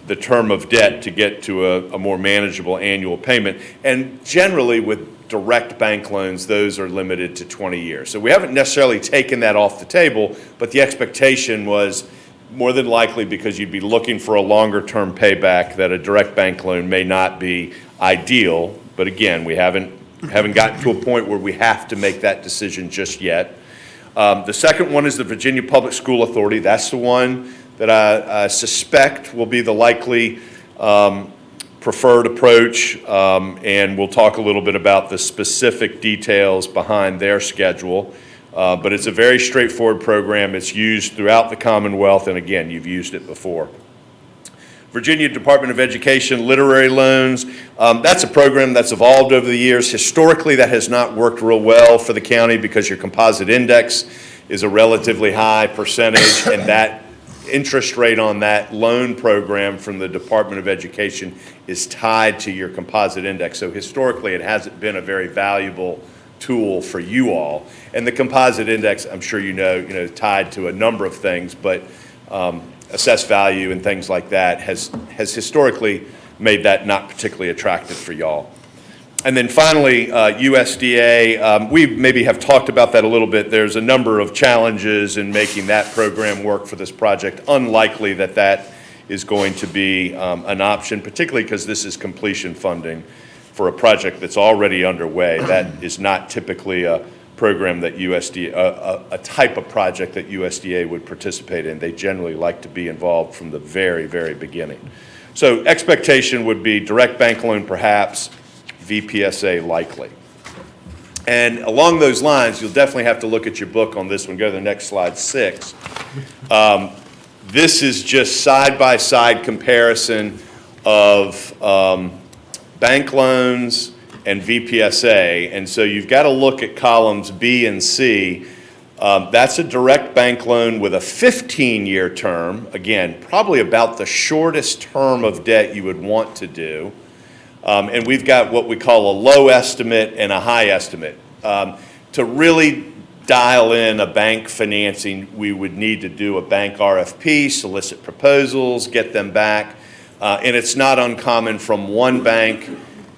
the term of debt to get to a more manageable annual payment. And generally with direct bank loans, those are limited to 20 years. So we haven't necessarily taken that off the table, but the expectation was more than likely, because you'd be looking for a longer term payback, that a direct bank loan may not be ideal. But again, we haven't gotten to a point where we have to make that decision just yet. The second one is the Virginia Public School Authority. That's the one that I suspect will be the likely preferred approach, and we'll talk a little bit about the specific details behind their schedule. But it's a very straightforward program. It's used throughout the Commonwealth, and again, you've used it before. Virginia Department of Education literary loans, that's a program that's evolved over the years. Historically, that has not worked real well for the county because your composite index is a relatively high percentage, and that interest rate on that loan program from the Department of Education is tied to your composite index. So historically, it hasn't been a very valuable tool for you all. And the composite index, I'm sure you know, tied to a number of things, but assessed value and things like that has historically made that not particularly attractive for y'all. And then finally, USDA, we maybe have talked about that a little bit. There's a number of challenges in making that program work for this project. Unlikely that that is going to be an option, particularly because this is completion funding for a project that's already underway. That is not typically a program that USDA, a type of project that USDA would participate in. They generally like to be involved from the very, very beginning. So expectation would be direct bank loan perhaps, VPSA likely. And along those lines, you'll definitely have to look at your book on this one. Go to the next slide, 6. This is just side-by-side comparison of bank loans and VPSA. And so you've got to look at columns B and C. That's a direct bank loan with a 15-year term. Again, probably about the shortest term of debt you would want to do. And we've got what we call a low estimate and a high estimate. To really dial in a bank financing, we would need to do a bank RFP, solicit proposals, get them back. And it's not uncommon from one bank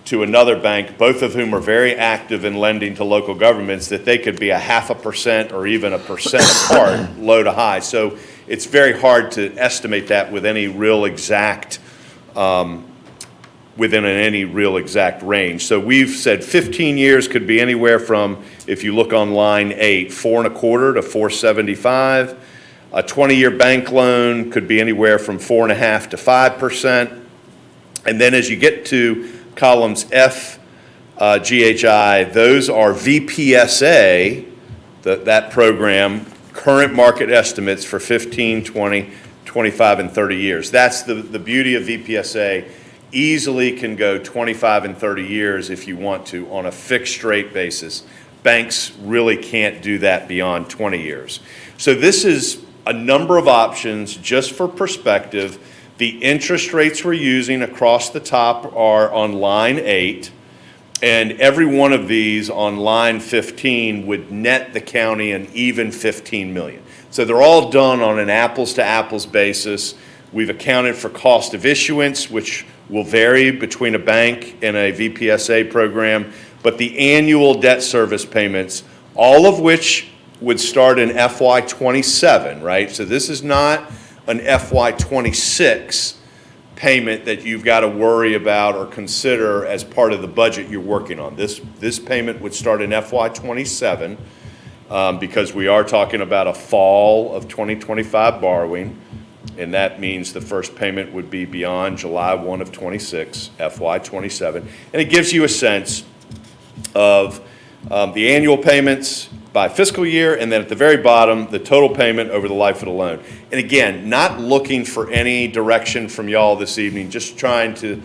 to another bank, both of whom are very active in lending to local governments, that they could be 0.5% or even 1% apart, low to high. So it's very hard to estimate that with any real exact, within any real exact range. So we've said 15 years could be anywhere from, if you look on line 8, 4.25 to 4.75. A 20-year bank loan could be anywhere from 4.5% to 5%. And then as you get to columns F, GHI, those are VPSA, that program, current market estimates for 15, 20, 25, and 30 years. That's the beauty of VPSA. Easily can go 25 and 30 years if you want to on a fixed rate basis. Banks really can't do that beyond 20 years. So this is a number of options just for perspective. The interest rates we're using across the top are on line 8, and every one of these on line 15 would net the county an even $15 million. So they're all done on an apples to apples basis. We've accounted for cost of issuance, which will vary between a bank and a VPSA program, but the annual debt service payments, all of which would start in FY27, right? So this is not an FY26 payment that you've got to worry about or consider as part of the budget you're working on. This payment would start in FY27 because we are talking about a fall of 2025 borrowing, and that means the first payment would be beyond July 1 of 26, FY27. And it gives you a sense of the annual payments by fiscal year, and then at the very bottom, the total payment over the life of the loan. And again, not looking for any direction from y'all this evening, just trying to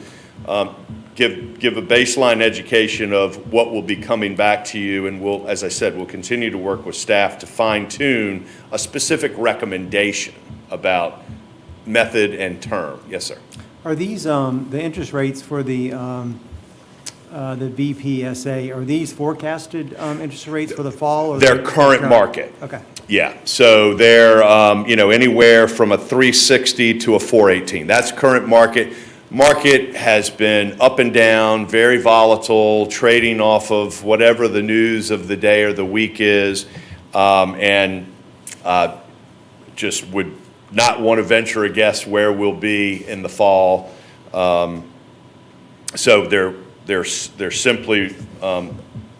give a baseline education of what will be coming back to you, and we'll, as I said, we'll continue to work with staff to fine-tune a specific recommendation about method and term. Yes, sir. Are these, the interest rates for the VPSA, are these forecasted interest rates for the fall? Or They're current market. Okay. Yeah, so they're, anywhere from a 360 to a 418. That's current market. Market has been up and down, very volatile, trading off of whatever the news of the day or the week is, and just would not want to venture a guess where we'll be in the fall. So they're simply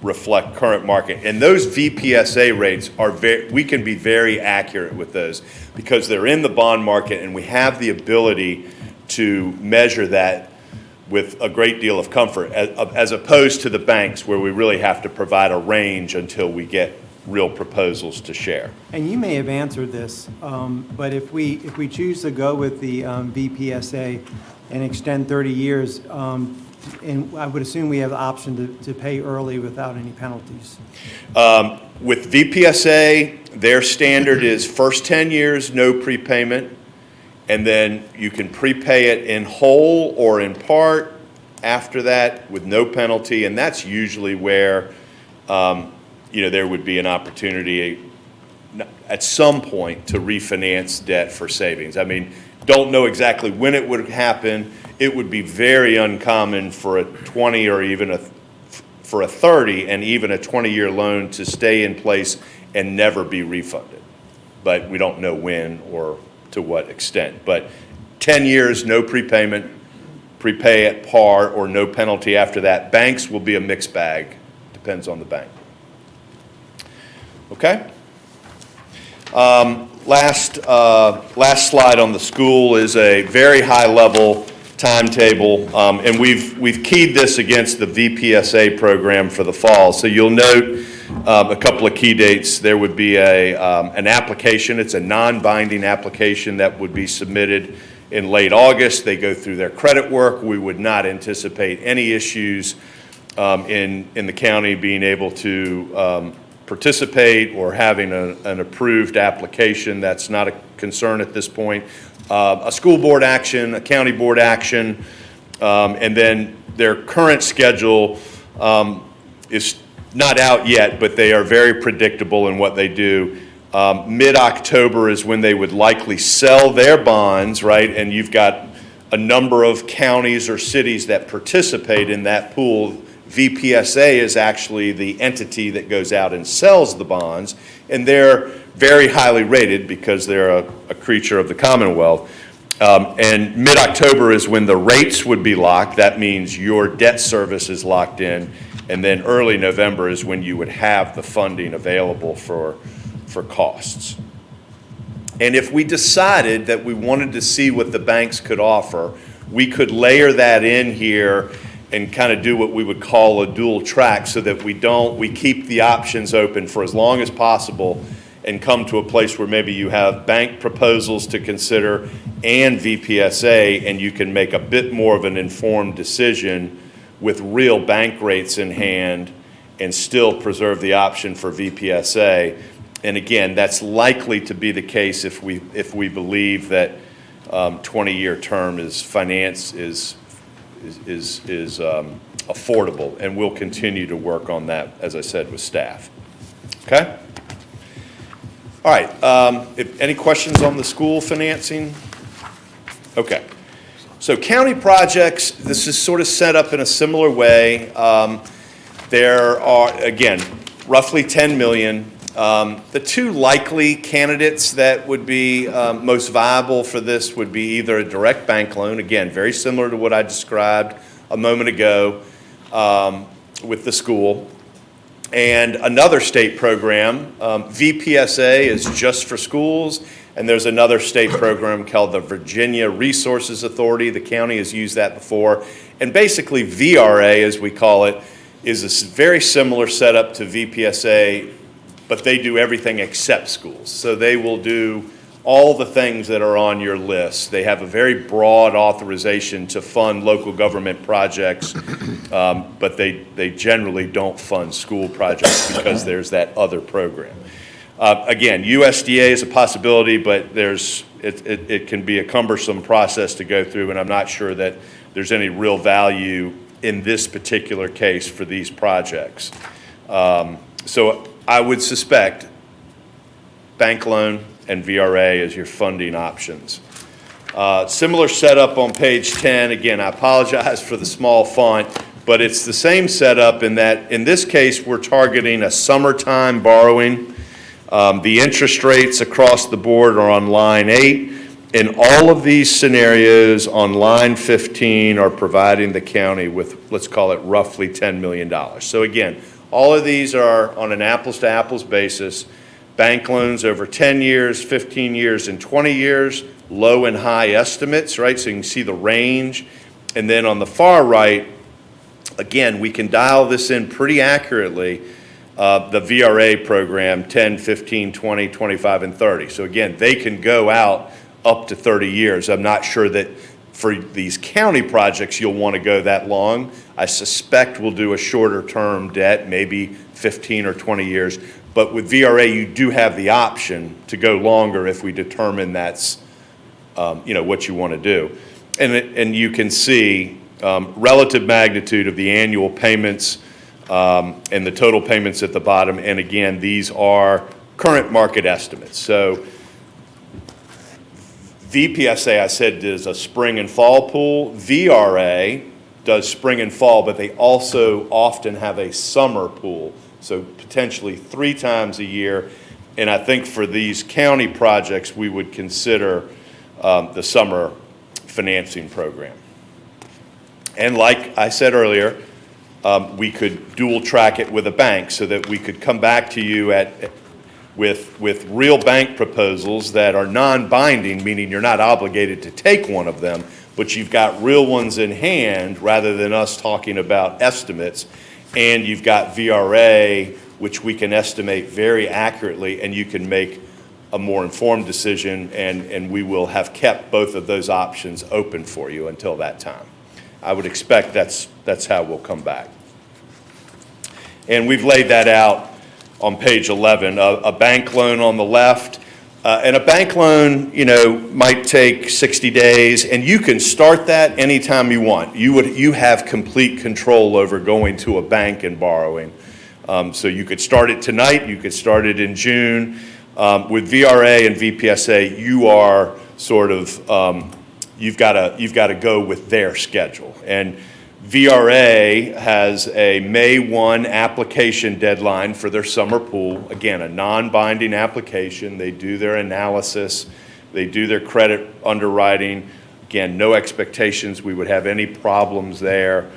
reflect current market. And those VPSA rates are we can be very accurate with those because they're in the bond market and we have the ability to measure that with a great deal of comfort as opposed to the banks where we really have to provide a range until we get real proposals to share. And you may have answered this, but if we choose to go with the VPSA and extend 30 years, and I would assume we have the option to pay early without any penalties. With VPSA, their standard is first 10 years, no prepayment, and then you can prepay it in whole or in part after that with no penalty, and that's usually where there would be an opportunity at some point to refinance debt for savings. I mean, don't know exactly when it would happen. It would be very uncommon for a 20 or even for a 30 and even a 20-year loan to stay in place and never be refunded. But we don't know when or to what extent. But 10 years, no prepayment, prepay at par or no penalty after that. Banks will be a mixed bag, depends on the bank. Okay? Last slide on the school is a very high-level timetable, and we've keyed this against the VPSA program for the fall. So you'll note a couple of key dates. There would be an application. It's a non-binding application that would be submitted in late August. They go through their credit work. We would not anticipate any issues in the county being able to participate or having an approved application. That's not a concern at this point. A school board action, a county board action, and then their current schedule is not out yet, but they are very predictable in what they do. Mid-October is when they would likely sell their bonds, right? And you've got a number of counties or cities that participate in that pool. VPSA is actually the entity that goes out and sells the bonds, and they're very highly rated because they're a creature of the Commonwealth. And mid-October is when the rates would be locked. That means your debt service is locked in. And then early November is when you would have the funding available for costs. And if we decided that we wanted to see what the banks could offer, we could layer that in here and kind of do what we would call a dual track, so that we keep the options open for as long as possible and come to a place where maybe you have bank proposals to consider and VPSA, and you can make a bit more of an informed decision with real bank rates in hand and still preserve the option for VPSA. And again, that's likely to be the case if we believe that 20-year term is affordable, and we'll continue to work on that, as I said, with staff. Okay? All right. Any questions on the school financing? Okay. So county projects, this is sort of set up in a similar way. There are, again, roughly 10 million. The two likely candidates that would be most viable for this would be either a direct bank loan, again, very similar to what I described a moment ago with the school, and another state program. VPSA is just for schools, and there's another state program called the Virginia Resources Authority. The county has used that before. And basically VRA, as we call it, is a very similar setup to VPSA, but they do everything except schools. So they will do all the things that are on your list. They have a very broad authorization to fund local government projects, but they generally don't fund school projects because there's that other program. Again, USDA is a possibility, but it can be a cumbersome process to go through, and I'm not sure that there's any real value in this particular case for these projects. So I would suspect bank loan and VRA as your funding options. Similar setup on page 10. Again, I apologize for the small font, but it's the same setup in that in this case we're targeting a summertime borrowing. The interest rates across the board are on line 8. In all of these scenarios on line 15 are providing the county with, let's call it roughly $10 million. So again, all of these are on an apples-to-apples basis. Bank loans over 10 years, 15 years, and 20 years, low and high estimates, right? So you can see the range. And then on the far right, again, we can dial this in pretty accurately. The VRA program, 10, 15, 20, 25, and 30. So again, they can go out up to 30 years. I'm not sure that for these county projects you'll want to go that long. I suspect we'll do a shorter term debt, maybe 15 or 20 years. But with VRA, you do have the option to go longer if we determine that's what you want to do. And you can see relative magnitude of the annual payments and the total payments at the bottom. And again, these are current market estimates. So VPSA, I said, is a spring and fall pool. VRA does spring and fall, but they also often have a summer pool, so potentially 3 times a year. And I think for these county projects, we would consider the summer financing program. And like I said earlier, we could dual track it with a bank so that we could come back to you with real bank proposals that are non-binding, meaning you're not obligated to take one of them, but you've got real ones in hand rather than us talking about estimates. And you've got VRA, which we can estimate very accurately, and you can make a more informed decision, and we will have kept both of those options open for you until that time. I would expect that's how we'll come back. And we've laid that out on page 11, a bank loan on the left. And a bank loan, might take 60 days, and you can start that anytime you want. You have complete control over going to a bank and borrowing. So you could start it tonight, you could start it in June. With VRA and VPSA, you are sort of you've got to go with their schedule. And VRA has a May 1 application deadline for their summer pool. Again, a non-binding application. They do their analysis. They do their credit underwriting. Again, no expectations we would have any problems there.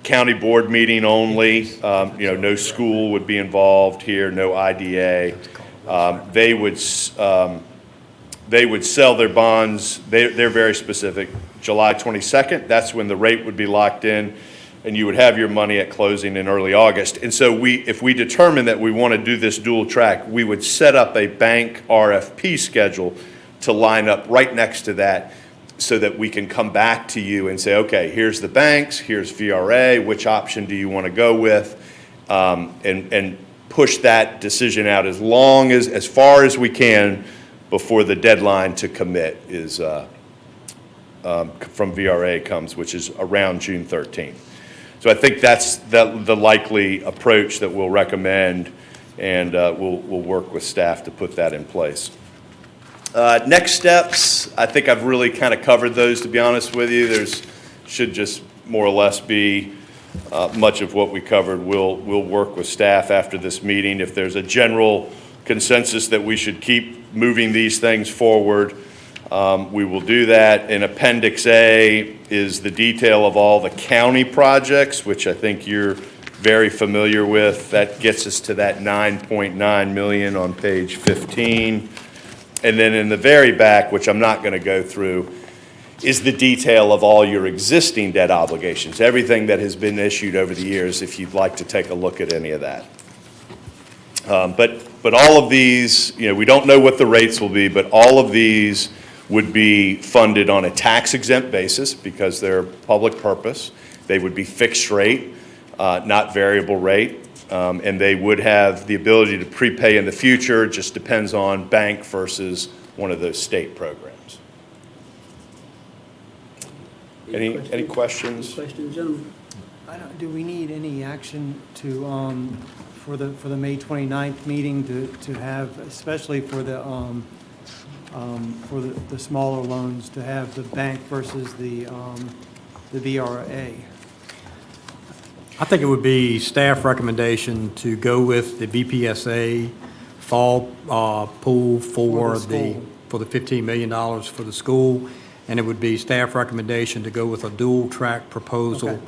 County board meeting only. No school would be involved here, no IDA. They would sell their bonds. They're very specific. July 22nd, that's when the rate would be locked in, and you would have your money at closing in early August. And so if we determine that we want to do this dual track, we would set up a bank RFP schedule to line up right next to that so that we can come back to you and say, okay, here's the banks, here's VRA, which option do you want to go with? And push that decision out as far as we can before the deadline to commit is from VRA comes, which is around June 13th. So I think that's the likely approach that we'll recommend, and we'll work with staff to put that in place. Next steps, I think I've really kind of covered those, to be honest with you. There's should just more or less be much of what we covered. We'll work with staff after this meeting. If there's a general consensus that we should keep moving these things forward, we will do that. In Appendix A is the detail of all the county projects, which I think you're very familiar with. That gets us to that $9.9 million on page 15. And then in the very back, which I'm not going to go through, is the detail of all your existing debt obligations, everything that has been issued over the years, if you'd like to take a look at any of that. But all of these, we don't know what the rates will be, but all of these would be funded on a tax-exempt basis because they're public purpose. They would be fixed rate, not variable rate. And they would have the ability to prepay in the future. It just depends on bank versus one of those state programs. Any questions? Questions, gentlemen? Do we need any action to, for the May 29th meeting to have, especially for the smaller loans, to have the bank versus the VRA? I think it would be staff recommendation to go with the BPSA fall pool for the $15 million for the school, and it would be staff recommendation to go with a dual track proposal,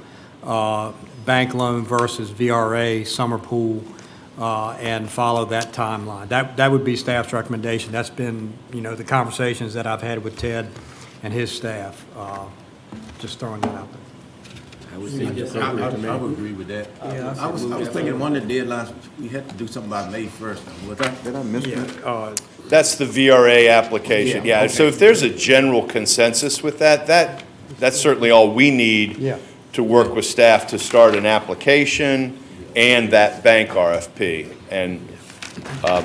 bank loan versus VRA summer pool, and follow that timeline. That would be staff's recommendation. That's been, the conversations that I've had with Ted and his staff. Just throwing that out there. I would agree with that. I was thinking one of the deadlines, we had to do something by May 1st. Did I miss that? That's the VRA application, yeah. So if there's a general consensus with that, that's certainly all we need to work with staff to start an application and that bank RFP. And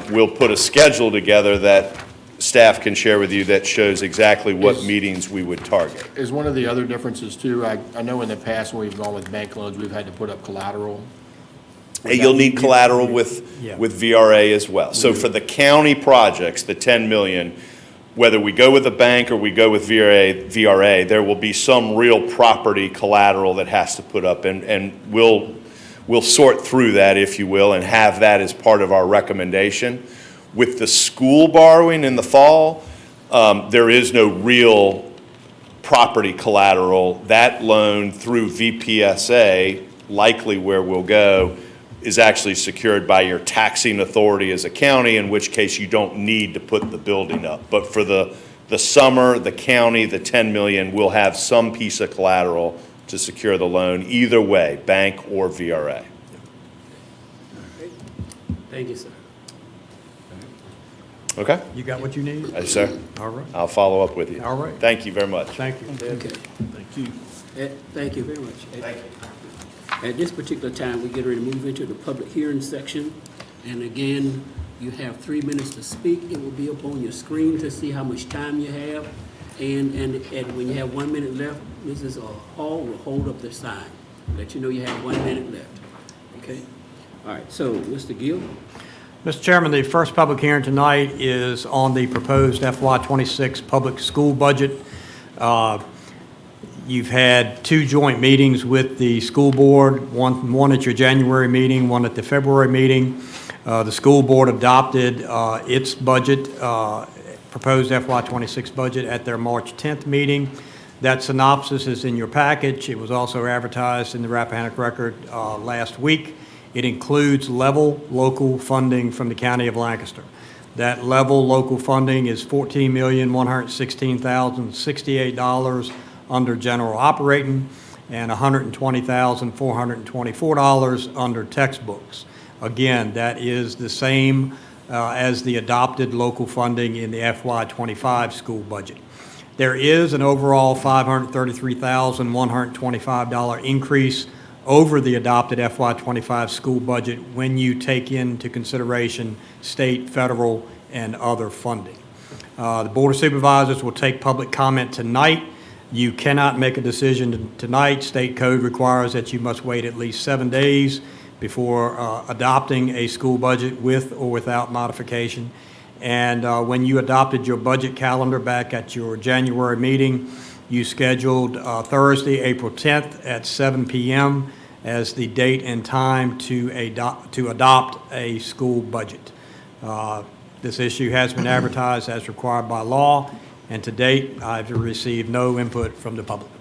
we'll put a schedule together that staff can share with you that shows exactly what meetings we would target. Is one of the other differences too, I know in the past when we've gone with bank loans, we've had to put up collateral. You'll need collateral with VRA as well. So for the county projects, the 10 million, whether we go with a bank or we go with VRA, there will be some real property collateral that has to put up, and we'll sort through that, if you will, and have that as part of our recommendation. With the school borrowing in the fall, there is no real property collateral. That loan through VPSA, likely where we'll go, is actually secured by your taxing authority as a county, in which case you don't need to put the building up. But for the summer, the county, the 10 million, will have some piece of collateral to secure the loan, either way, bank or VRA. Thank you, sir. Okay? You got what you need? Yes, sir. All right. I'll follow up with you. All right. Thank you very much. Thank you. Okay. Thank you. Thank you very much. Thank you. At this particular time, we get ready to move into the public hearing section. And again, you have 3 minutes to speak. It will be up on your screen to see how much time you have. And when you have 1 minute left, Mrs. Hall will hold up the sign, let you know you have 1 minute left. Okay? All right, so Mr. Gill? Mr. Chairman, the first public hearing tonight is on the proposed FY26 public school budget. You've had two joint meetings with the school board, one at your January meeting, one at the February meeting. The school board adopted its budget, proposed FY26 budget at their March 10th meeting. That synopsis is in your package. It was also advertised in the Rappahannock Record last week. It includes level local funding from the County of Lancaster. That level local funding is $14,116,068 under general operating and $120,424 under textbooks. Again, that is the same as the adopted local funding in the FY25 school budget. There is an overall $533,125 increase over the adopted FY25 school budget when you take into consideration state, federal, and other funding. The Board of Supervisors will take public comment tonight. You cannot make a decision tonight. State code requires that you must wait at least 7 days before adopting a school budget with or without modification. And when you adopted your budget calendar back at your January meeting, you scheduled Thursday, April 10th at 7 p.m. as the date and time to adopt a school budget. This issue has been advertised as required by law, and to date, I've received no input from the public.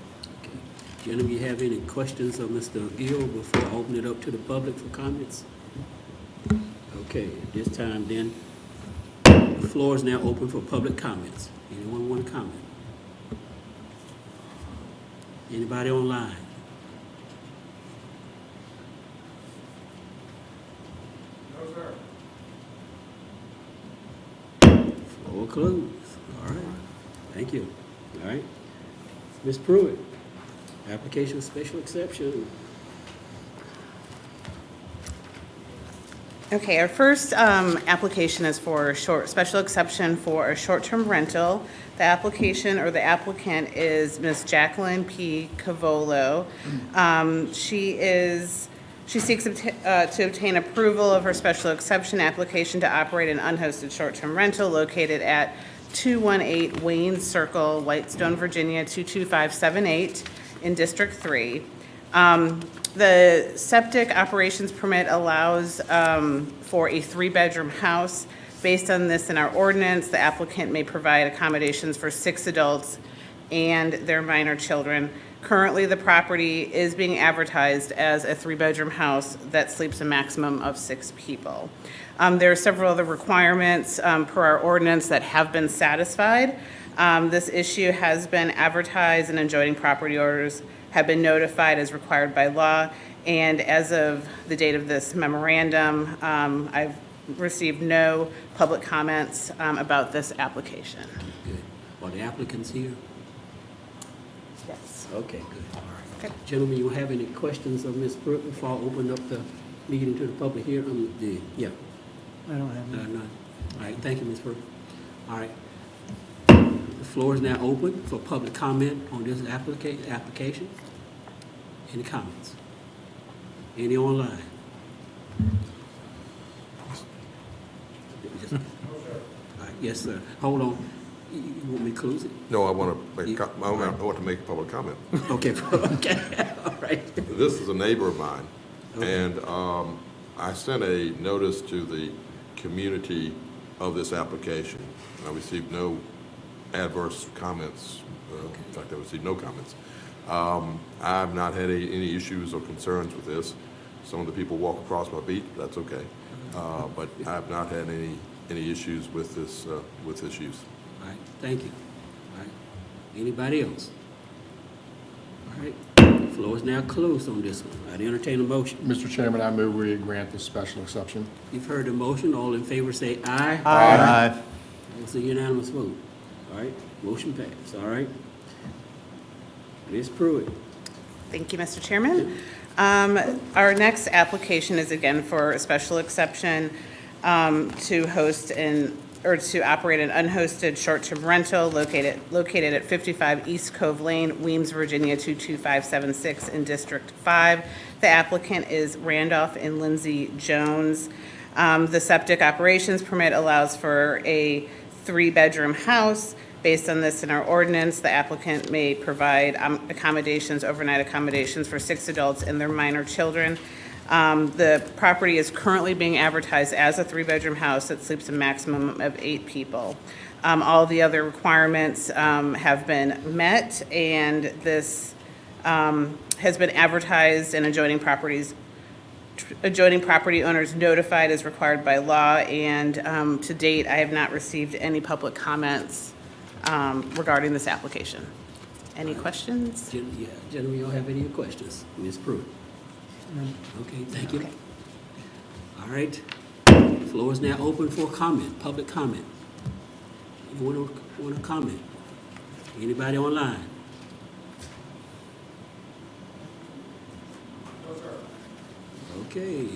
Okay. Gentlemen, you have any questions of Mr. Gill before I open it up to the public for comments? Okay, at this time then, the floor is now open for public comments. Anyone want to comment? Anybody online? No, sir. Floor closed. All right. Thank you. All right. Ms. Pruitt, application of special exception. Okay, our first application is for special exception for a short-term rental. The application or the applicant is Ms. Jacqueline P. Cavolo. She seeks to obtain approval of her special exception application to operate an unhosted short-term rental located at 218 Wayne Circle, Whitestone, Virginia, 22578 in District 3. The septic operations permit allows for a 3-bedroom house. Based on this in our ordinance, the applicant may provide accommodations for 6 adults and their minor children. Currently, the property is being advertised as a 3-bedroom house that sleeps a maximum of 6 people. There are several other requirements per our ordinance that have been satisfied. This issue has been advertised and adjoining property owners have been notified as required by law. And as of the date of this memorandum, I've received no public comments about this application. Good. Are the applicants here? Yes. Okay, good. All right. Okay. Gentlemen, you have any questions of Ms. Pruitt before I open up the meeting to the public here? Yeah. I don't have any. None. All right, thank you, Ms. Pruitt. All right. The floor is now open for public comment on this application. Any comments? Any online? All right, yes, sir. Hold on. You want me to close it? No, I want to make, I want to make a public comment. Okay, okay, all right. This is a neighbor of mine, and I sent a notice to the community of this application. I received no adverse comments. In fact, I received no comments. I've not had any issues or concerns with this. Some of the people walk across my beat, that's okay. But I've not had any issues with this use. All right, thank you. All right, anybody else? All right, the floor is now closed on this one. I'd entertain a motion. Mr. Chairman, I move we grant this special exception. You've heard the motion. All in favor say aye. Aye. It's a unanimous vote. All right, motion passed. All right. Ms. Pruitt. Thank you, Mr. Chairman. Our next application is again for a special exception to host to operate an unhosted short-term rental located at 55 East Cove Lane, Weems, Virginia, 22576 in District 5. The applicant is Randolph and Lindsay Jones. The septic operations permit allows for a 3-bedroom house. Based on this in our ordinance, the applicant may provide accommodations, overnight accommodations for 6 adults and their minor children. The property is currently being advertised as a 3-bedroom house that sleeps a maximum of 8 people. All the other requirements have been met, and this has been advertised, and adjoining property owners notified as required by law, and to date, I have not received any public comments regarding this application. Any questions? Yeah, gentlemen, y'all have any questions? Ms. Pruitt? Okay, thank you. Okay. All right. Floor is now open for comment, public comment. Anyone want to comment? Anybody online? Okay.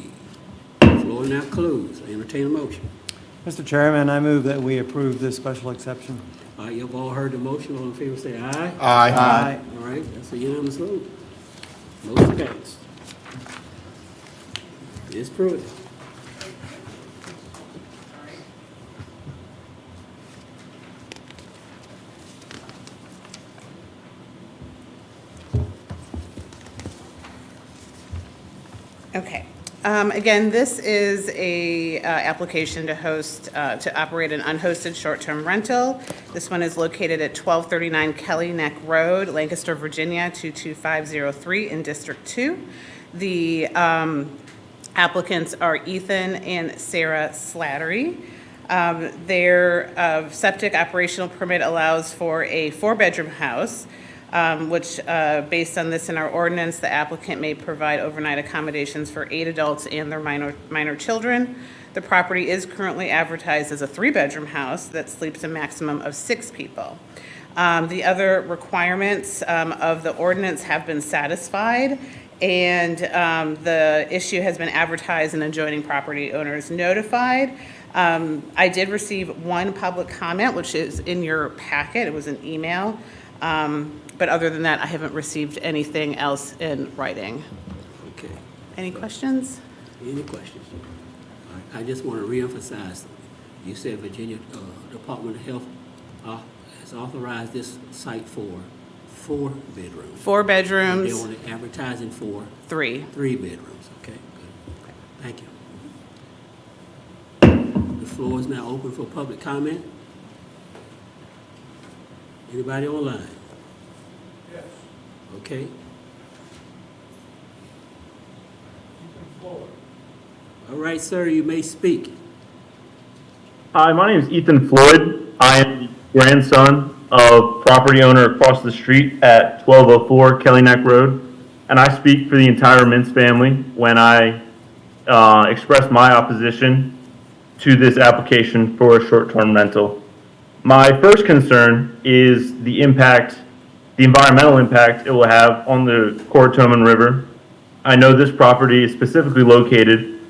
Floor now closed. I entertain a motion. Mr. Chairman, I move that we approve this special exception. All right, you've all heard the motion. All in favor say aye. Aye. All right, that's a unanimous vote. Motion passed. Ms. Pruitt. Okay. Again, this is a application to host, to operate an unhosted short-term rental. This one is located at 1239 Kelly Neck Road, Lancaster, Virginia, 22503 in District 2. The applicants are Ethan and Sarah Slattery. Their septic operational permit allows for a 4-bedroom house, which, based on this in our ordinance, the applicant may provide overnight accommodations for 8 adults and their minor children. The property is currently advertised as a 3-bedroom house that sleeps a maximum of 6 people. The other requirements of the ordinance have been satisfied, and the issue has been advertised and adjoining property owners notified. I did receive one public comment, which is in your packet. It was an email. But other than that, I haven't received anything else in writing. Okay. Any questions? Any questions? All right, I just want to reemphasize, you said Virginia Department of Health has authorized this site for 4 bedrooms. 4 bedrooms. They want to advertising for 3. 3 bedrooms. Okay, good. Thank you. The floor is now open for public comment. Anybody online? Yes. Okay. All right, sir, you may speak. Hi, my name is Ethan Floyd. I am the grandson of property owner across the street at 1204 Kelly Neck Road, and I speak for the entire Mintz family when I express my opposition to this application for a short-term rental. My first concern is the environmental impact it will have on the Coratoman River. I know this property is specifically located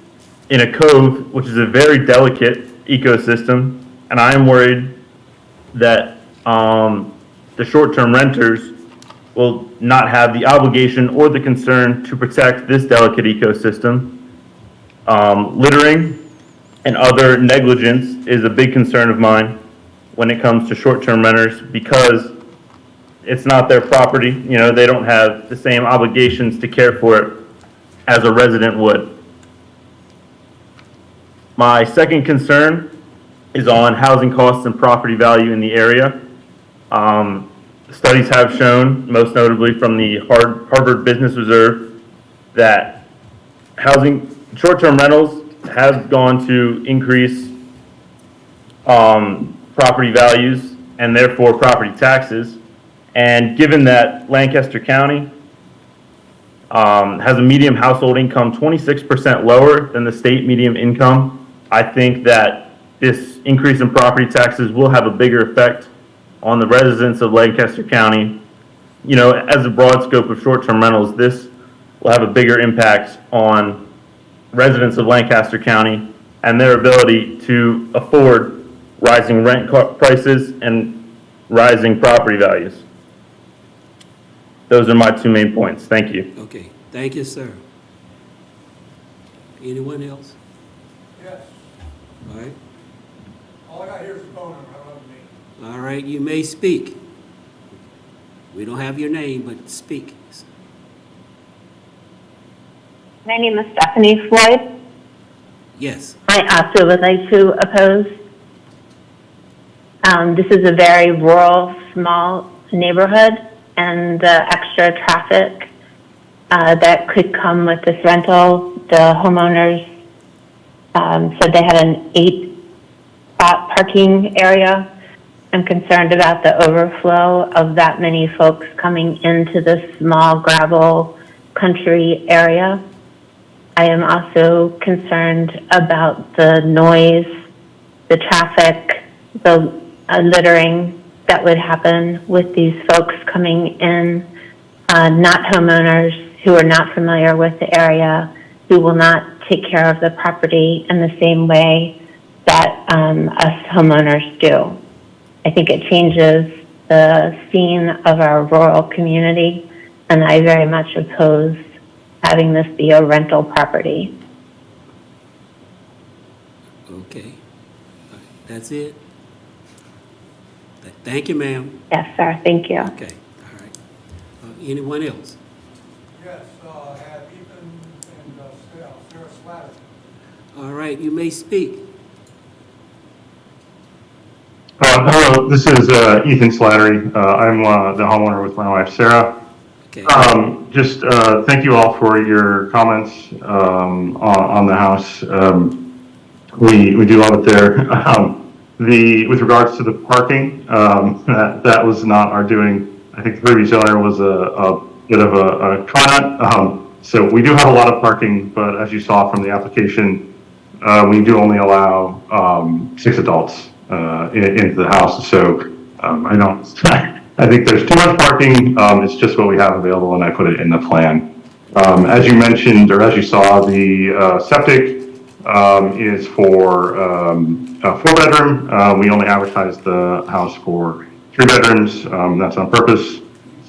in a cove, which is a very delicate ecosystem, and I am worried that the short-term renters will not have the obligation or the concern to protect this delicate ecosystem. Littering and other negligence is a big concern of mine when it comes to short-term renters, because it's not their property. You know, they don't have the same obligations to care for it as a resident would. My second concern is on housing costs and property value in the area. Studies have shown, most notably from the Harvard Business Reserve, that short-term rentals have gone to increase property values and therefore property taxes. And given that Lancaster County has a median household income 26% lower than the state median income, I think that this increase in property taxes will have a bigger effect on the residents of Lancaster County. You know, as a broad scope of short-term rentals, this will have a bigger impact on residents of Lancaster County and their ability to afford rising rent prices and rising property values. Those are my 2 main points. Thank you. Okay, thank you, sir. Anyone else? Yes. All right. All I got here is the phone number. How about me? All right, you may speak. We don't have your name, but speak. My name is Stephanie Floyd. Yes. I also would like to oppose. This is a very rural, small neighborhood, and the extra traffic that could come with this rental, the homeowners said they had an 8-spot parking area. I'm concerned about the overflow of that many folks coming into this small gravel country area. I am also concerned about the noise, the traffic, the littering that would happen with these folks coming in, not homeowners who are not familiar with the area, who will not take care of the property in the same way that us homeowners do. I think it changes the scene of our rural community, and I very much oppose having this be a rental property. Okay. All right. That's it? Thank you, ma'am. Yes, sir. Thank you. Okay, all right. Anyone else? Yes, I have Ethan and Sarah Slatter. All right, you may speak. Hello, this is Ethan Slattery. I'm the homeowner with my wife, Sarah. Okay. Just thank you all for your comments on the house. We do love it there. With regards to the parking, that was not our doing. I think the previous owner was a bit of a client. So we do have a lot of parking, but as you saw from the application, we do only allow 6 adults into the house. So I think there's too much parking. It's just what we have available, and I put it in the plan. As you mentioned, or as you saw, the septic is for a 4-bedroom. We only advertise the house for 3 bedrooms. That's on purpose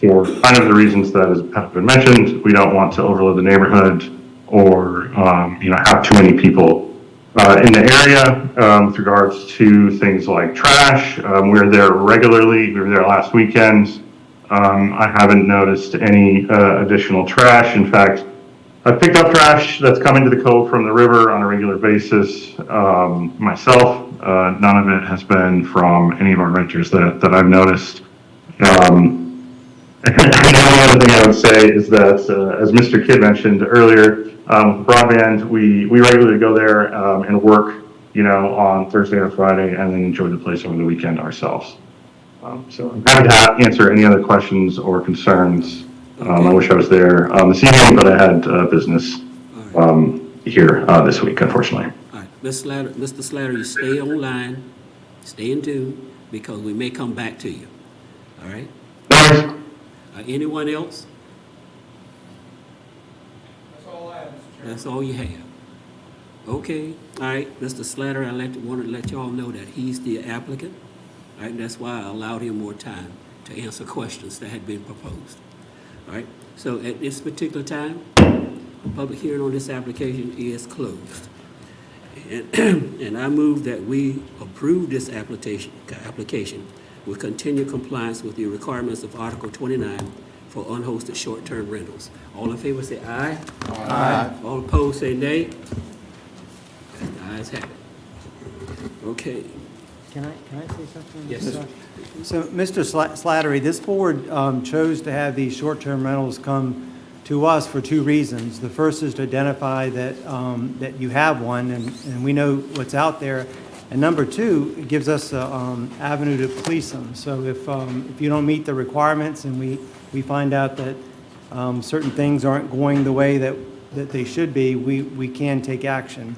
for kind of the reasons that have been mentioned. We don't want to overload the neighborhood or have too many people in the area. With regards to things like trash, we're there regularly. We were there last weekend. I haven't noticed any additional trash. In fact, I picked up trash that's coming to the cove from the river on a regular basis myself. None of it has been from any of our renters that I've noticed. And the only other thing I would say is that, as Mr. Kidd mentioned earlier, broadband, we regularly go there and work, on Thursday or Friday, and then enjoy the place over the weekend ourselves. So I'm happy to answer any other questions or concerns. I wish I was there this evening, but I had business here this week, unfortunately. All right, Mr. Slatter, you stay online, stay in tune, because we may come back to you. All right? Anyone else? That's all I have, Mr. Chairman. That's all you have. Okay, all right, Mr. Slatter, I wanted to let you all know that he's the applicant. All right, that's why I allowed him more time to answer questions that had been proposed. All right, so at this particular time, the public hearing on this application is closed. And I move that we approve this application with continued compliance with the requirements of Article 29 for unhosted short-term rentals. All in favor say aye. Aye. All opposed say nay. The ayes have it. Okay. Can I say something? Yes, sir. So, Mr. Slattery, this board chose to have these short-term rentals come to us for 2 reasons. The first is to identify that that you have one, and we know what's out there. And number 2, it gives us an avenue to police them. So if you don't meet the requirements and we find out that certain things aren't going the way that they should be, we can take action.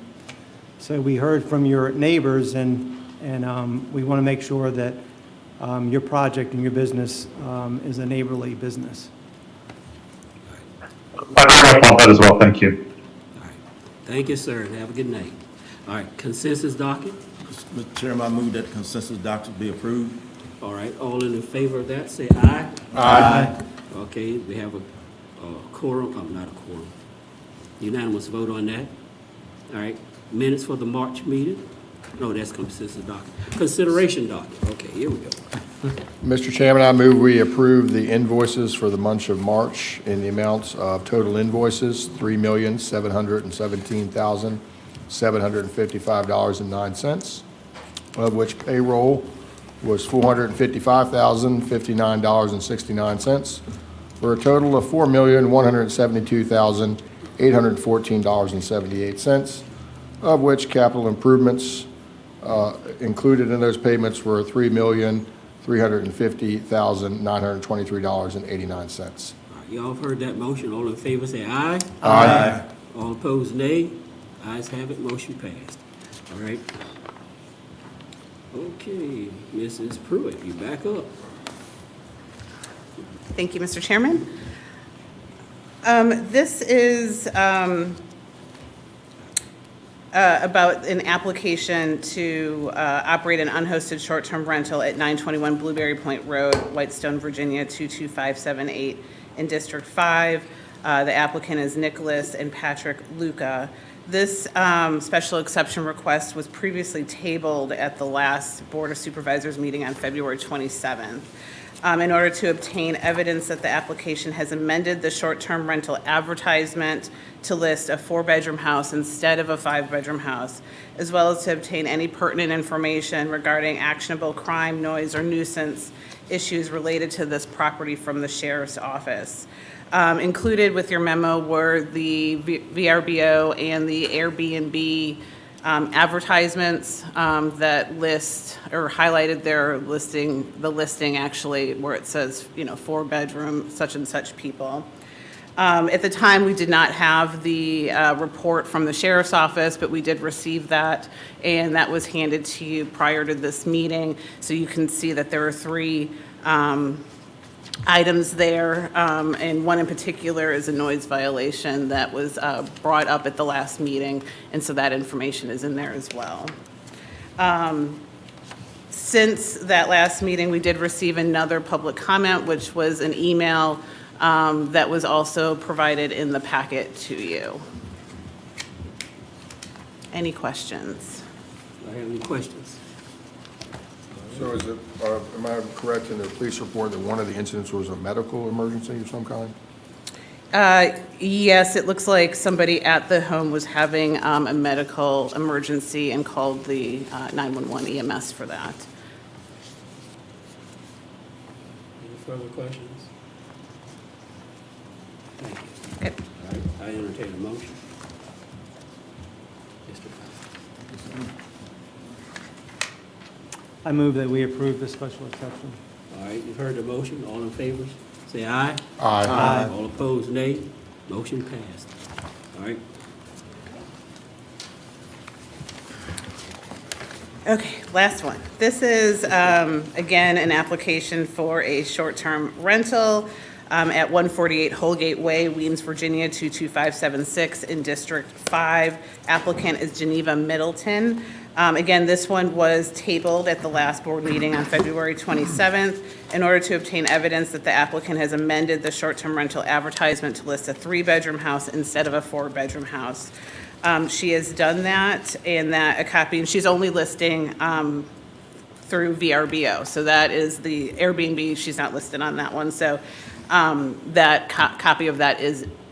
So we heard from your neighbors, and we want to make sure that your project and your business is a neighborly business. I very much want that as well. Thank you. All right. Thank you, sir, and have a good night. All right, consensus docket? Mr. Chairman, I move that the consensus docket be approved. All right, all in favor of that, say aye. Aye. Okay, we have a quorum, not a quorum, unanimous vote on that. All right, minutes for the March meeting. No, that's consideration docket. Consideration docket. Okay, here we go. Mr. Chairman, I move we approve the invoices for the month of March in the amounts of total invoices, $3,717,755.09, of which payroll was $455,059.69, for a total of $4,172,814.78, of which capital improvements included in those payments were $3,350,923.89. All right, y'all have heard that motion. All in favor say aye. Aye. All opposed, nay. Ayes have it, motion passed. All right. Okay, Mrs. Pruitt, you back up. Thank you, Mr. Chairman. This is about an application to operate an unhosted short-term rental at 921 Blueberry Point Road, Whitestone, Virginia, 22578 in District 5. The applicant is Nicholas and Patrick Luca. This special exception request was previously tabled at the last Board of Supervisors meeting on February 27th. In order to obtain evidence that the application has amended the short-term rental advertisement to list a 4-bedroom house instead of a 5-bedroom house, as well as to obtain any pertinent information regarding actionable crime, noise, or nuisance issues related to this property from the Sheriff's Office. Included with your memo were the VRBO and the Airbnb advertisements that list or highlighted their listing, the listing actually where it says, 4-bedroom, such and such people. At the time, we did not have the report from the Sheriff's Office, but we did receive that, and that was handed to you prior to this meeting. So you can see that there are 3 items there, and one in particular is a noise violation that was brought up at the last meeting, and so that information is in there as well. Since that last meeting, we did receive another public comment, which was an email that was also provided in the packet to you. Any questions? Do I have any questions? So is it, am I correct in the police report that one of the incidents was a medical emergency of some kind? Yes, it looks like somebody at the home was having a medical emergency and called the 911 EMS for that. Any further questions? Thank you. Okay. All right, I entertain a motion. Mr. I move that we approve the special exception. All right, you've heard the motion. All in favor, say aye. Aye. All opposed, nay. Motion passed. All right. Okay, last one. This is, again, an application for a short-term rental at 148 Holgate Way, Weems, Virginia, 22576 in District 5. Applicant is Geneva Middleton. Again, this one was tabled at the last board meeting on February 27th in order to obtain evidence that the applicant has amended the short-term rental advertisement to list a 3-bedroom house instead of a 4-bedroom house. She has done that, and that a copy, and she's only listing through VRBO. So that is the Airbnb. She's not listed on that one. So that copy of that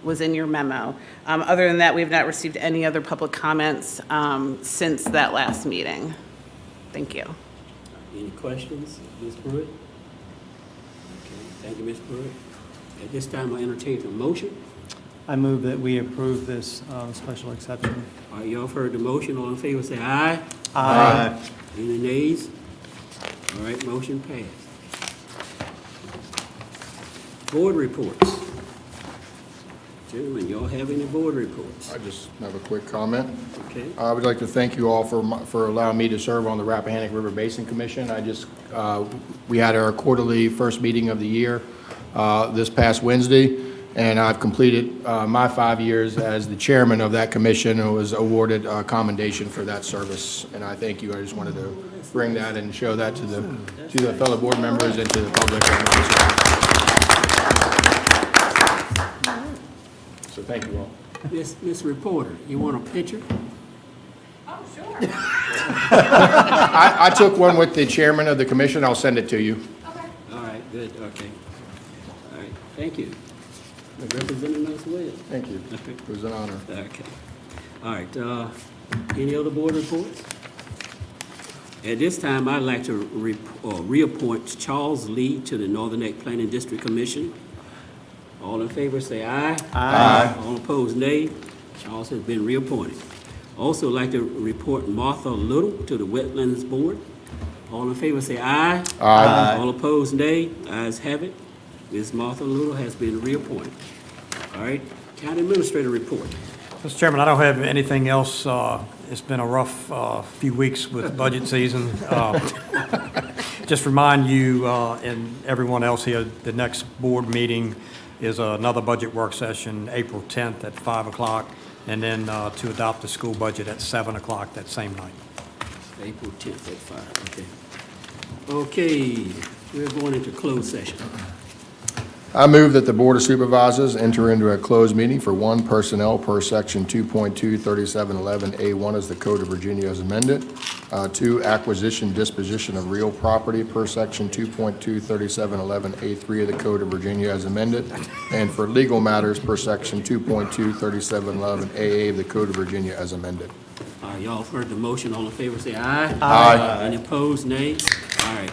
was in your memo. Other than that, we have not received any other public comments since that last meeting. Thank you. Any questions, Ms. Pruitt? Okay, thank you, Ms. Pruitt. At this time, I entertain a motion. I move that we approve this special exception. All right, y'all have heard the motion. All in favor, say aye. Aye. Any nays? All right, motion passed. Board reports. Gentlemen, y'all have any board reports? I just have a quick comment. Okay. I would like to thank you all for allowing me to serve on the Rappahannock River Basin Commission. We had our quarterly first meeting of the year this past Wednesday, and I've completed my 5 years as the chairman of that commission and was awarded a commendation for that service. And I thank you. I just wanted to bring that and show that to the fellow board members and to the public. So thank you all. Miss Reporter, you want a picture? I took one with the chairman of the commission. I'll send it to you. All right, good, okay. All right, thank you. For representing us well. Thank you. It was an honor. Okay. All right, any other board reports? At this time, I'd like to reappoint Charles Lee to the Northern Neck Planning District Commission. All in favor, say aye. Aye. All opposed, nay. Charles has been reappointed. Also like to report Martha Little to the Wetlands Board. All in favor, say aye. Aye. All opposed, nay. Ayes have it. Ms. Martha Little has been reappointed. All right, County Administrator report. Mr. Chairman, I don't have anything else. It's been a rough few weeks with budget season. Just remind you and everyone else here, the next board meeting is another budget work session, April 10th at 5 o'clock, and then to adopt the school budget at 7 o'clock that same night. April 10th at 5, okay. Okay, we're going into closed session. I move that the Board of Supervisors enter into a closed meeting for one personnel per section 2.23711A1 as the Code of Virginia as amended. Two, acquisition, disposition of real property per section 2.23711A3 of the Code of Virginia as amended. And for legal matters per section 2.23711AA of the Code of Virginia as amended. All right, y'all have heard the motion. All in favor, say aye. Aye. Any opposed, nay? All right.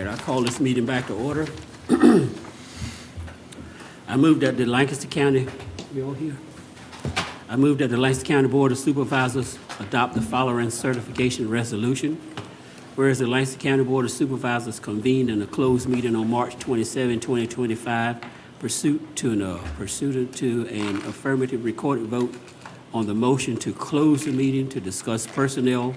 right, I call this meeting back to order. I move that the Lancaster County, you all here? I move that the Lancaster County Board of Supervisors adopt the following certification resolution. Whereas the Lancaster County Board of Supervisors convened in a closed meeting on March 27, 2025, pursuant to an affirmative recorded vote on the motion to close the meeting to discuss personnel,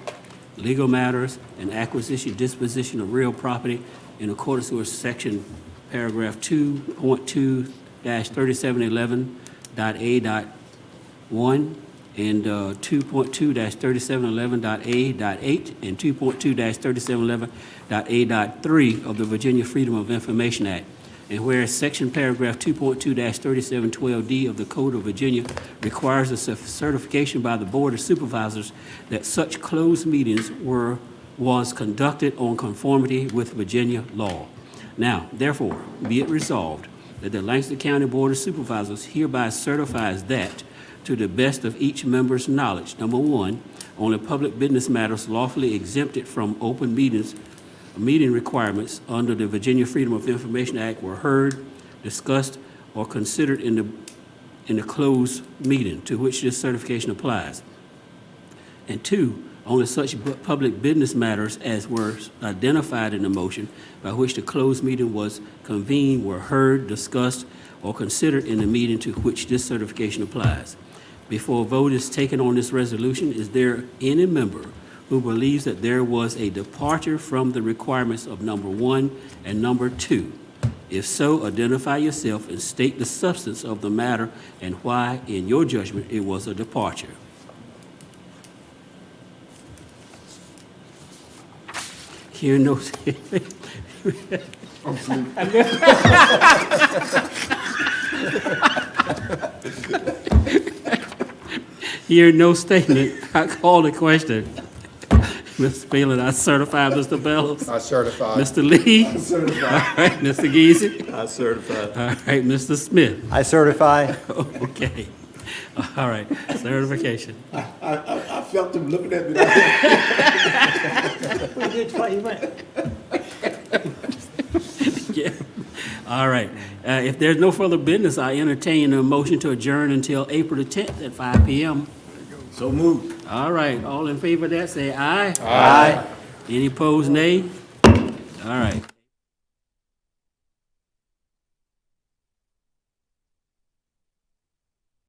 legal matters, and acquisition, disposition of real property in accordance with section paragraph 2.2-3711.A.1 and 2.2-3711.A.8 and 2.2-3711.A.3 of the Virginia Freedom of Information Act. And whereas section paragraph 2.2-3712D of the Code of Virginia requires a certification by the Board of Supervisors that such closed meetings was conducted on conformity with Virginia law. Now, therefore, be it resolved that the Lancaster County Board of Supervisors hereby certifies that, to the best of each member's knowledge, number one, only public business matters lawfully exempted from open meeting requirements under the Virginia Freedom of Information Act were heard, discussed, or considered in the closed meeting to which this certification applies. And two, only such public business matters as were identified in the motion by which the closed meeting was convened were heard, discussed, or considered in the meeting to which this certification applies. Before a vote is taken on this resolution, is there any member who believes that there was a departure from the requirements of number 1 and number 2? If so, identify yourself and state the substance of the matter and why, in your judgment, it was a departure. Hearing no... Hearing no statement, I call the question. Mr. Phelan, I certify. Mr. Bellows? I certify. Mr. Lee? I certify. All right, Mr. Geezy? I certify. All right, Mr. Smith? I certify. Okay. All right, certification. I felt him looking at me Yeah. All right. If there's no further business, I entertain a motion to adjourn until April the 10th at 5 p.m. So moved. All right, all in favor of that, say aye. Aye. Any opposed, nay? All right.